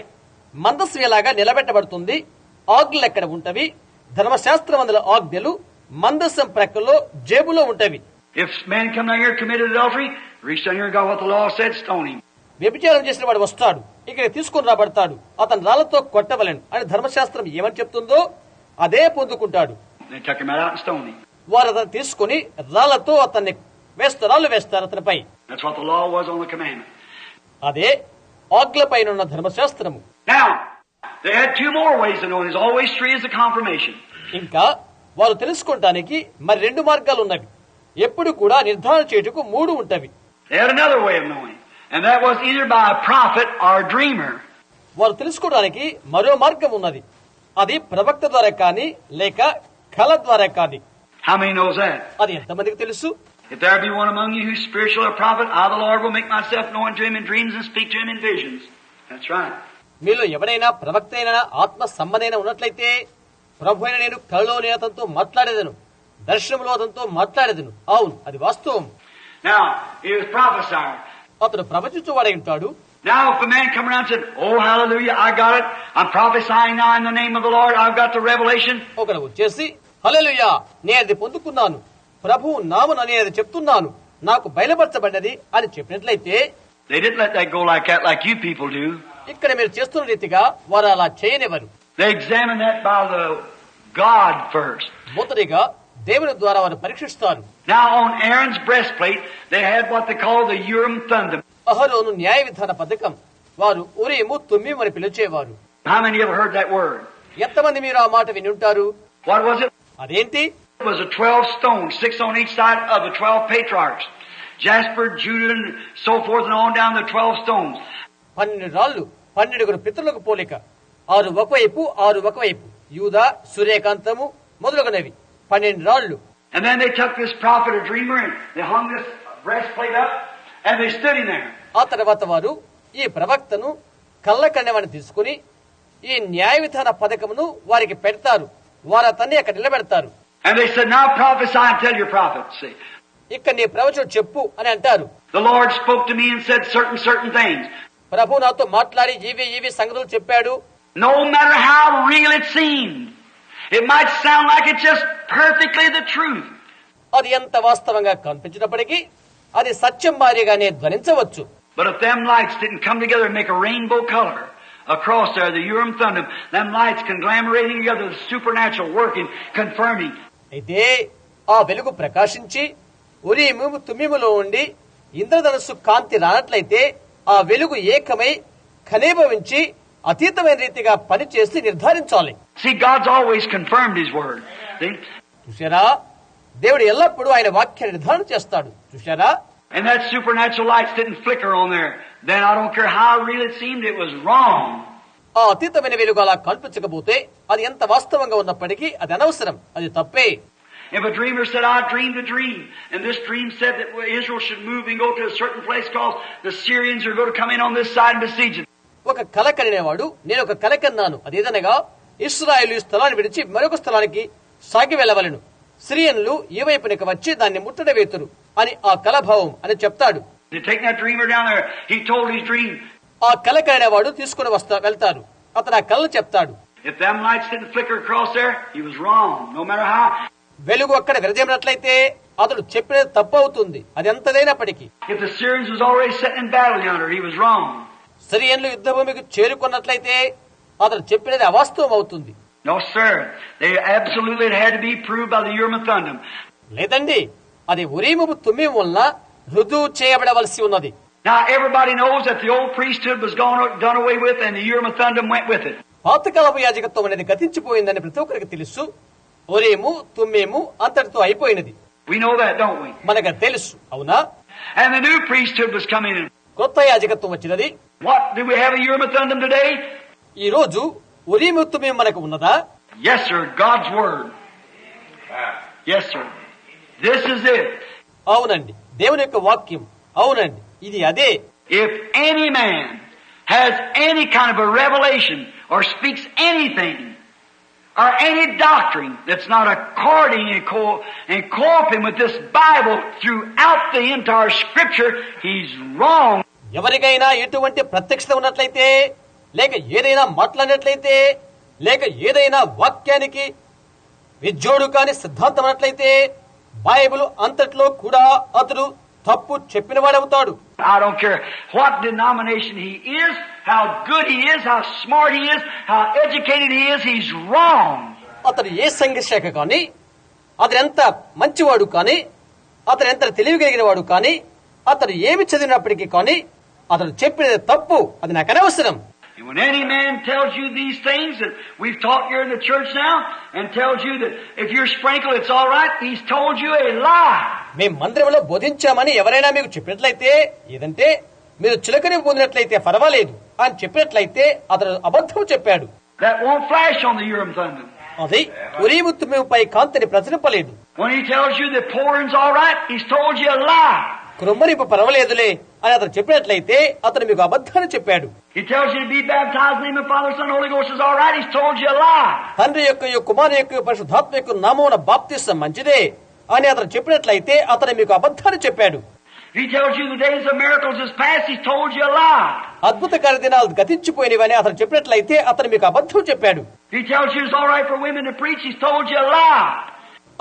మందస్సు ఎలాగా నిలబెట్టబడుతుంది, ఆజ్ఞలు ఎక్కడ ఉంటవి, ధర్మశాస్త్రం అందులో ఆజ్ఞలు మందస్సం ప్రక్కలో జేబులో ఉంటవి. If man come down here committed adultery, reach down here and got what the law said, stone him. వ్యభిచారం చేసిన వాడు వస్తాడు, ఇక్కడ తీసుకుని రాబడతాడు, అతను రాళ్లతో కొట్టవలెను అని ధర్మశాస్త్రం ఏమని చెప్తుందో అదే పొందుకుంటాడు. They took him out and stoned him. వారు అతను తీసుకుని రాళ్లతో అతన్ని రాళ్ళు వేస్తారు అతనిపై. That's what the law was on the commandment. అదే ఆజ్ఞలపైన ఉన్న ధర్మశాస్త్రము. Now they had two more ways of knowing. There's always three is the confirmation. ఇంకా వారు తెలుసుకోవటానికి మరి 2 మార్గాలు ఉన్నవి. ఎప్పుడు కూడా నిర్ధారణ చేయుటకు 3 ఉంటవి. They had another way of knowing, and that was either by a prophet or a dreamer. వారు తెలుసుకోవడానికి మరో మార్గం ఉన్నది. అది ప్రవక్త ద్వారా కానీ లేక కళ ద్వారా కానీ. How many knows that? అది ఎంతమందికి తెలుసు? If there be one among you who's spiritual or prophet, I the Lord will make myself known to him in dreams and speak to him in visions. That's right. మీలో ఎవరైనా ప్రవక్త అయినా ఆత్మ సంబంధైన ఉన్నట్లయితే ప్రభు అయిన నేను కళలో నేను అతనితో మాట్లాడేదను, దర్శనంలో అతనితో మాట్లాడేదను. అవును, అది వాస్తవం. Now he was prophesying. అతను ప్రవచించువాడై ఉంటాడు. Now if a man come around and said, "Oh hallelujah, I got it. I'm prophesying now in the name of the Lord. I've got the revelation." ఒకడు వచ్చేసి హల్లెలూయా, నేను అది పొందుకున్నాను, ప్రభువు నామమున నేను అది చెప్తున్నాను, నాకు బయలుపరచబడ్డది అని చెప్పినట్లయితే They didn't let that go like that, like you people do. ఇక్కడ మీరు చేస్తున్న రీతిగా వారు అలా చేయనివ్వరు. They examine that by the God first. మొదటిగా దేవుని ద్వారా వారు పరీక్షిస్తారు. Now on Aaron's breastplate, they had what they call the Urim Thummim. అహరోను న్యాయ విధాన పథకం వారు ఉరీము తుమ్మీము అని పిలిచేవారు. How many ever heard that word? ఎంతమంది మీరు ఆ మాట విని ఉంటారు? What was it? అదేంటి? It was a 12 stones, 6 on each side of the 12 patriarchs. Jasper, Judah, and so forth and on down the 12 stones. 12 రాళ్లు, 12 పితరులకు పోలిక, 6 ఒకవైపు 6 ఒకవైపు, యూదా, సూర్యకాంతము మొదలగునవి 12 రాళ్లు. And then they took this prophet or dreamer and they hung this breastplate up and they stood in there. ఆ తర్వాత వారు ఈ ప్రవక్తను కళ్ళకన్నెవని తీసుకుని ఈ న్యాయ విధాన పథకమును వారికి పెడతారు. వారు అతన్ని అక్కడ నిలబెడతారు. And they said, "Now prophesy and tell your prophets." See, ఇక్కడ నీ ప్రవచనం చెప్పు అని అంటారు. the Lord spoke to me and said certain things. ప్రభు నాతో మాట్లాడి ఇవి సంగతులు చెప్పాడు. No matter how real it seemed, it might sound like it's just perfectly the truth. అది ఎంత వాస్తవంగా కనిపించినప్పటికీ అది సత్యం మాదిరిగానే ధ్వనించవచ్చు. But if them lights didn't come together and make a rainbow color across there, the Urim Thummim, them lights conglomerating together, the supernatural working, confirming. అయితే ఆ వెలుగు ప్రకాశించి ఉరీము తుమ్మీములో ఉండి ఇంద్రధనుస్సు కాంతి రానట్లయితే ఆ వెలుగు ఏకమై ఖనీభవించి అతీతమైన రీతిగా పనిచేసి నిర్ధారించాలి. See, God's always confirmed His word. See? చూశారా, దేవుడు ఎల్లప్పుడూ ఆయన వాక్యాన్ని నిర్ధారణ చేస్తాడు. చూశారా, And that supernatural lights didn't flicker on there. Then I don't care how real it seemed, it was wrong. ఆ అతీతమైన వెలుగు అలా కల్పించకపోతే అది ఎంత వాస్తవంగా ఉన్నప్పటికీ అది అనవసరం, అది తప్పే. If a dreamer said, "I dreamed a dream," and this dream said that Israel should move and go to a certain place because the Syrians are going to come in on this side and besiege it. ఒక కల కనినేవాడు నేను ఒక కల కన్నాను, అదేదనగా ఇశ్రాయేలు ఈ స్థలాన్ని విడిచి మరొక స్థలానికి సాగి వెళ్ళవలెను, సిరియన్లు ఈ వైపునికి వచ్చి దాన్ని ముట్టడి వేతురు అని ఆ కలభావం అని చెప్తాడు. They take that dreamer down there. He told his dream. ఆ కల కలిగిన వాడు తీసుకుని వెళ్తారు. అతను ఆ కళను చెప్తాడు. If them lights didn't flicker across there, he was wrong. No matter how. వెలుగు అక్కడ విరజేమినట్లయితే అతడు చెప్పినది తప్పు అవుతుంది, అది ఎంతదైనప్పటికీ. If the Syrians was already sitting in battle yonder, he was wrong. సిరియన్లు యుద్ధ భూమికి చేరుకున్నట్లయితే అతడు చెప్పినది అవాస్తవం అవుతుంది. No, sir. They absolutely had to be proved by the Urim and Thummim. లేదండి, అది ఉరీము తుమ్మీము వలన రుజువు చేయబడవలసి ఉన్నది. Now everybody knows that the old priesthood was done away with, and the Urim and Thummim went with it. పాతకాలపు యాజకత్వం అనేది గతించిపోయిందని ప్రతి ఒక్కరికి తెలుసు. ఉరీము తుమ్మీము అంతటితో అయిపోయినది. We know that, don't we? మనకు తెలుసు, అవునా? And the new priesthood was coming in. కొత్త యాజకత్వం వచ్చినది. What do we have a Urim and Thummim today? ఈ రోజు ఉరీము తుమ్మీము మనకు ఉన్నదా? Yes, sir. God's word. Yes, sir. This is it. అవునండి, దేవుని యొక్క వాక్యం. అవునండి, ఇది అదే. If any man has any kind of a revelation or speaks anything or any doctrine that's not according and coping with this Bible throughout the entire Scripture, he's wrong. ఎవరికైనా ఎటువంటి ప్రత్యక్షత ఉన్నట్లయితే, లేక ఏదైనా మాట్లాడినట్లయితే, లేక ఏదైనా వాక్యానికి విజ్జోడు కాని సిద్ధాంతం అన్నట్లయితే బైబిల్ అంతట్లో కూడా అతడు తప్పు చెప్పిన వాడవుతాడు. I don't care what denomination he is, how good he is, how smart he is, how educated he is, he's wrong. అతడు ఏ సంఘ శాఖ కానీ, అతను ఎంత మంచివాడు కానీ, అతను ఎంత తెలివి కలిగిన వాడు కానీ, అతను ఏమి చదివినప్పటికీ కానీ అతను చెప్పినది తప్పు, అది నాకు అనవసరం. And when any man tells you these things that we've taught here in the church now, and tells you that if you're sprinkled it's all right, he's told you a lie. మేము మందిరంలో బోధించామని ఎవరైనా మీకు చెప్పినట్లయితే, ఏదంటే మీరు చిలకని పొందినట్లయితే పర్వాలేదు అని చెప్పినట్లయితే అతను అబద్ధం చెప్పాడు. That won't flash on the Urim Thummim. అది ఉరీము తుమ్మీముపై కాంతిని ప్రసరింపలేదు. When he tells you that pouring's all right, he's told you a lie. కృమ్మరింపు పర్వాలేదులే అని అతను చెప్పినట్లయితే అతను మీకు అబద్ధాన్ని చెప్పాడు. He tells you to be baptized in the name of the Father, Son, and Holy Ghost is all right, he's told you a lie. తండ్రి యొక్క కుమారు యొక్క పరిశుద్ధాత్మ యొక్క నామమున బాప్తిసం మంచిదే అని అతను చెప్పినట్లయితే అతను మీకు అబద్ధాన్ని చెప్పాడు. He tells you the days of miracles is past, he's told you a lie. అద్భుత కార్యదినాలు గతించిపోయినవని అతను చెప్పినట్లయితే అతను మీకు అబద్ధం చెప్పాడు. He tells you it's all right for women to preach, he's told you a lie.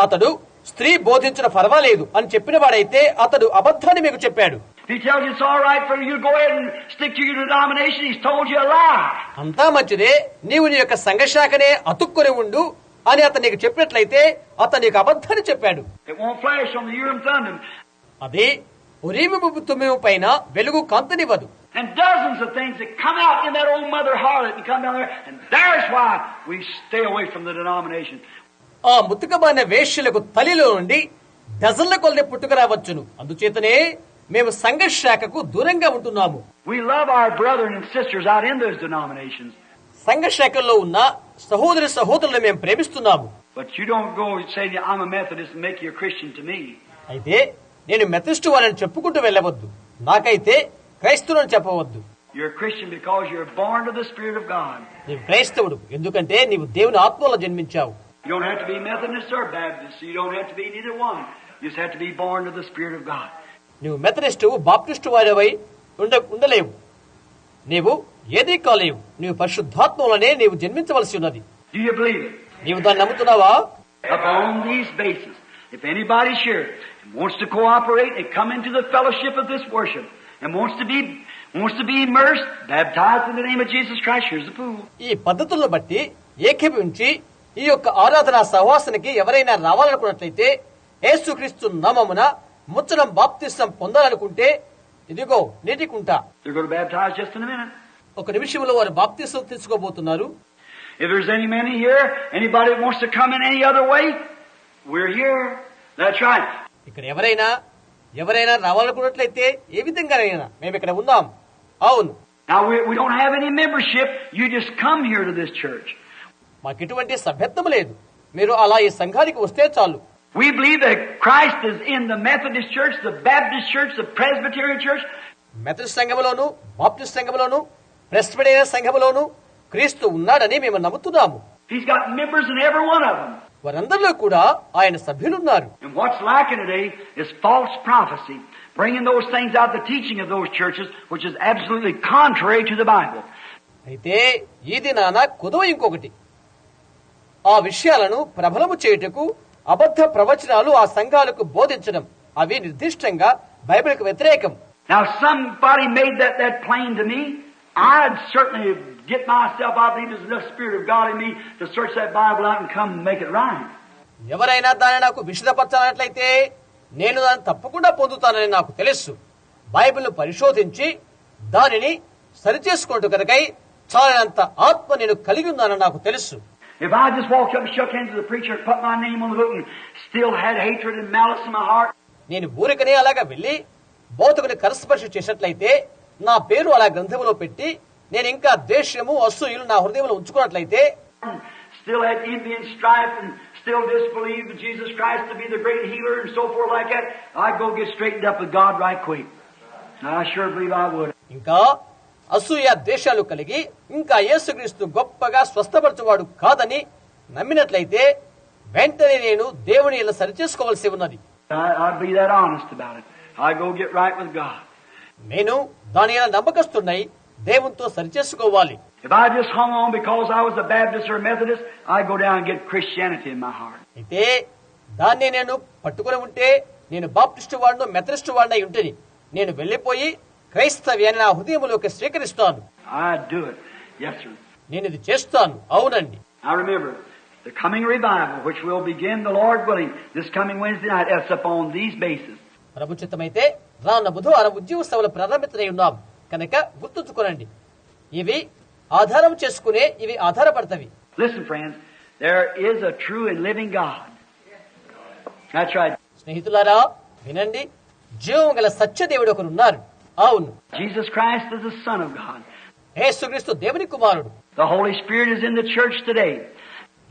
అతడు స్త్రీ బోధించడం పర్వాలేదు అని చెప్పిన వాడైతే అతడు అబద్ధాన్ని మీకు చెప్పాడు. He tells you it's all right for you to go ahead and stick to your denomination, he's told you a lie. అంతా మంచిదే, నీవు నీ యొక్క సంఘశాఖనే అతుక్కుని ఉండు అని అతను నీకు చెప్పినట్లయితే అతను నీకు అబద్ధాన్ని చెప్పాడు. It won't flash on the Urim Thummim. అది ఉరీము తుమ్మీము పైన వెలుగు కాంతినివ్వదు. And dozens of things that come out in that old mother harlot and come down there, and there's why we stay away from the denomination. ఆ ముతుకబారిన వేశ్యలకు తల్లిలో నుండి డజన్ల కొలది పుట్టుక రావచ్చును. అందుచేతనే మేము సంఘ శాఖకు దూరంగా ఉంటున్నాము. We love our brethren and sisters out in those denominations. సంఘ శాఖల్లో ఉన్న సహోదరి సహోదరులను మేము ప్రేమిస్తున్నాము. But you don't go and say I'm a Methodist and make you a Christian to me. అయితే నేను మెథడిస్టు వారిని చెప్పుకుంటూ వెళ్ళవద్దు, నాకైతే క్రైస్తవుని చెప్పవద్దు. You're a Christian because you're born of the Spirit of God. నీవు క్రైస్తవుడు ఎందుకంటే నీవు దేవుని ఆత్మలో జన్మించావు. You don't have to be Methodist or Baptist. You don't have to be neither one. You just have to be born of the Spirit of God. నీవు మెథడిస్టు బాప్టిస్టు వారివై ఉండలేవు, నీవు ఏదీ కాలేవు. నీవు పరిశుద్ధాత్మలోనే నీవు జన్మించవలసి ఉన్నది. Do you believe it? నీవు దాన్ని నమ్ముతున్నావా? Upon these bases, if anybody's here and wants to cooperate and come into the fellowship of this worship and wants to be immersed, baptized in the name of Jesus Christ, here's the pool. ఈ పద్ధతులను బట్టి ఏకీభవించి ఈ యొక్క ఆరాధనా సహవాసానికి ఎవరైనా రావాలనుకున్నట్లయితే యేసుక్రీస్తు నామమున ముచ్చడం బాప్తిసం పొందాలనుకుంటే ఇదిగో నీటికుంట. They're going to baptize just in a minute. ఒక నిమిషంలో వారు బాప్తిసం తీసుకోబోతున్నారు. If there's any man here, anybody that wants to come in any other way, we're here. That's right. ఇక్కడ ఎవరైనా రావాలనుకున్నట్లయితే ఏ విధంగానైనా మేము ఇక్కడ ఉన్నాం. అవును. Now we don't have any membership. You just come here to this church. మాకు ఎటువంటి సభ్యత్వం లేదు, మీరు అలా ఈ సంఘానికి వస్తే చాలు. We believe that Christ is in the Methodist Church, the Baptist Church, the Presbyterian Church. Methodist సంఘములోను, బాప్టిస్ట్ సంఘములోను, ప్రెస్బిటేరియన్ సంఘములోను క్రీస్తు ఉన్నాడని మేము నమ్ముతున్నాము. He's got members in every one of them. వారందరిలో కూడా ఆయన సభ్యులున్నారు. And what's lacking today is false prophecy, bringing those things out, the teaching of those churches, which is absolutely contrary to the Bible. అయితే ఈ దినాన కుదువ ఇంకొకటి, ఆ విషయాలను ప్రబలము చేయుటకు అబద్ధ ప్రవచనాలు ఆ సంఘాలకు బోధించడం, అవి నిర్దిష్టంగా బైబిల్కు వ్యతిరేకం. Now somebody made that plain to me. I'd certainly get myself, I believe there's enough Spirit of God in me to search that Bible out and come and make it right. ఎవరైనా దాన్ని నాకు విశదపరచాలన్నట్లయితే నేను దాన్ని తప్పకుండా పొందుతానని నాకు తెలుసు. బైబిల్ను పరిశోధించి దానిని సరిచేసుకుంటూ కనుకై చాలినంత ఆత్మ నేను కలిగి ఉన్నానని నాకు తెలుసు. If I just walked up and shook hands with the preacher and put my name on the book and still had hatred and malice in my heart, నేను ఊరికనే అలాగా వెళ్లి బోధకుని కరస్పర్శ చేసినట్లయితే, నా పేరు అలా గ్రంథంలో పెట్టి నేను ఇంకా ద్వేషము అసూయలు నా హృదయంలో ఉంచుకున్నట్లయితే, still had envy and strife and still disbelieved Jesus Christ to be the great healer and so forth like that, I'd go get straightened up with God right quick. I sure believe I would. ఇంకా అసూయ ద్వేషాలు కలిగి ఇంకా యేసుక్రీస్తు గొప్పగా స్వస్థపరచువాడు కాదని నమ్మినట్లయితే వెంటనే నేను దేవుని ఇలా సరిచేసుకోవాల్సి ఉన్నది. I'd be that honest about it. I'd go get right with God. నేను దాని ఇలా నమ్మకస్తున్నై దేవునితో సరిచేసుకోవాలి. If I just hung on because I was a Baptist or a Methodist, I'd go down and get Christianity in my heart. అయితే దాన్ని నేను పట్టుకుని ఉంటే నేను బాప్టిస్టు వాడినో మెథడిస్టు వాడినై ఉంటేని నేను వెళ్లిపోయి క్రైస్తవ్యాన్ని నా హృదయంలోకి స్వీకరిస్తాను. I'd do it. Yes, sir. నేను ఇది చేస్తాను. అవునండి. I remember the coming revival, which will begin, the Lord willing, this coming Wednesday night. It's upon these bases. ప్రభుచితమైతే రానున్న బుధవారం ఉద్యోగ సభలు ప్రారంభించనే ఉన్నాం కనుక గుర్తుంచుకోనండి, ఇవి ఆధారం చేసుకునే ఇవి ఆధారపడతవి. Listen, friends, there is a true and living God. That's right. స్నేహితులారా వినండి, జీవం గల సత్యదేవుడు ఒకరు ఉన్నారు. అవును, Jesus Christ is the Son of God. యేసుక్రీస్తు దేవుని కుమారుడు. The Holy Spirit is in the church today.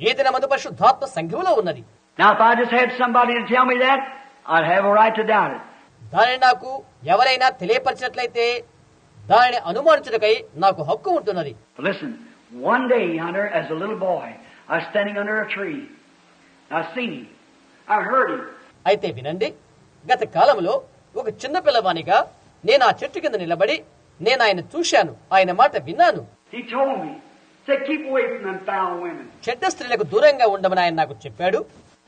ఈ దినమందు పరిశుద్ధాత్మ సంఘములో ఉన్నది. Now, if I just had somebody to tell me that, I'd have a right to doubt it. దానిని నాకు ఎవరైనా తెలియపరిచినట్లయితే దానిని అనుమానించుటకై నాకు హక్కు ఉంటున్నది. Listen, one day, Hunter, as a little boy, I was standing under a tree. I seen him. I heard him. అయితే వినండి, గత కాలంలో ఒక చిన్న పిల్లవానిగా నేను ఆ చెట్టు కింద నిలబడి నేను ఆయన చూశాను, ఆయన మాట విన్నాను. He told me, said, keep away from them foul women. చెడ్డ స్త్రీలకు దూరంగా ఉండమని ఆయన నాకు చెప్పాడు.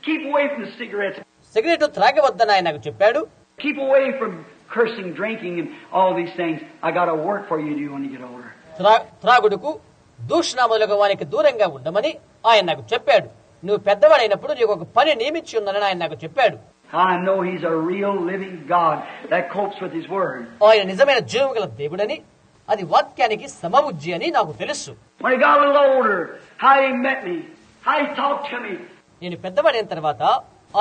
Keep away from the cigarettes. Cigarette త్రాగవద్దని ఆయన నాకు చెప్పాడు. Keep away from cursing, drinking, and all these things. I got a work for you to do when you get older. త్రాగుడుకు దూషణ మొదలగు వానికి దూరంగా ఉండమని ఆయన నాకు చెప్పాడు. నువ్వు పెద్దవాడైనప్పుడు నీకు ఒక పని నియమించి ఉన్నానని ఆయన నాకు చెప్పాడు. I know He's a real living God that copes with His Word. ఆయన నిజమైన జీవం గల దేవుడని, అది వాక్యానికి సమబుద్ధి అని నాకు తెలుసు. When He got a little older, how He met me, how He talked to me. నేను పెద్దవాడైన తర్వాత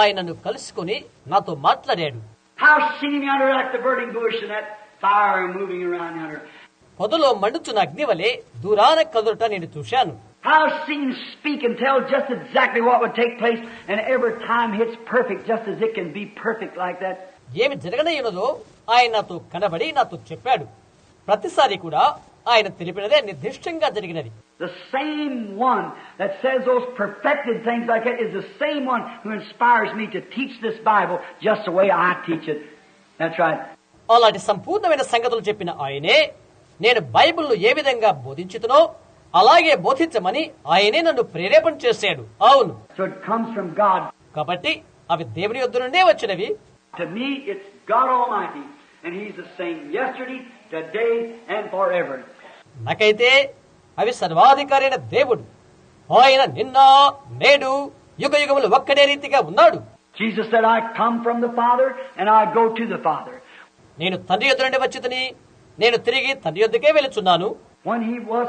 ఆయన నన్ను కలుసుకుని నాతో మాట్లాడాడు. How I seen Him under like the burning bush and that fire moving around under. పొదలో మండుచున్న అగ్ని వలె దూరాన కదులుట నేను చూశాను. How I seen Him speak and tell just exactly what would take place, and every time it's perfect, just as it can be perfect like that. ఏమి జరగనయ్యున్నదో ఆయన నాతో కనబడి నాతో చెప్పాడు. ప్రతిసారి కూడా ఆయన తెలిపినదే నిర్దిష్టంగా జరిగినది. The same one that says those perfected things like that is the same one who inspires me to teach this Bible just the way I teach it. That's right. అలాంటి సంపూర్ణమైన సంగతులు చెప్పిన ఆయనే నేను బైబిల్ను ఏ విధంగా బోధించుతునో అలాగే బోధించమని ఆయనే నన్ను ప్రేరేపణ చేశాడు. అవును, So it comes from God. కాబట్టి అవి దేవుని యొద్ద నుండే వచ్చినవి. To me, it's God Almighty, and He's the same yesterday, today, and forever. నాకైతే అవి సర్వాధికారి అయిన దేవుడు. ఆయన నిన్న నేడు యుగ యుగములు ఒక్కడే రీతిగా ఉన్నాడు. Jesus said, I come from the Father, and I go to the Father. నేను తండ్రి యొద్ద నుండి వచ్చితిని, నేను తిరిగి తండ్రి యొద్దకే వెళుచున్నాను. When He was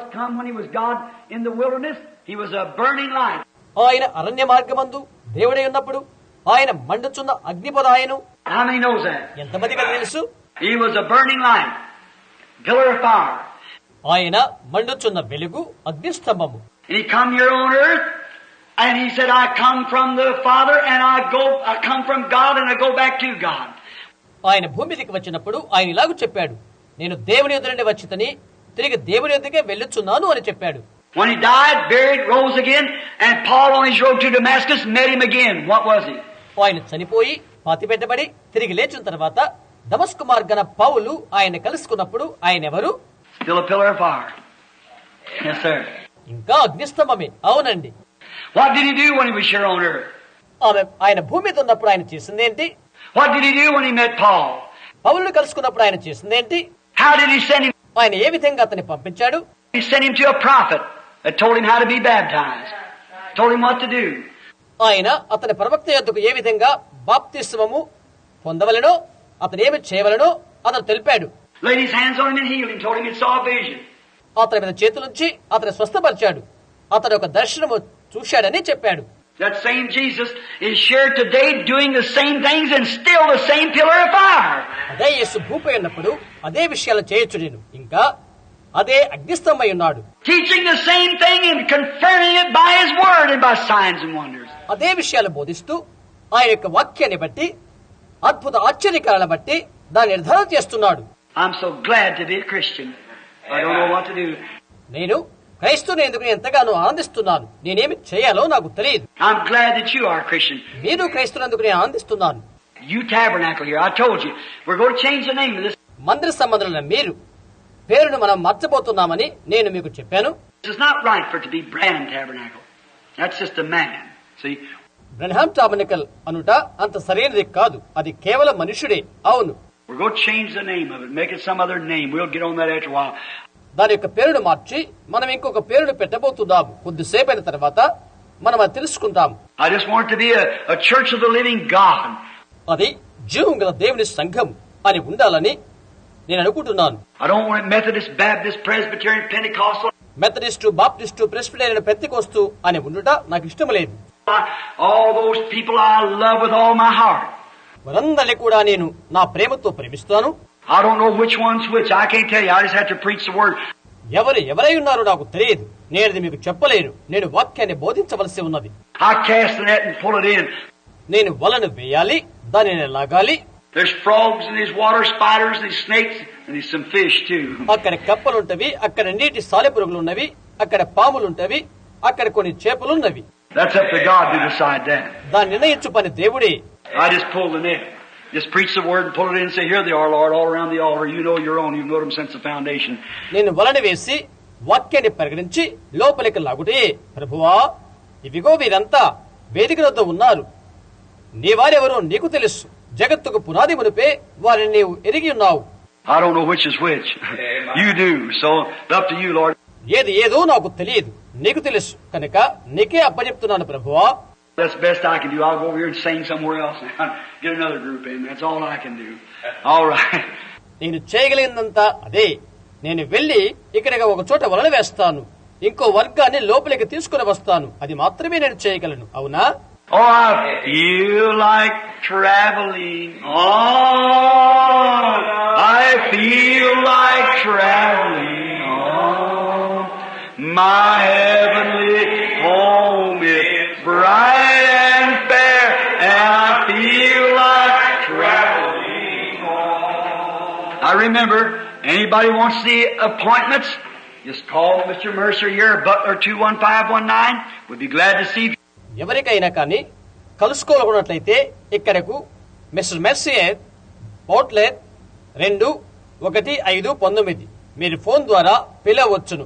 God in the wilderness, He was a burning light. ఆయన అరణ్య మార్గమందు దేవుడై ఉన్నప్పుడు ఆయన మండుచున్న అగ్నిపొద ఆయను. How many knows that? ఎంతమందికి తెలుసు? He was a burning light, pillar of fire. ఆయన మండుచున్న వెలుగు, అగ్నిస్తంభము. And He come here on earth, and He said, I come from the Father, and I come from God, and I go back to God. ఆయన భూమికి వచ్చినప్పుడు ఆయన ఇలాగ చెప్పాడు, నేను దేవుని యొద్ద నుండి వచ్చితని తిరిగి దేవుని యొద్దకే వెళ్ళుచున్నాను అని చెప్పాడు. When he died, buried, rose again, and Paul on his road to Damascus met him again. What was he? ఆయన చనిపోయి పాతిపెట్టబడి తిరిగి లేచిన తర్వాత దమస్కు మార్గాన పౌలు ఆయన కలుసుకున్నప్పుడు ఆయన ఎవరు? Still a pillar of fire. Yes, sir. ఇంకా అగ్నిస్తంభమే. అవునండి. What did he do when he was here on earth? ఆయన భూమి మీద ఉన్నప్పుడు ఆయన చేసిందేంటి? What did he do when he met Paul? పౌలును కలుసుకున్నప్పుడు ఆయన చేసిందేంటి? How did he send him? ఆయన ఏ విధంగా అతన్ని పంపించాడు? He sent him to a prophet that told him how to be baptized, told him what to do. ఆయన అతని ప్రవక్త యొద్దకు ఏ విధంగా బాప్తిస్మము పొందవలెనో, అతను ఏమి చేయవలెనో అతను తెలిపాడు. Laid his hands on him and healed him, told him he saw a vision. అతని మీద చేతులుంచి అతను స్వస్థపరిచాడు. అతను ఒక దర్శనము చూశాడని చెప్పాడు. That same Jesus is here today doing the same things and still the same pillar of fire. అదే యేసు భూపై ఉన్నప్పుడు అదే విషయాలు చేయొచ్చు నేను, ఇంకా అదే అగ్నిస్తంభై ఉన్నాడు. Teaching the same thing and confirming it by his word and by signs and wonders. అదే విషయాలు బోధిస్తూ ఆయన యొక్క వాక్యాన్ని బట్టి అద్భుత ఆశ్చర్యకాలను బట్టి దాన్ని నిర్ధారణ చేస్తున్నాడు. I'm so glad to be a Christian. I don't know what to do. నేను క్రైస్తవునేందుకు ఎంతగానో ఆనందిస్తున్నాను. నేనేమి చేయాలో నాకు తెలియదు. I'm glad that you are a Christian. మీరు క్రైస్తవునందుకు నేను ఆనందిస్తున్నాను. You tabernacle here. I told you. We're going to change the name of this. మందిర సంబంధులైన మీరు పేరును మనం మార్చబోతున్నామని నేను మీకు చెప్పాను. This is not right for it to be Branham Tabernacle. That's just a man. See? Branham Tabernacle అనుట అంత సరైనది కాదు, అది కేవలం మనుషుడే. అవును, We're going to change the name of it. Make it some other name. We'll get on that after a while. దాని యొక్క పేరును మార్చి మనం ఇంకొక పేరును పెట్టబోతున్నాము. కొద్దిసేపు అయిన తర్వాత మనం అది తెలుసుకుంటాం. I just want it to be a church of the living God. అది జీవం గల దేవుని సంఘం అని ఉండాలని నేను అనుకుంటున్నాను. I don't want it Methodist, Baptist, Presbyterian, Pentecostal. Methodist, Baptist, Presbyterian, Pentecost అని ఉండుట నాకు ఇష్టం లేదు. All those people I love with all my heart. వారందరినీ కూడా నేను నా ప్రేమతో ప్రేమిస్తాను. I don't know which one's which. I can't tell you. I just have to preach the word. ఎవరై ఉన్నారో నాకు తెలియదు. నేను మీకు చెప్పలేను. నేను వాక్యాన్ని బోధించవలసి ఉన్నది. I cast the net and pull it in. నేను వలను వేయాలి, దానిని లాగాలి. There's frogs and there's water spiders and there's snakes and there's some fish too. అక్కడ కప్పలుంటవి, అక్కడ నీటి సాలెపురుగులు ఉన్నవి, అక్కడ పాములుంటవి, అక్కడ కొన్ని చేపలున్నవి. That's up to God to decide that. దాన్ని నిర్ణయించు పని దేవుడే. I just pull the net. Just preach the word and pull it in and say, here they are, Lord, all around the altar. You know your own. You've known them since the foundation. నేను వలని వేసి వాక్యాన్ని పరిగణించి లోపలికి లాగుటే, ప్రభువా ఇవిగో వీరంతా వేదిక వద్ద ఉన్నారు, నీ వారెవరో నీకు తెలుసు, జగత్తుకు పునాది మునిపే వారిని నీవు ఎరిగి ఉన్నావు. I don't know which is which. You do. So it's up to you, Lord. ఏది ఏదో నాకు తెలియదు, నీకు తెలుసు కనుక నీకే అప్పచెప్తున్నాను ప్రభువా. That's the best I can do. I'll go over here and sing somewhere else and get another group in. That's all I can do. All right. నేను చేయగలిగినంత అదే. నేను వెళ్లి ఇక్కడికి ఒక చోట వలన వేస్తాను, ఇంకో వర్గాన్ని లోపలికి తీసుకుని వస్తాను. అది మాత్రమే నేను చేయగలను. అవునా? Oh, I feel like traveling. Oh, I feel like traveling. Oh, my heavenly home is bright and fair, and I feel like traveling. Oh. I remember, anybody wants the appointments, just call Mr. Mercer here, Butler 21519. We'd be glad to see you. ఎవరికైనా కానీ కలుసుకోవాలనుకున్నట్లయితే ఇక్కడకు మిస్టర్ మెర్సియర్, బౌట్లెర్ 21519 మీరు ఫోన్ ద్వారా పిలవచ్చును.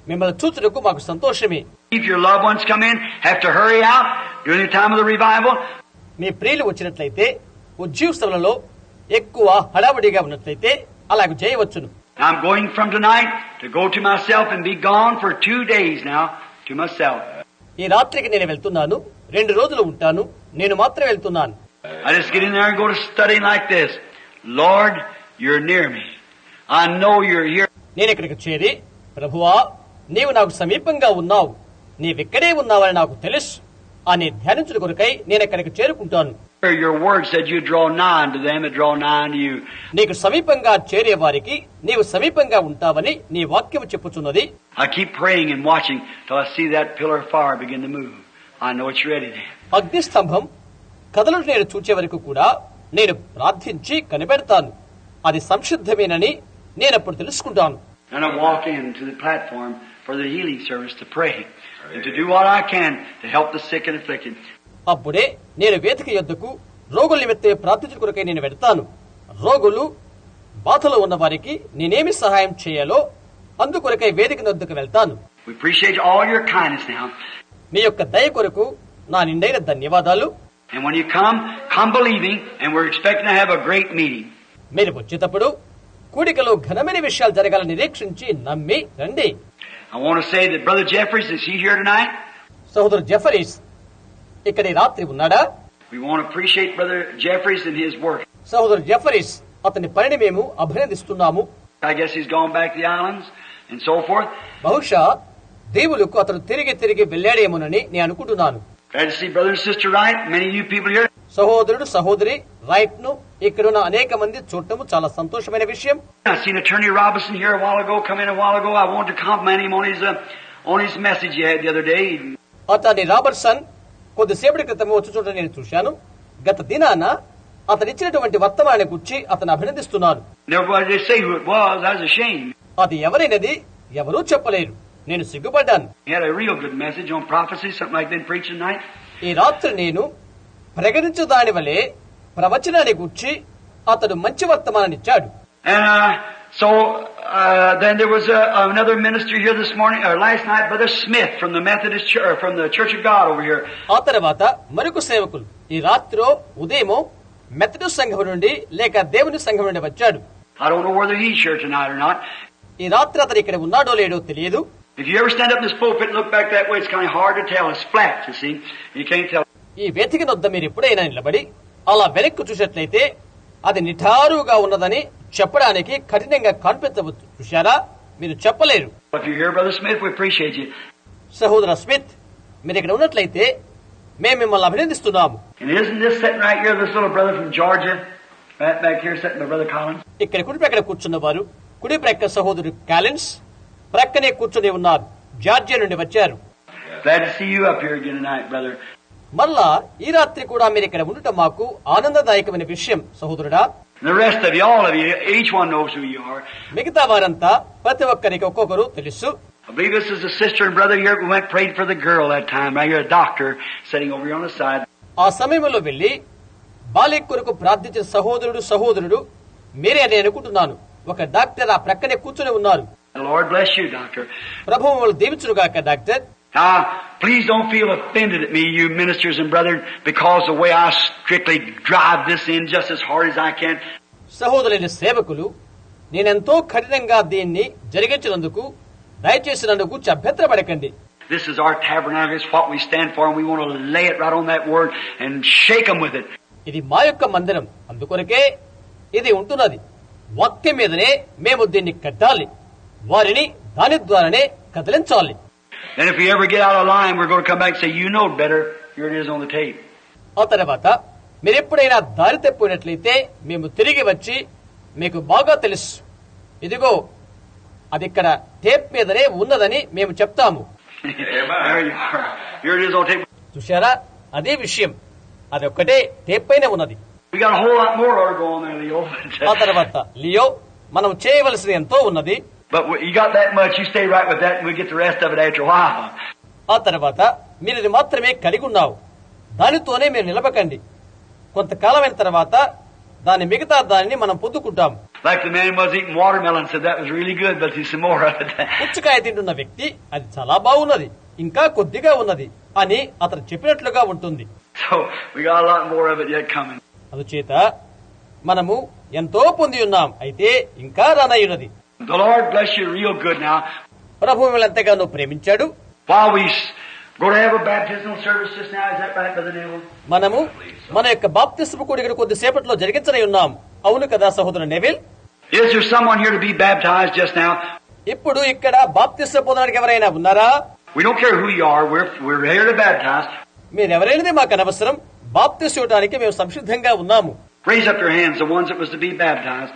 మిమ్మల్ని చూచుటకు మాకు సంతోషమే. If your loved ones come in, have to hurry out during the time of the revival. మీ ప్రియులు వచ్చినట్లయితే ఉజ్జీవ స్థలంలో ఎక్కువ హడావుడిగా ఉన్నట్లయితే అలాగ చేయవచ్చును. I'm going from tonight to go to myself and be gone for 2 days now to myself. ఈ రాత్రికి నేను వెళ్తున్నాను, 2 రోజులు ఉంటాను, నేను మాత్రం వెళ్తున్నాను. I just get in there and go to studying like this. Lord, you're near me. I know you're here. నేను ఇక్కడికి చేరి, ప్రభువా నీవు నాకు సమీపంగా ఉన్నావు, నీవిక్కడే ఉన్నావని నాకు తెలుసు అని ధ్యానించుట కొరకై నేను ఇక్కడికి చేరుకుంటాను. Your word said you draw nigh to them and draw nigh to you. నీకు సమీపంగా చేరే వారికి నీవు సమీపంగా ఉంటావని నీ వాక్యము చెప్పుచున్నది. I keep praying and watching till I see that pillar of fire begin to move. I know it's ready then. అగ్ని స్తంభం కదలుట నేను చూచే వరకు కూడా నేను ప్రార్థించి కనిపెడతాను. అది సంసిద్ధమేనని నేనప్పుడు తెలుసుకుంటాను. And I walk into the platform for the healing service to pray and to do what I can to help the sick and afflicted. అప్పుడే నేను వేదిక యొద్దకు రోగుల నిమిత్తం ప్రార్థించు కొరకై నేను వెళ్తాను. రోగులు బాధలో ఉన్న వారికి నేనేమి సహాయం చేయాలో అందుకొరకై వేదిక వద్దకు వెళ్తాను. We appreciate all your kindness now. మీ యొక్క దయ కొరకు నా నిండైన ధన్యవాదాలు. And when you come believing, and we're expecting to have a great meeting. మీరు వచ్చేటప్పుడు కూడికలో ఘనమైన విషయాలు జరగాలని నిరీక్షించి నమ్మి రండి. I want to say that Brother Jeffries, is he here tonight? సహోదరు జెఫరీస్ ఇక్కడ ఈ రాత్రి ఉన్నాడా? We want to appreciate Brother Jeffries and his work. సహోదరు జెఫరీస్ అతని పనిని మేము అభినందిస్తున్నాము. I guess he's gone back to the islands and so forth. బహుశా దేవులకు అతను తిరిగి వెళ్ళాడేమోనని నేను అనుకుంటున్నాను. Glad to see Brother and Sister Wright. Many of you people here. సహోదరుడు సహోదరి రైట్ ను ఇక్కడున్న అనేక మంది చూడటము చాలా సంతోషమైన విషయం. I seen Attorney Robinson here a while ago. Come in a while ago. I wanted to compliment him on his message he had the other day. అతని రాబర్ట్సన్ కొద్దిసేపటి క్రితం వచ్చి చూడటం నేను చూశాను. గత దినాన అతను ఇచ్చినటువంటి వర్తమానాన్ని గురించి అతను అభినందిస్తున్నాను. Nobody did say who it was. I was ashamed. అది ఎవరైనది ఎవరూ చెప్పలేరు. నేను సిగ్గుపడ్డాను. He had a real good message on prophecy, something like that preaching tonight. ఈ రాత్రి నేను ప్రకటించు దాని వలె ప్రవచనాన్ని గురించి అతడు మంచి వర్తమానాన్ని ఇచ్చాడు. And so then there was another minister here this morning or last night, Brother Smith from the Methodist Church, from the Church of God over here. ఆ తర్వాత మరొక సేవకులు ఈ రాత్రి ఉదయం మెథడిస్ట్ సంఘం నుండి లేక దేవుని సంఘం నుండి వచ్చాడు. I don't know whether he's here tonight or not. ఈ రాత్రి అతను ఇక్కడ ఉన్నాడో లేడో తెలియదు. If you ever stand up in this pulpit and look back that way, it's kind of hard to tell. It's flat, you see. You can't tell. ఈ వేదిక వద్ద మీరు ఎప్పుడైనా నిలబడి అలా వెనక్కి చూసినట్లయితే అది నిఠారుగా ఉన్నదని చెప్పడానికి కఠినంగా కనిపించవచ్చు. చూశారా? మీరు చెప్పలేరు. If you're here, Brother Smith, we appreciate you. సహోదర స్మిత్, మీరు ఇక్కడ ఉన్నట్లయితే మేము మిమ్మల్ని అభినందిస్తున్నాము. And isn't this sitting right here, this little brother from Georgia, right back here, sitting by Brother Collins? ఇక్కడ కుడి ప్రక్కన కూర్చున్నవారు కుడి ప్రక్క సహోదరుడు కాలిన్స్ ప్రక్కనే కూర్చుని ఉన్నారు. జార్జియా నుండి వచ్చారు. Glad to see you up here again tonight, brother. మళ్ళా ఈ రాత్రి కూడా మీరు ఇక్కడ ఉండటం మాకు ఆనందదాయకమైన విషయం సహోదరుడా. The rest of you, all of you, each one knows who you are. మిగతా వారంతా ప్రతి ఒక్కరికి ఒక్కొక్కరు తెలుసు. I believe this is a sister and brother here who went and prayed for the girl that time. Right here, a doctor sitting over here on the side. ఆ సమయంలో వెళ్లి బాలిక కొరకు ప్రార్థించిన సహోదరుడు మీరే అని అనుకుంటున్నాను. ఒక డాక్టర్ ఆ ప్రక్కనే కూర్చుని ఉన్నారు. The Lord bless you, doctor. ప్రభువు మిమ్మల్ని దీవించునుగాక doctor. Now, please don't feel offended at me, you ministers and brethren, because the way I strictly drive this in just as hard as I can. సహోదరులైన సేవకులు, నేనెంతో కఠినంగా దీన్ని జరిగించినందుకు దయచేసి నన్ను గురించి అభ్యంతరపడకండి. This is our tabernacle. It's what we stand for, and we want to lay it right on that word and shake them with it. ఇది మా యొక్క మందిరం, అందుకొరకే ఇది ఉంటున్నది. వాక్యం మీదనే మేము దీన్ని కట్టాలి, వారిని దాని ద్వారానే కదిలించాలి. And if we ever get out of line, we're going to come back and say, you know better. Here it is on the tape. ఆ తర్వాత మీరు ఎప్పుడైనా దారి తప్పినట్లయితే మేము తిరిగి వచ్చి మీకు బాగా తెలుసు, ఇదిగో అది ఇక్కడ టేప్ మీదనే ఉన్నదని మేము చెప్తాము. There you are. Here it is on tape. చూశారా? అదే విషయం, అది ఒక్కటే టేప్ పైన ఉన్నది. We got a whole lot more to go on there, Leo. ఆ తర్వాత లియో, మనం చేయవలసింది ఎంతో ఉన్నది. But you got that much, you stay right with that, and we get the rest of it after a while. ఆ తర్వాత మీరు ఇది మాత్రమే కలిగి ఉన్నావు, దానితోనే మీరు నిలబకండి. కొంతకాలమైన తర్వాత దాని మిగతా దానిని మనం పొందుకుంటాం. Like the man was eating watermelon, said that was really good, but there's some more of it. పుచ్చకాయ తింటున్న వ్యక్తి, అది చాలా బాగున్నది, ఇంకా కొద్దిగా ఉన్నది అని అతను చెప్పినట్లుగా ఉంటుంది. So we got a lot more of it yet coming. అందుచేత మనము ఎంతో పొంది ఉన్నాం, అయితే ఇంకా రానయ్యున్నది. The Lord bless you real good now. ప్రభు మిమ్మల్ని ఎంతగానో ప్రేమించాడు. While we go to have a baptismal service just now, is that right, Brother Neville? మనము మన యొక్క బాప్తిస్మ కూడికను కొద్దిసేపట్లో జరిగించనే ఉన్నాం. అవును కదా సహోదరు Neville? Is there someone here to be baptized just now? ఇప్పుడు ఇక్కడ బాప్తిస్మ పొందడానికి ఎవరైనా ఉన్నారా? We don't care who you are. We're here to baptize. మీరెవరైనది మాకు అనవసరం, బాప్తిస్మ ఇవ్వడానికి మేము సంసిద్ధంగా ఉన్నాము. Raise up your hands, the ones that was to be baptized.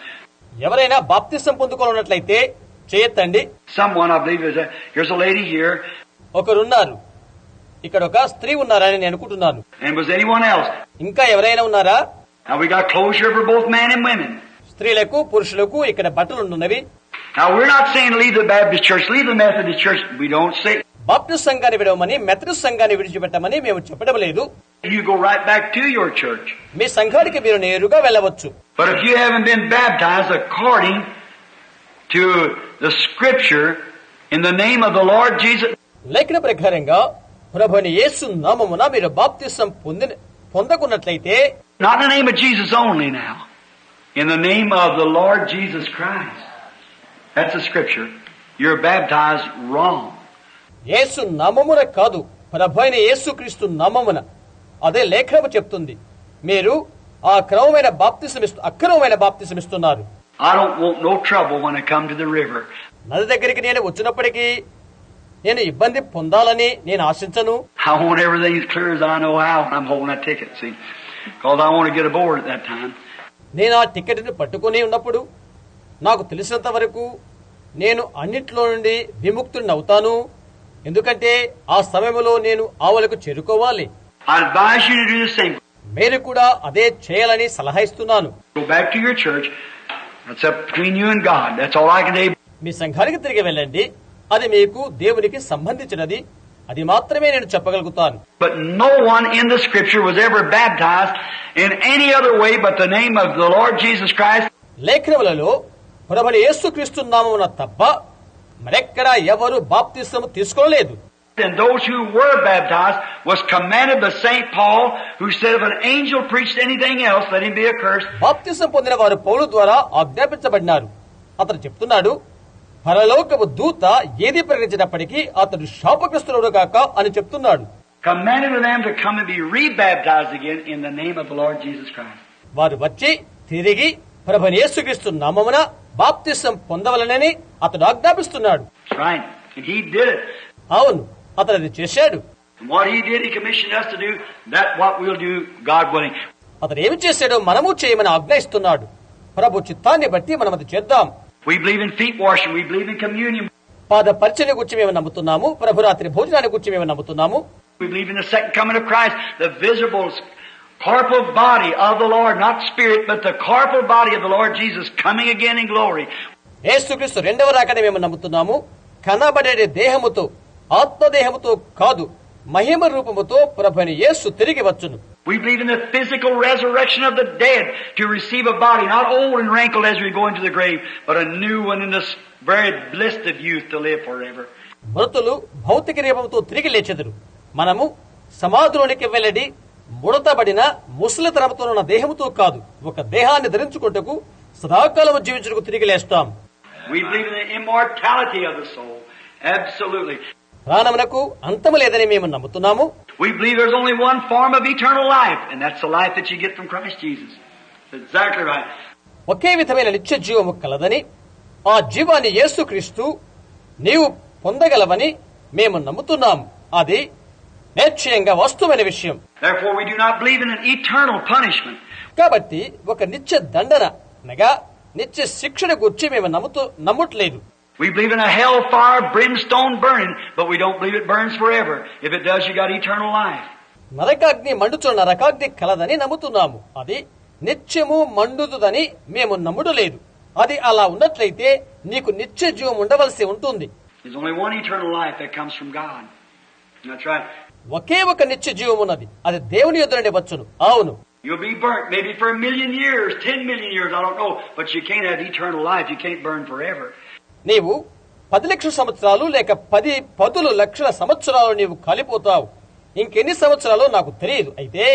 ఎవరైనా బాప్తిస్మ పొందుకోనున్నట్లయితే చేయొద్దండి. Someone, I believe, here's a lady here. ఒకరున్నారు, ఇక్కడ ఒక స్త్రీ ఉన్నారని నేను అనుకుంటున్నాను. And was anyone else? ఇంకా ఎవరైనా ఉన్నారా? Now we got clothes here for both men and women. స్త్రీలకు పురుషులకు ఇక్కడ బట్టలు ఉన్నవి. Now we're not saying leave the Baptist church, leave the Methodist church. We don't say. Baptist సంఘాన్ని విడవమని మెథడిస్ట్ సంఘాన్ని విడిచిపెట్టమని మేము చెప్పడం లేదు. You go right back to your church. మీ సంఘానికి మీరు నేరుగా వెళ్ళవచ్చు. But if you haven't been baptized according to the Scripture in the name of the Lord Jesus, లేఖన ప్రకారంగా ప్రభువైన యేసు నామమున మీరు బాప్తిసం పొందకున్నట్లయితే, not in the name of Jesus only now, in the name of the Lord Jesus Christ. That's the Scripture. You're baptized wrong. యేసు నామమున కాదు, ప్రభువైన యేసుక్రీస్తు నామమున. అదే లేఖనము చెప్తుంది. మీరు ఆ అక్రమమైన బాప్తిసం ఇస్తున్నారు. I don't want no trouble when I come to the river. నది దగ్గరికి నేను వచ్చినప్పటికీ నేను ఇబ్బంది పొందాలని నేను ఆశించను. I want everything as clear as I know how when I'm holding that ticket, see, because I want to get aboard at that time. నేను ఆ టికెట్ ని పట్టుకుని ఉన్నప్పుడు నాకు తెలిసినంత వరకు నేను అన్నిట్లో నుండి విముక్తుడిని అవుతాను. ఎందుకంటే ఆ సమయంలో నేను ఆవలకు చేరుకోవాలి. I advise you to do the same. మీరు కూడా అదే చేయాలని సలహా ఇస్తున్నాను. Go back to your church. That's up between you and God. That's all I can say. మీ సంఘానికి తిరిగి వెళ్ళండి. అది మీకు దేవునికి సంబంధించినది. అది మాత్రమే నేను చెప్పగలుగుతాను. But no one in the Scripture was ever baptized in any other way but the name of the Lord Jesus Christ. లేఖనములలో ప్రభువైన యేసుక్రీస్తు నామమున తప్ప మరెక్కడా ఎవరు బాప్తిసము తీసుకోలేదు. And those who were baptized was commanded by St. Paul, who said if an angel preached anything else, let him be accursed. బాప్తిసం పొందిన వారు పౌలు ద్వారా ఆజ్ఞాపించబడినారు. అతను చెప్తున్నాడు, పరలోకపు దూత ఏది ప్రకటించినప్పటికీ అతడు శాపగ్రస్తుడు గాక అని చెప్తున్నాడు. Commanded for them to come and be rebaptized again in the name of the Lord Jesus Christ. వారు వచ్చి తిరిగి ప్రభువైన యేసుక్రీస్తు నామమున బాప్తిసం పొందవలనని అతడు ఆజ్ఞాపిస్తున్నాడు. That's right. And he did it. అవును, అతడు అది చేశాడు. And what he did, he commissioned us to do. That's what we'll do, God willing. అతడు ఏమి చేశాడో మనము చేయమని ఆజ్ఞాయిస్తున్నాడు. ప్రభు చిత్తాన్ని బట్టి మనం అది చేద్దాం. We believe in feet washing. We believe in communion. పాద పరిచర్య గురించి మేము నమ్ముతున్నాము. ప్రభురాత్రి భోజనాన్ని గురించి మేము నమ్ముతున్నాము. We believe in the second coming of Christ, the visible corporal body of the Lord, not spirit, but the corporal body of the Lord Jesus coming again in glory. యేసుక్రీస్తు రెండవ రాకడ మేము నమ్ముతున్నాము. కనబడే దేహముతో, ఆత్మదేహముతో కాదు, మహిమ రూపముతో ప్రభువైన యేసు తిరిగి వచ్చును. We believe in the physical resurrection of the dead to receive a body, not old and wrinkled as we go into the grave, but a new one in this very bliss of youth to live forever. మృతులు భౌతిక రూపంతో తిరిగి లేచెదరు. మనము సమాధిలోనికి వెళ్లడి ముడతబడిన ముసలితనంతో ఉన్న దేహముతో కాదు, ఒక దేహాన్ని ధరించుకుంటకు సదాకాలము జీవించుటకు తిరిగి లేస్తాం. We believe in the immortality of the soul. Absolutely. ప్రాణమునకు అంతము లేదని మేము నమ్ముతున్నాము. We believe there's only one form of eternal life, and that's the life that you get from Christ Jesus. That's exactly right. ఒకే విధమైన నిత్య జీవము కలదని, ఆ జీవాన్ని యేసుక్రీస్తు నీవు పొందగలవని మేము నమ్ముతున్నాము. అది నిశ్చయంగా వాస్తవమైన విషయం. Therefore, we do not believe in an eternal punishment. కాబట్టి ఒక నిత్య దండన అనగా నిత్య శిక్షణ గురించి మేము నమ్మట్లేదు. We believe in a hellfire, brimstone burning, but we don't believe it burns forever. If it does, you got eternal life. నరకాగ్ని మండుచు నరకాగ్ని కలదని నమ్ముతున్నాము. అది నిత్యము మండుదని మేము నమ్ముడలేదు. అది అలా ఉన్నట్లయితే నీకు నిత్య జీవం ఉండవలసి ఉంటుంది. There's only one eternal life that comes from God. That's right. ఒకే ఒక నిత్య జీవం ఉన్నది, అది దేవుని యొద్ద నుండి వచ్చును. అవును, You'll be burnt maybe for 1,000,000 years, 10 million years, I don't know, but you can't have eternal life. You can't burn forever. నీవు 10 లక్షల సంవత్సరాలు లేక 10 లక్షల సంవత్సరాలు నీవు కాలిపోతావు. ఇంకెన్ని సంవత్సరాలు నాకు తెలియదు. అయితే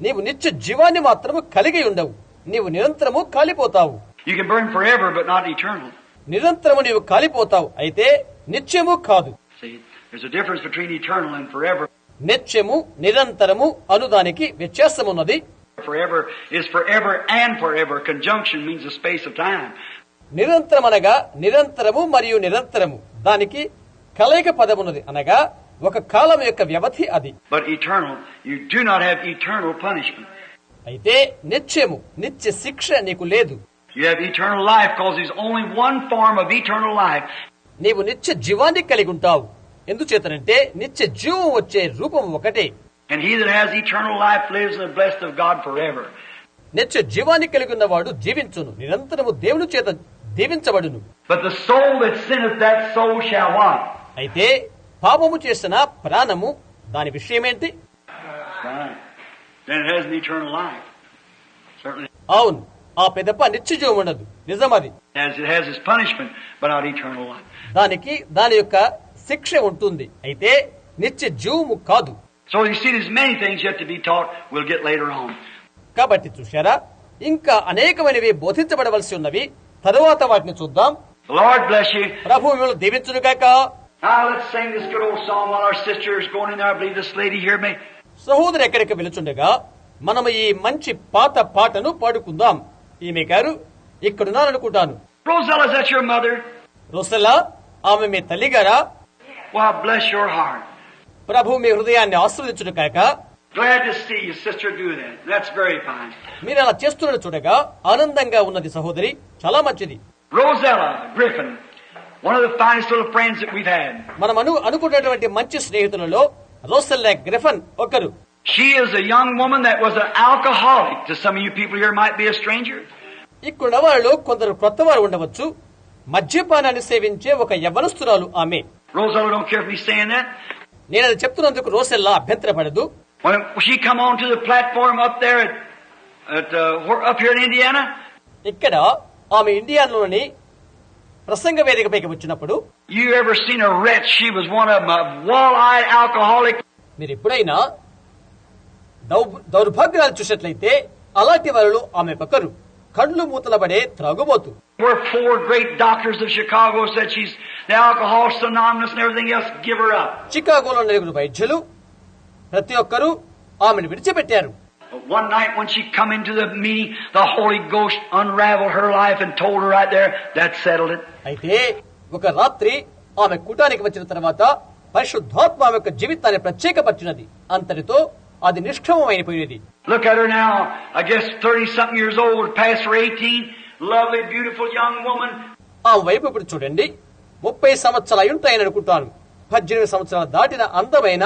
నీవు నిత్య జీవాన్ని మాత్రము కలిగి ఉండవు. నీవు నిరంతరము కాలిపోతావు. You can burn forever, but not eternal. నిరంతరము నీవు కాలిపోతావు, అయితే నిత్యము కాదు. See, there's a difference between eternal and forever. నిత్యము నిరంతరము అనుదానికి వ్యత్యాసమున్నది. Forever is forever and forever. Conjunction means a space of time. నిరంతరం అనగా నిరంతరము మరియు నిరంతరము, దానికి కలయిక పదమున్నది అనగా ఒక కాలం యొక్క వ్యవధి అది. But eternal, you do not have eternal punishment. అయితే నిత్యము నిత్య శిక్ష నీకు లేదు. You have eternal life because there's only one form of eternal life. నీవు నిత్య జీవాన్ని కలిగి ఉంటావు. ఎందుచేతనంటే నిత్య జీవం వచ్చే రూపం ఒకటే. And he that has eternal life lives in the blessed of God forever. నిత్య జీవాన్ని కలిగి ఉన్నవాడు జీవించును, నిరంతరము దేవుని చేత దీవించబడును. But the soul that sinneth, that soul shall what? అయితే పాపము చేసిన ప్రాణము దాని విషయమేంటి? Right. Then it has an eternal life. Certainly. అవును, ఆ పెదప నిత్యజీవం ఉండదు, నిజమది. It has its punishment, but not eternal life. దానికి దాని యొక్క శిక్ష ఉంటుంది, అయితే నిత్య జీవము కాదు. So you see, there's many things yet to be taught. We'll get later on. కాబట్టి చూశారా, ఇంకా అనేకమైనవి బోధించబడవలసి ఉన్నవి, తరువాత వాటిని చూద్దాం. Lord bless you. ప్రభు మిమ్మల్ని దీవించునుగాక. Now let's sing this good old song while our sister is going in there. I believe this lady heard me. సహోదరు ఎక్కడికి వెళుచుండగా మనము ఈ మంచి పాత పాటను పాడుకుందాం. ఈమె గారు ఇక్కడున్నారనుకుంటాను. Rosella, is that your mother? Rosella, ఆమె మీ తల్లి గారా? Well, bless your heart. ప్రభు మీ హృదయాన్ని ఆశీర్వదించును కాక. Glad to see you, sister, do that. That's very fine. మీరు అలా చేస్తున్న చూడగా ఆనందంగా ఉన్నది సహోదరి, చాలా మంచిది. Rosella Griffin, one of the finest little friends that we've had. మనం అనుకున్నటువంటి మంచి స్నేహితులలో రోసెల్లా గ్రిఫన్ ఒకరు. She is a young woman that was an alcoholic. To some of you people here might be a stranger. ఇక్కడ వాళ్ళు కొందరు కొత్త వారు ఉండవచ్చు. మద్యపానాన్ని సేవించే ఒక యవ్వనస్తురాలు ఆమె. Rosella don't care if me saying that. నేను అది చెప్తున్నందుకు rosella అభ్యంతరపడదు. When she come on to the platform up there up here in Indiana, ఇక్కడ ఆమె ఇండియాలోని ప్రసంగ వేదికపైకి వచ్చినప్పుడు, you ever seen a wretch? She was one of them, a wall-eyed alcoholic. మీరు ఎప్పుడైనా దౌర్భాగ్యాలు చూసినట్లయితే అలాంటి వారు ఆమె పక్కరు, కళ్ళు మూతలబడే త్రాగుబోతు. Where 4 great doctors of Chicago said she's the Alcoholics Anonymous and everything else, give her up. చికాగోలో 9 వైద్యులు ప్రతి ఒక్కరూ ఆమెను విడిచిపెట్టారు. But one night when she come into the meeting, the Holy Ghost unraveled her life and told her right there, that settled it. అయితే ఒక రాత్రి ఆమె కూటానికి వచ్చిన తర్వాత పరిశుద్ధాత్మ ఆమె యొక్క జీవితాన్ని ప్రత్యేకపరిచినది. అంతటితో అది నిష్క్రమమైపోయేది. Look at her now, I guess 30-something years old, past her 18, lovely, beautiful young woman. ఆ వైపు ఇప్పుడు చూడండి, 30 సంవత్సరాలు అయ్యుంటాయని అనుకుంటాను. 18 సంవత్సరాలు దాటిన అందమైన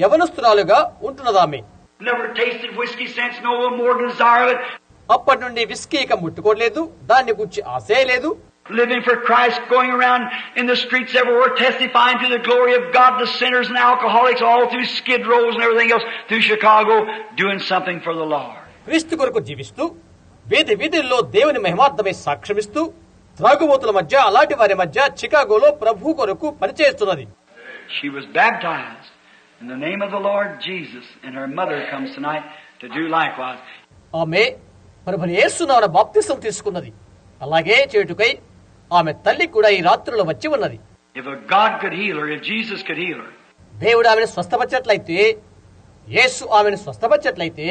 యవనస్తురాలుగా ఉంటున్నదామె. Never tasted whiskey since, no more desire it. అప్పటి నుండి విస్కీ ఇక ముట్టుకోలేదు, దాన్ని గురించి ఆశే లేదు. Living for Christ, going around in the streets everywhere, testifying to the glory of God to sinners and alcoholics all through Skid Rows and everything else through Chicago, doing something for the Lord. క్రీస్తు కొరకు జీవిస్తూ వీధి వీధుల్లో దేవుని మహిమార్థమై సాక్ష్యమిస్తూ త్రాగుబోతుల మధ్య అలాంటి వారి మధ్య చికాగోలో ప్రభు కొరకు పనిచేస్తున్నది. She was baptized in the name of the Lord Jesus, and her mother comes tonight to do likewise. ఆమె ప్రభుని యేసునామమున బాప్తిసం తీసుకున్నది. అలాగే చేయుటకై ఆమె తల్లి కూడా ఈ రాత్రిలో వచ్చి ఉన్నది. If a God could heal her, if Jesus could heal her, దేవుడు ఆమెను స్వస్థపరిచినట్లయితే, యేసు ఆమెను స్వస్థపరిచినట్లయితే,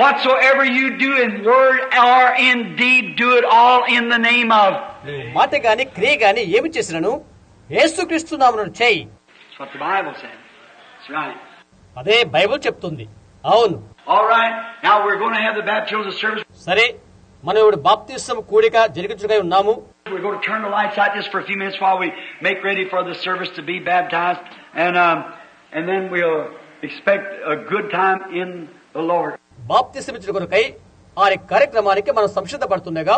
whatsoever you do in word or in deed, do it all in the name of. నీవు మాట గాని క్రియ గాని ఏమి చేసినను యేసుక్రీస్తు నామమున చేయి. That's what the Bible says. That's right. అదే బైబిల్ చెప్తుంది. అవును. All right. Now we're going to have the baptismal service. సరే, మనం ఇప్పుడు బాప్తిసం కూడిక జరిగించుగా ఉన్నాము. We're going to turn the lights out just for a few minutes while we make ready for the service to be baptized, and then we'll expect a good time in the Lord. బాప్తిసం ఇచ్చిన కొరకై ఆ కార్యక్రమానికి మనం సంసిద్ధపడుతుండగా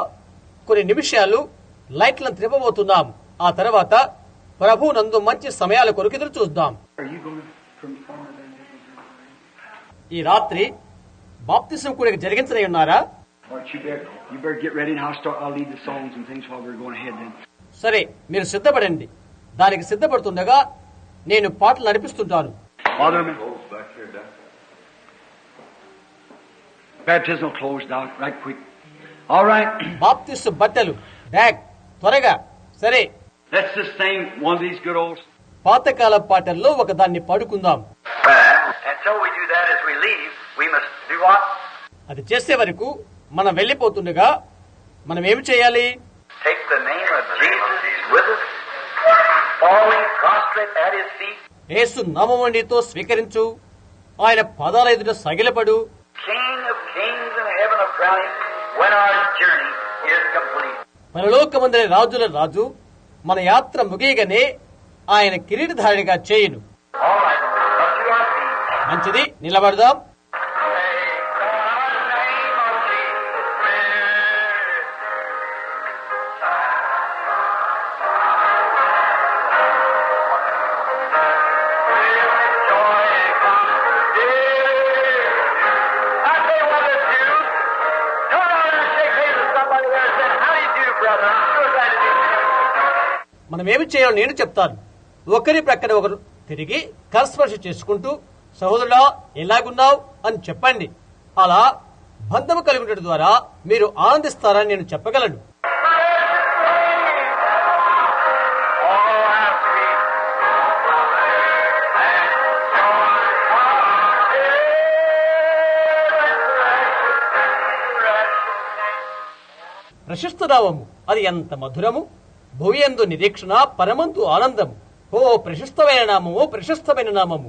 కొన్ని నిమిషాలు లైట్లను త్రిప్పబోతున్నాం. ఆ తర్వాత ప్రభు నందు మంచి సమయాల కొరకు ఎదురు చూద్దాం. ఈ రాత్రి బాప్తిసం కూడిక జరిగించనే ఉన్నారా? You better get ready and I'll lead the songs and things while we're going ahead then. సరే, మీరు సిద్ధపడండి. దానికి సిద్ధపడుతుండగా నేను పాటలు నడిపిస్తుంటాను. Baptismal closed out right quick. All right. బాప్తిసు బట్టలు బ్యాగ్ త్వరగా. సరే, let's just sing one of these good old పాతకాల పాటల్లో ఒక దాన్ని పాడుకుందాం. Until we do that, as we leave, we must do what? అది చేసే వరకు మనం వెళ్ళిపోతుండగా మనం ఏమి చేయాలి? Take the name of Jesus with us, falling prostrate at his feet. యేసు నామమును నీతో స్వీకరించు, ఆయన పాదాల ఎదుట సగిలపడు. King of kings and heaven of crowning, when our journey is complete. పరలోకమందరి రాజుల రాజు మన యాత్ర ముగియగానే ఆయన కిరీటధారిగా చేయును. All right, up to our feet. మంచిది, నిలబడదాం. మనమేమి చేయాలో నేను చెప్తాను. ఒకరి ప్రక్కన ఒకరు తిరిగి కరస్పర్శ చేసుకుంటూ సహోదరుడా ఎలాగున్నావు అని చెప్పండి. అలా బంధము కలిగి ఉండడం ద్వారా మీరు ఆనందిస్తారని నేను చెప్పగలను. ప్రశస్త నామము అది ఎంత మధురము, భూయందు నిరీక్షణ, పరమందు ఆనందము. ఓ ప్రశస్తమైన నామము, ప్రశస్తమైన నామము.